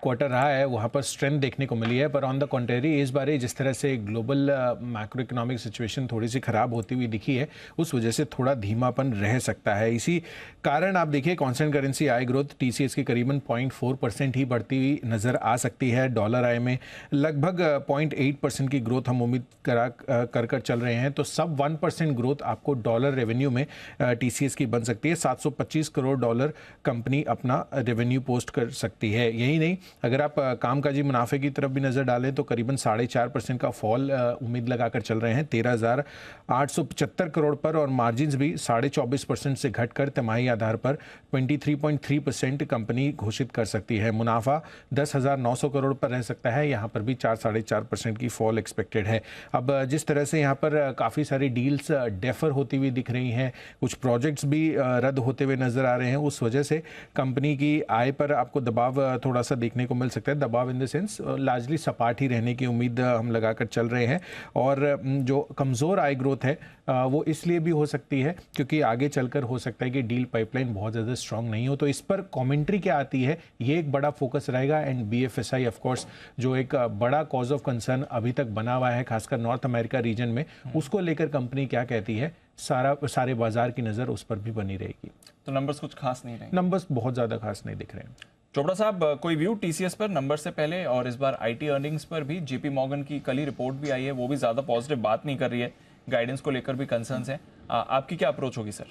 क्वार्टर रहा है वहाँ पर स्ट्रेंथ देखने को मिली है। पर ऑन द कॉन्ट्रेरी इस बार जिस तरह से ग्लोबल मैक्रो इकोनॉमिक सिचुएशन थोड़ी सी ख़राब होती हुई दिखी है, उस वजह से थोड़ा धीमापन रह सकता है। इसी कारण आप देखिए कॉन्स्टेंट करेंसी आई ग्रोथ टीसीएस की करीबन 0.4% ही बढ़ती हुई नज़र आ सकती है। डॉलर आई में लगभग 0.8% की ग्रोथ हम उम्मीद कर चल रहे हैं। तो सब 1% ग्रोथ आपको डॉलर रेवेन्यू में टीसीएस की बन सकती है। $725 करोड़ कंपनी अपना रेवेन्यू पोस्ट कर सकती है। यही नहीं, अगर आप कामकाजी मुनाफे की तरफ भी नज़र डालें तो करीबन 4.5% का फॉल उम्मीद लगाकर चल रहे हैं 13,875 करोड़ पर, और मार्जिन्स भी 24.5% से घटकर तिमाही आधार पर 23.3% कंपनी घोषित कर सकती है। मुनाफा 10,900 करोड़ पर रह सकता है, यहाँ पर भी 4-4.5% की फॉल एक्सपेक्टेड है। अब जिस तरह से यहाँ पर काफ़ी सारी डील्स डेफर होती हुई दिख रही हैं, कुछ प्रोजेक्ट्स भी रद्द होते हुए नज़र आ रहे हैं, उस वजह से कंपनी की आय पर आपको दबाव थोड़ा सा देखने को मिल सकता है। दबाव इन द सेंस लार्जली सपाट ही रहने की उम्मीद हम लगाकर चल रहे हैं। और जो कमज़ोर आय ग्रोथ है वो इसलिए भी हो सकती है क्योंकि आगे चलकर हो सकता है कि डील पाइपलाइन बहुत ज़्यादा स्ट्रांग नहीं हो। तो इस पर कमेंट्री क्या आती है, ये एक बड़ा फोकस रहेगा। एंड बीएफएसआई ऑफ कोर्स जो एक बड़ा कॉज ऑफ कंसर्न अभी तक बना हुआ है, खासकर नॉर्थ अमेरिका रीजन में, उसको लेकर कंपनी क्या कहती है, सारे बाजार की नज़र उस पर भी बनी रहेगी। तो नंबर्स कुछ खास नहीं रहे, नंबर्स बहुत ज़्यादा खास नहीं दिख रहे हैं। चोपड़ा साहब, कोई व्यू टीसीएस पर नंबर से पहले, और इस बार आईटी अर्निंग्स पर भी जेपी मॉर्गन की कल ही रिपोर्ट भी आई है, वो भी ज्यादा पॉजिटिव बात नहीं कर रही है, गाइडेंस को लेकर भी कंसर्न्स हैं। आपकी क्या अप्रोच होगी सर?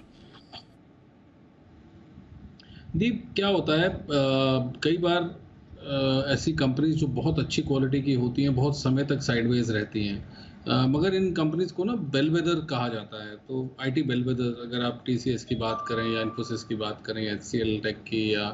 दीप, क्या होता है कई बार ऐसी कंपनीज जो बहुत अच्छी क्वालिटी की होती हैं बहुत समय तक साइडवेज रहती हैं, मगर इन कंपनीज को ना बेलवेदर कहा जाता है। तो आईटी बेलवेदर, अगर आप टीसीएस की बात करें या इन्फोसिस की बात करें, एचसीएल टेक की या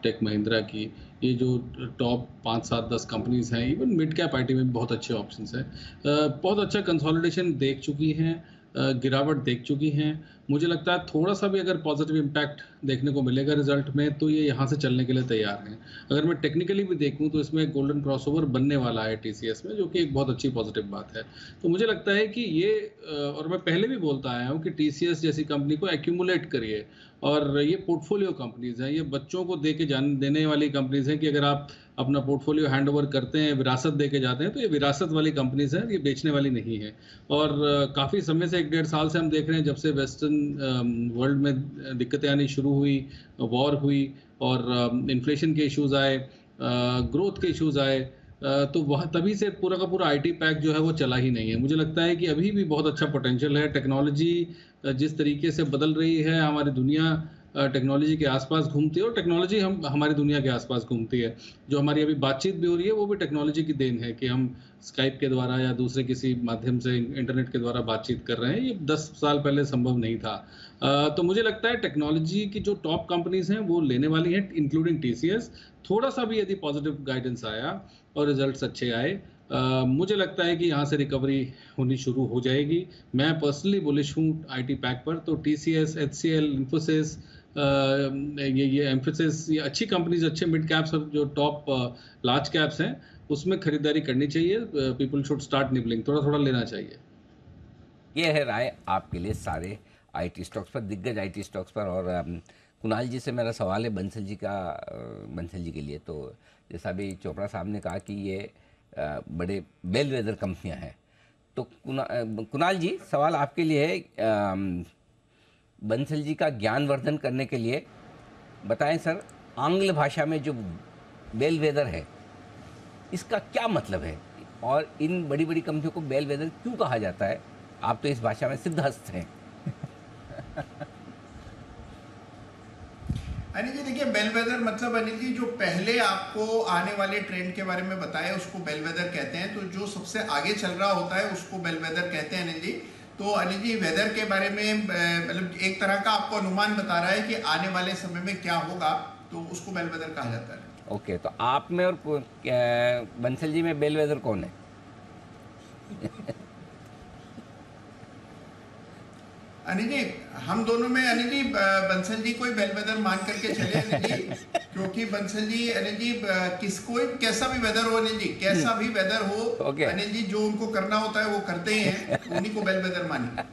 टेक महिंद्रा की, ये जो टॉप 5, 7, 10 कंपनीज हैं, इवन मिड कैप आईटी में भी बहुत अच्छे ऑप्शंस हैं। बहुत अच्छा कंसोलिडेशन देख चुकी हैं, गिरावट देख चुकी हैं। मुझे लगता है थोड़ा सा भी अगर पॉजिटिव इम्पैक्ट देखने को मिलेगा रिजल्ट में तो ये यहाँ से चलने के लिए तैयार हैं। अगर मैं टेक्निकली भी देखूँ तो इसमें एक गोल्डन क्रॉसओवर बनने वाला है टीसीएस में, जो कि एक बहुत अच्छी पॉजिटिव बात है। तो मुझे लगता है कि ये, और मैं पहले भी बोलता आया हूँ कि टीसीएस जैसी कंपनी को एक्यूमुलेट करिए, और ये पोर्टफोलियो कंपनीज हैं, ये बच्चों को देने वाली कंपनीज हैं कि अगर आप अपना पोर्टफोलियो हैंड ओवर करते हैं, विरासत दे के जाते हैं, तो ये विरासत वाली कंपनीज हैं, ये बेचने वाली नहीं है। और काफ़ी समय से 1-1.5 साल से हम देख रहे हैं, जब से वेस्टर्न वर्ल्ड में दिक्कतें आनी शुरू हुई, वॉर हुई और इन्फ्लेशन के इश्यूज आए, ग्रोथ के इश्यूज आए, तो वह तभी से पूरा का पूरा आईटी पैक जो है वो चला ही नहीं है। मुझे लगता है कि अभी भी बहुत अच्छा पोटेंशियल है। टेक्नोलॉजी जिस तरीके से बदल रही है, हमारी दुनिया टेक्नोलॉजी के आसपास घूमती है, और टेक्नोलॉजी हमारी दुनिया के आसपास घूमती है। जो हमारी अभी बातचीत भी हो रही है वो भी टेक्नोलॉजी की देन है कि हम स्काइप के द्वारा या दूसरे किसी माध्यम से इंटरनेट के द्वारा बातचीत कर रहे हैं। ये 10 साल पहले संभव नहीं था। तो मुझे लगता है टेक्नोलॉजी की जो टॉप कंपनीज हैं वो लेने वाली हैं, इंक्लूडिंग टीसीएस। थोड़ा सा भी यदि पॉजिटिव गाइडेंस आया और रिजल्ट्स अच्छे आए, मुझे लगता है कि यहाँ से रिकवरी होनी शुरू हो जाएगी। मैं पर्सनली बुलिश हूँ आईटी पैक पर। तो टीसीएस, एचसीएल, इन्फोसिस, ये एम्फोसिस, ये अच्छी कंपनीज, अच्छे मिड कैप्स, जो टॉप लार्ज कैप्स हैं, उसमें खरीदारी करनी चाहिए। पीपल शुड स्टार्ट निबलिंग, थोड़ा थोड़ा लेना चाहिए। ये है राय आपके लिए सारे आईटी स्टॉक्स पर, दिग्गज आईटी स्टॉक्स पर। और कुणाल जी से मेरा सवाल है बंसल जी के लिए। तो जैसा भी चोपड़ा साहब ने कहा कि ये बड़े बेलवेदर कंपनियां हैं, तो कुणाल जी सवाल आपके लिए है, बंसल जी का ज्ञानवर्धन करने के लिए बताएं सर, आंग्ल भाषा में जो बेलवेदर है इसका क्या मतलब है, और इन बड़ी बड़ी कंपनियों को बेलवेदर क्यों कहा जाता है? आप तो इस भाषा में सिद्धहस्त हैं। अनिल जी देखिए, बेलवेदर मतलब अनिल जी जो पहले आपको आने वाले ट्रेंड के बारे में बताया उसको बेलवेदर कहते हैं। तो जो सबसे आगे चल रहा होता है उसको बेलवेदर कहते हैं अनिल जी। तो अनिल जी वेदर के बारे में मतलब एक तरह का आपको अनुमान बता रहा है कि आने वाले समय में क्या होगा, तो उसको बेलवेदर कहा जाता है। ओके, तो आप में और बंसल जी में बेलवेदर कौन है? अनिल जी हम दोनों में अनिल जी बंसल जी को ही बेलवेदर मान करके चले अनिल जी, क्योंकि बंसल जी अनिल जी किसको कैसा भी वेदर हो अनिल जी, कैसा भी वेदर हो अनिल जी, जो उनको करना होता है वो करते ही हैं, उन्हीं को बेलवेदर मानिए।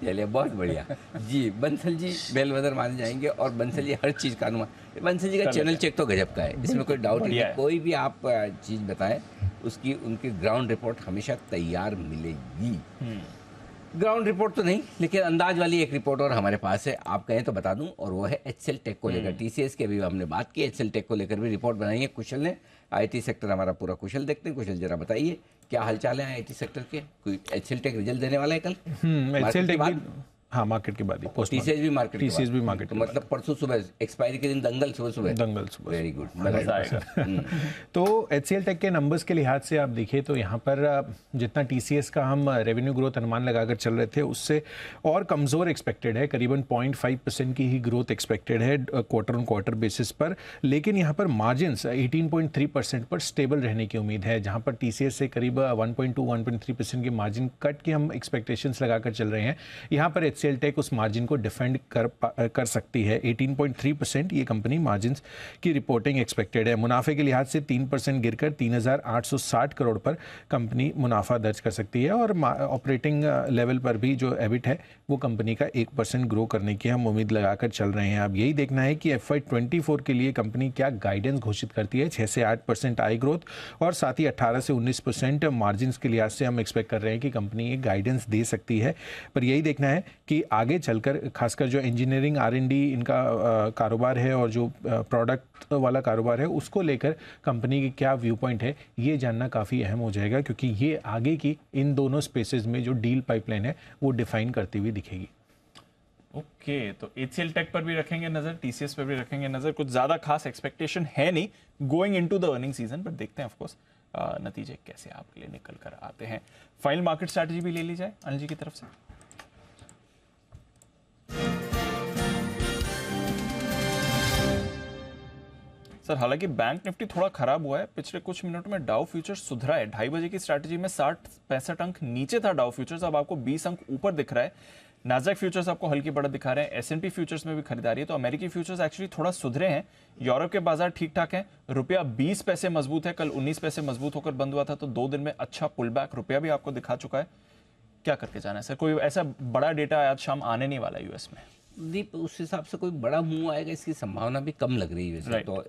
चलिए बहुत बढ़िया जी, बंसल जी बेलवेदर माने जाएंगे। और बंसल जी हर चीज़ का अनुमान, बंसल जी का चैनल चेक तो गजब का है, इसमें कोई डाउट नहीं है। कोई भी आप चीज़ बताएं उसकी उनकी ग्राउंड रिपोर्ट हमेशा तैयार मिलेगी। ग्राउंड रिपोर्ट तो नहीं, लेकिन अंदाज वाली एक रिपोर्ट और हमारे पास है, आप कहें तो बता दूं, और वो है एचसीएल टेक को लेकर। टीसीएस की अभी हमने बात की, एचसीएल टेक को लेकर भी रिपोर्ट बनाई है कुशल ने। आईटी सेक्टर हमारा पूरा कुशल देखते हैं। कुशल जरा बताइए क्या हालचाल है आईटी सेक्टर के? कोई एचसीएल टेक रिजल्ट देने वाला है कल? एचसीएल टेक हाँ मार्केट के बाद ही, टीसीएस भी मार्केट, टीसीएस भी मार्केट, तो मतलब परसों सुबह एक्सपायरी के दिन दंगल सुबह। वेरी गुड, मजा आएगा। तो एचसीएल टेक के नंबर्स के लिहाज से आप देखिए तो यहाँ पर जितना टीसीएस का हम रेवेन्यू ग्रोथ अनुमान लगाकर चल रहे थे उससे और कमज़ोर एक्सपेक्टेड है, करीबन 0.5% की ही ग्रोथ एक्सपेक्टेड है क्वार्टर ऑन क्वार्टर बेसिस पर। लेकिन यहाँ पर मार्जिन्स 18.3% पर स्टेबल रहने की उम्मीद है, जहाँ पर टीसीएस से करीब 1.2-1.3% की मार्जिन कट की हम एक्सपेक्टेशंस लगाकर चल रहे हैं। यहाँ पर एचसीएल टेक उस मार्जिन को डिफेंड कर सकती है। 18.3% ये कंपनी मार्जिन्स की रिपोर्टिंग एक्सपेक्टेड है। मुनाफे के लिहाज से 3% गिरकर 3,860 करोड़ पर कंपनी मुनाफा दर्ज कर सकती है। और ऑपरेटिंग लेवल पर भी जो एबिट है वो कंपनी का 1% ग्रो करने की हम उम्मीद लगाकर चल रहे हैं। अब यही देखना है कि FY24 के लिए कंपनी क्या गाइडेंस घोषित करती है। 6 से 8% आई ग्रोथ और साथ ही 18 से 19% मार्जिन के लिहाज से हम एक्सपेक्ट कर रहे हैं कि कंपनी एक गाइडेंस दे सकती है। पर यही देखना है कि आगे चलकर खासकर जो इंजीनियरिंग R&D इनका कारोबार है और जो प्रोडक्ट वाला कारोबार है उसको लेकर कंपनी की क्या व्यू पॉइंट है, ये जानना काफ़ी अहम हो जाएगा, क्योंकि ये आगे की इन दोनों स्पेसेस में जो डील पाइपलाइन है वो डिफाइन करती हुई दिखेगी। ओके, तो HCL टेक पर भी रखेंगे नजर, TCS पर भी रखेंगे नजर। कुछ ज्यादा खास एक्सपेक्टेशन है नहीं going into the earning season, पर देखते हैं ऑफ कोर्स नतीजे कैसे आपके लिए निकल कर आते हैं। फाइनल मार्केट स्ट्रैटेजी भी ले ली जाए अनिल जी की तरफ से। सर, हालांकि बैंक निफ्टी थोड़ा खराब हुआ है, पिछले कुछ मिनटों में डाउ फ्यूचर्स सुधरा है। 2:30 बजे की स्ट्रैटेजी में 60-65 अंक नीचे था डाउ फ्यूचर्स, अब आपको 20 अंक ऊपर दिख रहा है। नाज़डैक फ्यूचर्स आपको हल्की बढ़त दिखा रहे हैं, S&P फ्यूचर्स में भी खरीदारी है, तो अमेरिकी फ्यूचर्स एक्चुअली थोड़ा सुधरे हैं। यूरोप के बाजार ठीक ठाक हैं, रुपया 20 पैसे मजबूत है, कल 19 पैसे मजबूत होकर बंद हुआ था, तो 2 दिन में अच्छा पुल बैक रुपया भी आपको दिखा चुका है। क्या करके जाना है सर? कोई ऐसा बड़ा डेटा आज शाम आने नहीं वाला यूएस में? दीप, उस हिसाब से कोई बड़ा मूव आएगा इसकी संभावना भी कम लग रही है वैसे। तो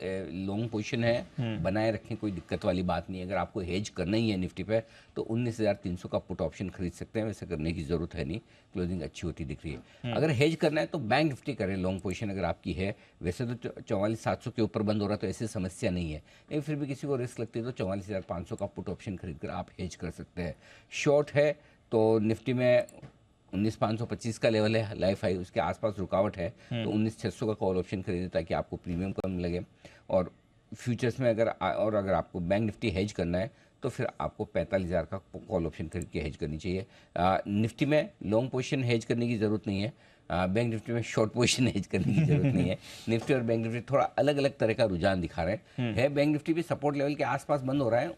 लॉन्ग पोजीशन है, बनाए रखें, कोई दिक्कत वाली बात नहीं है। अगर आपको हेज करना ही है निफ्टी पे तो 19,300 का पुट ऑप्शन खरीद सकते हैं, वैसे करने की जरूरत है नहीं, क्लोजिंग अच्छी होती दिख रही है। अगर हेज करना है तो बैंक निफ्टी करें, लॉन्ग पोजीशन अगर आपकी है। वैसे तो 44,700 के ऊपर बंद हो रहा है तो ऐसी समस्या नहीं है, लेकिन फिर भी किसी को रिस्क लगती है तो 44,500 का पुट ऑप्शन खरीद कर आप हेज कर सकते हैं। शॉर्ट है तो निफ्टी में 19,525 का लेवल है लाइफ हाई, उसके आसपास रुकावट है, तो 19,600 का कॉल ऑप्शन खरीदें ताकि आपको प्रीमियम कम लगे। और फ्यूचर्स में अगर आपको बैंक निफ्टी हेज करना है तो फिर आपको 45,000 का कॉल ऑप्शन खरीद के हेज करनी चाहिए। निफ्टी में लॉन्ग पोजीशन हेज करने की ज़रूरत नहीं है, बैंक निफ्टी में शॉर्ट पोजीशन हेज करने की जरूरत नहीं है। निफ्टी और बैंक निफ्टी थोड़ा अलग अलग तरह का रुझान दिखा रहे हैं। बैंक निफ्टी भी सपोर्ट लेवल के आसपास बंद हो रहा है,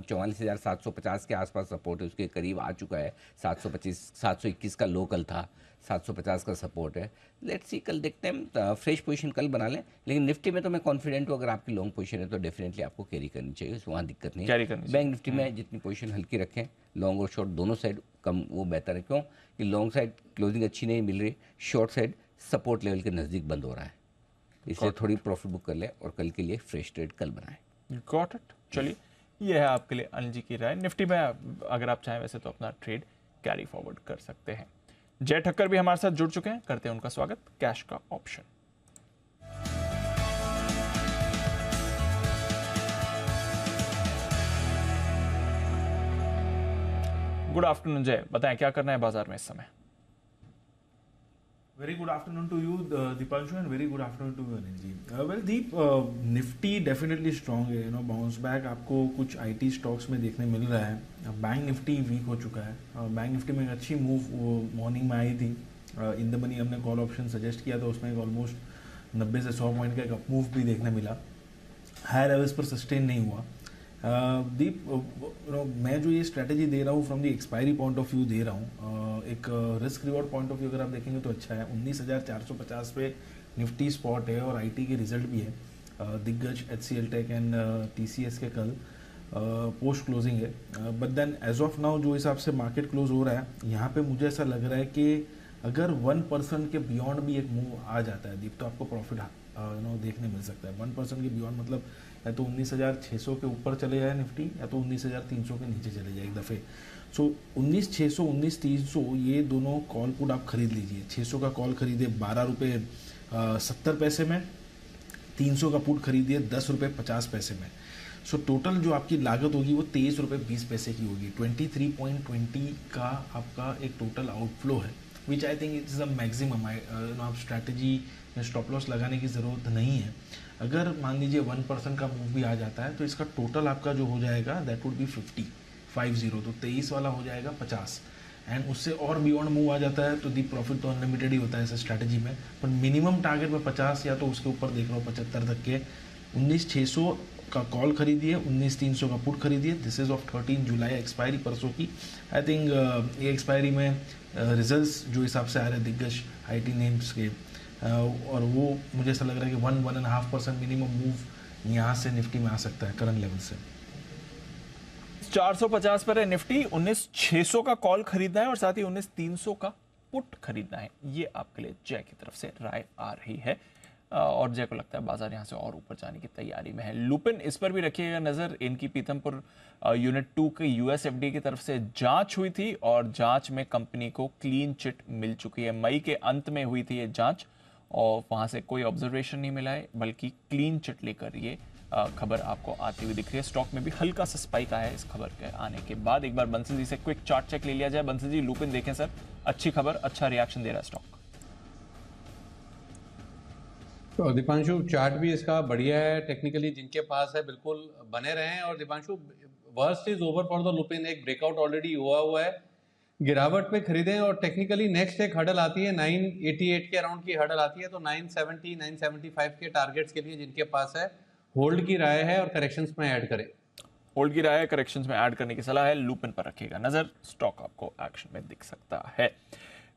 44,750 के आसपास सपोर्ट है, उसके करीब आ चुका है। 721 का लोकल था, 750 का सपोर्ट है। लेट्स सी, कल देखते हैं, फ्रेश पोजीशन कल बना लें। लेकिन निफ्टी में तो मैं कॉन्फिडेंट हूँ, अगर आपकी लॉन्ग पोजीशन है तो डेफिनेटली आपको कैरी करनी चाहिए, वहाँ दिक्कत नहीं है। बैंक निफ्टी में जितनी पोजीशन हल्की रखें, लॉन्ग और शॉर्ट दोनों साइड कम, वो बेहतर है। क्यों कि लॉन्ग साइड क्लोजिंग अच्छी नहीं मिल रही, शॉर्ट साइड सपोर्ट लेवल के नज़दीक बंद हो रहा है, इसलिए थोड़ी प्रॉफिट बुक कर ले और कल के लिए फ्रेश ट्रेड कल बनाएं। Got it. चलिए, ये है आपके लिए अनिल जी की राय। निफ्टी में अगर आप चाहें वैसे तो अपना ट्रेड कैरी फॉरवर्ड कर सकते हैं। जय ठक्कर भी हमारे साथ जुड़ चुके हैं, करते हैं उनका स्वागत। कैश का ऑप्शन। गुड आफ्टरनून जय, बताएं क्या करना है बाजार में इस समय? Very good afternoon to you, Dipanshu, and very good afternoon to you, Anil ji. Well, Deep, Nifty definitely strong है, bounce back आपको कुछ IT स्टॉक्स में देखने मिल रहा है। बैंक निफ्टी वीक हो चुका है, बैंक निफ्टी में एक अच्छी मूव वो मॉर्निंग में आई थी। इन द मनी हमने कॉल ऑप्शन सजेस्ट किया था, उसमें ऑलमोस्ट 90 से 100 पॉइंट का एक अप मूव भी देखने मिला, हाई लेवल्स पर सस्टेन नहीं हुआ। दीप, मैं जो ये स्ट्रेटेजी दे रहा हूँ from the expiry point of view दे रहा हूँ, एक risk reward point of view अगर आप देखेंगे तो अच्छा है। 19,450 पे निफ्टी स्पॉट है और आईटी के रिजल्ट भी है, दिग्गज, HCL टेक एंड TCS के कल पोस्ट क्लोजिंग है। But then as of now जो हिसाब से मार्केट क्लोज हो रहा है, यहाँ पे मुझे ऐसा लग रहा है कि अगर 1% के बियॉन्ड भी एक मूव आ जाता है दीप, तो आपको प्रॉफिट देखने मिल सकता है। 1% के बियॉन्ड मतलब या तो 19,600 के ऊपर चले जाए निफ्टी, या तो 19,300 के नीचे चले जाए एक दफ़े। सो 19,600, 19,300 ये दोनों कॉल पुट आप खरीद लीजिए। 600 का कॉल खरीदे 12 रुपये 70 पैसे में, 300 का पुट खरीदिए 10 रुपये 50 पैसे में। सो टोटल जो आपकी लागत होगी वो 23 रुपये 20 पैसे की होगी। 23.20 का आपका एक टोटल आउटफ्लो है, which I think it's a maximum. आप स्ट्रैटेजी में स्टॉप लॉस लगाने की ज़रूरत नहीं है। अगर मान लीजिए 1% का मूव भी आ जाता है तो इसका टोटल आपका जो हो जाएगा दैट वुड बी 50, तो 23 वाला हो जाएगा 50। एंड उससे और बियॉन्ड मूव आ जाता है तो दी प्रॉफिट तो अनलिमिटेड ही होता है ऐसे स्ट्रैटेजी में, पर मिनिमम टारगेट में 50 या तो उसके ऊपर देख रहा हूँ 75 तक के। 19,600 का कॉल खरीदिए, 19,300 का पुट खरीदिए। This is of 13 July expiry परसों की। आई थिंक ये एक्सपायरी में रिजल्ट्स जो हिसाब से आ रहे हैं दिग्गज IT नेम्स के, और वो मुझे ऐसा लग रहा है कि 1-1.5% मिनिमम मूव यहाँ से निफ्टी में आ सकता है करंट लेवल से। 450 पर है निफ्टी, 19,600 का कॉल खरीदना है और साथ ही 19,300 का पुट खरीदना है। ये आपके लिए जय की तरफ से राय आ रही है। और जय को लगता है बाजार यहाँ से और ऊपर जाने की तैयारी में है। लुपिन, इस पर भी रखिएगा नजर। इनकी पीतमपुर यूनिट 2 के यूएसएफडी की तरफ से जांच हुई थी और जांच में कंपनी को क्लीन चिट मिल चुकी है। मई के अंत में हुई थी ये जांच और वहां से कोई ऑब्जर्वेशन नहीं मिला है, बल्कि क्लीन चिट लेकर ये खबर आपको आती हुई दिख रही है। स्टॉक में भी हल्का सा स्पाइक आया है इस खबर के आने के बाद। एक बार बंसल जी से क्विक चार्ट चेक ले लिया जाए। बंसल जी, लुपिन देखें सर, अच्छी खबर, अच्छा रिएक्शन दे रहा है स्टॉक। तो दीपांशु, चार्ट भी इसका बढ़िया है, टेक्निकली जिनके पास है बिल्कुल बने रहे हैं। और Deepanshu, worst is over for the Lupin, एक ब्रेकआउट ऑलरेडी हुआ है, गिरावट पे खरीदें। और टेक्निकली नेक्स्ट एक हडल आती है 988 के अराउंड की हडल आती है, तो 970 975 के टारगेट्स के लिए जिनके पास है होल्ड की राय है और करेक्शंस में ऐड करें। होल्ड की राय है, करेक्शंस में ऐड करने की सलाह है। लुपिन पर रखिएगा नजर, स्टॉक आपको एक्शन में दिख सकता है।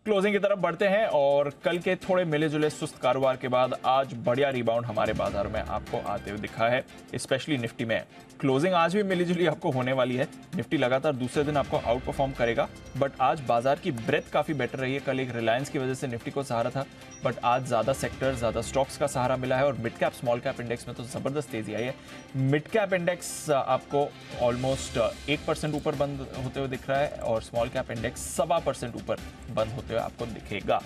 क्लोजिंग की तरफ बढ़ते हैं और कल के थोड़े मिले जुले सुस्त कारोबार के बाद आज बढ़िया रिबाउंड हमारे बाजार में आपको आते हुए दिखा है, स्पेशली निफ्टी में। क्लोजिंग आज भी मिली जुली आपको होने वाली है। निफ्टी लगातार दूसरे दिन आपको आउट परफॉर्म करेगा, बट आज बाजार की ब्रेथ काफी बेटर रही है। कल एक रिलायंस की वजह से निफ्टी को सहारा था, बट आज ज्यादा सेक्टर, ज्यादा स्टॉक्स का सहारा मिला है और mid cap small cap index में तो जबरदस्त तेजी आई है। मिड कैप इंडेक्स आपको ऑलमोस्ट 1% ऊपर बंद होते हुए दिख रहा है और स्मॉल कैप इंडेक्स 1.25% ऊपर बंद होते हुए आपको दिखेगा।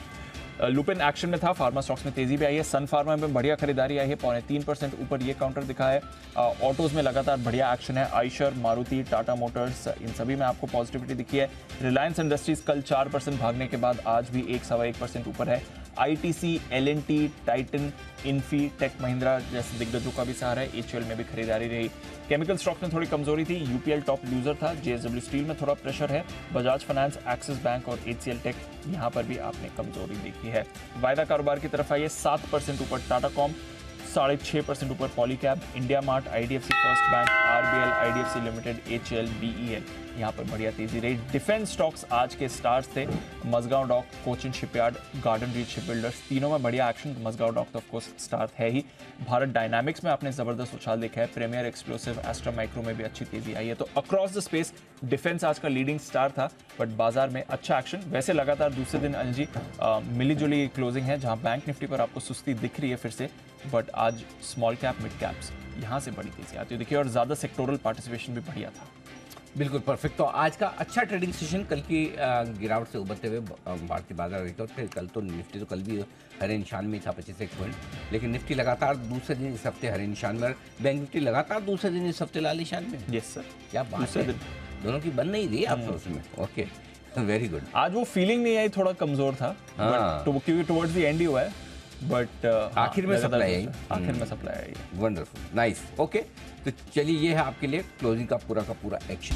लुपिन एक्शन में था, फार्मा स्टॉक्स में तेजी भी आई है। सन फार्मा में बढ़िया खरीदारी आई है, 0.3% ऊपर ये काउंटर दिखा है। ऑटोज में लगातार बढ़िया एक्शन है, आइशर, मारुति, टाटा मोटर्स, इन सभी में आपको पॉजिटिविटी दिखी है। रिलायंस इंडस्ट्रीज कल 4% भागने के बाद आज भी 1.25% ऊपर है। ITC, LNT, Titan, Infy, tech Mahindra जैसे दिग्गजों का भी सहारा है। एचयूएल में भी खरीदारी रही। केमिकल स्टॉक्स में थोड़ी कमजोरी थी, यूपीएल टॉप लूजर था। जेएसडब्ल्यू स्टील में थोड़ा प्रेशर है। बजाज फाइनेंस, एक्सिस बैंक और एचसीएल टेक, यहां पर भी आपने कमजोरी देखी है। वायदा कारोबार की तरफ आइए, 7% ऊपर टाटा कॉम, 6.5% ऊपर Polycab, India mart, IDFC first bank, RBL, IDFC limited, HL, BEL, यहाँ पर बढ़िया तेजी रही। डिफेंस स्टॉक्स आज के स्टार्स थे, Mazagon dock, Cochin shipyard, garden reach shipbuilders, तीनों में बढ़िया एक्शन। मजगांव डॉक तो ऑफकोर्स स्टार है ही। भारत डायनामिक्स में आपने जबरदस्त उछाल देखा है। प्रीमियर एक्सप्लोसिव, एस्ट्रा माइक्रो में भी अच्छी तेजी आई है। तो अक्रॉस द स्पेस डिफेंस आज का लीडिंग स्टार था, बट बाजार में अच्छा एक्शन। वैसे लगातार दूसरे दिन अनिल जी मिली जुली क्लोजिंग है, जहां बैंक निफ्टी पर आपको सुस्ती दिख रही है फिर से, बट आज स्मॉल कैप, मिड कैप्स यहाँ से बड़ी तेजी आती है देखिए, और ज्यादा सेक्टोरल पार्टिसिपेशन भी बढ़िया था। बिल्कुल परफेक्ट। तो आज का अच्छा ट्रेडिंग सेशन, कल की गिरावट से उभरते हुए भारतीय बाजार रही। तो फिर कल तो निफ्टी तो कल भी हरे निशान में था 25 पॉइंट, लेकिन निफ्टी लगातार दूसरे दिन इस हफ्ते हरे निशान में, बैंक निफ्टी लगातार दूसरे दिन इस हफ्ते लाल निशान में। यस सर, क्या बात है, दोनों की बन नहीं रही आप उसमें। Okay, very good. आज वो फीलिंग नहीं आई, थोड़ा कमजोर था, क्योंकि टुवर्ड्स द एंड ही हुआ है, बट आखिर में सप्लाई आई, आखिर में सप्लाई आई। Wonderful, nice. ओके, तो चलिए ये है आपके लिए क्लोजिंग का पूरा एक्शन।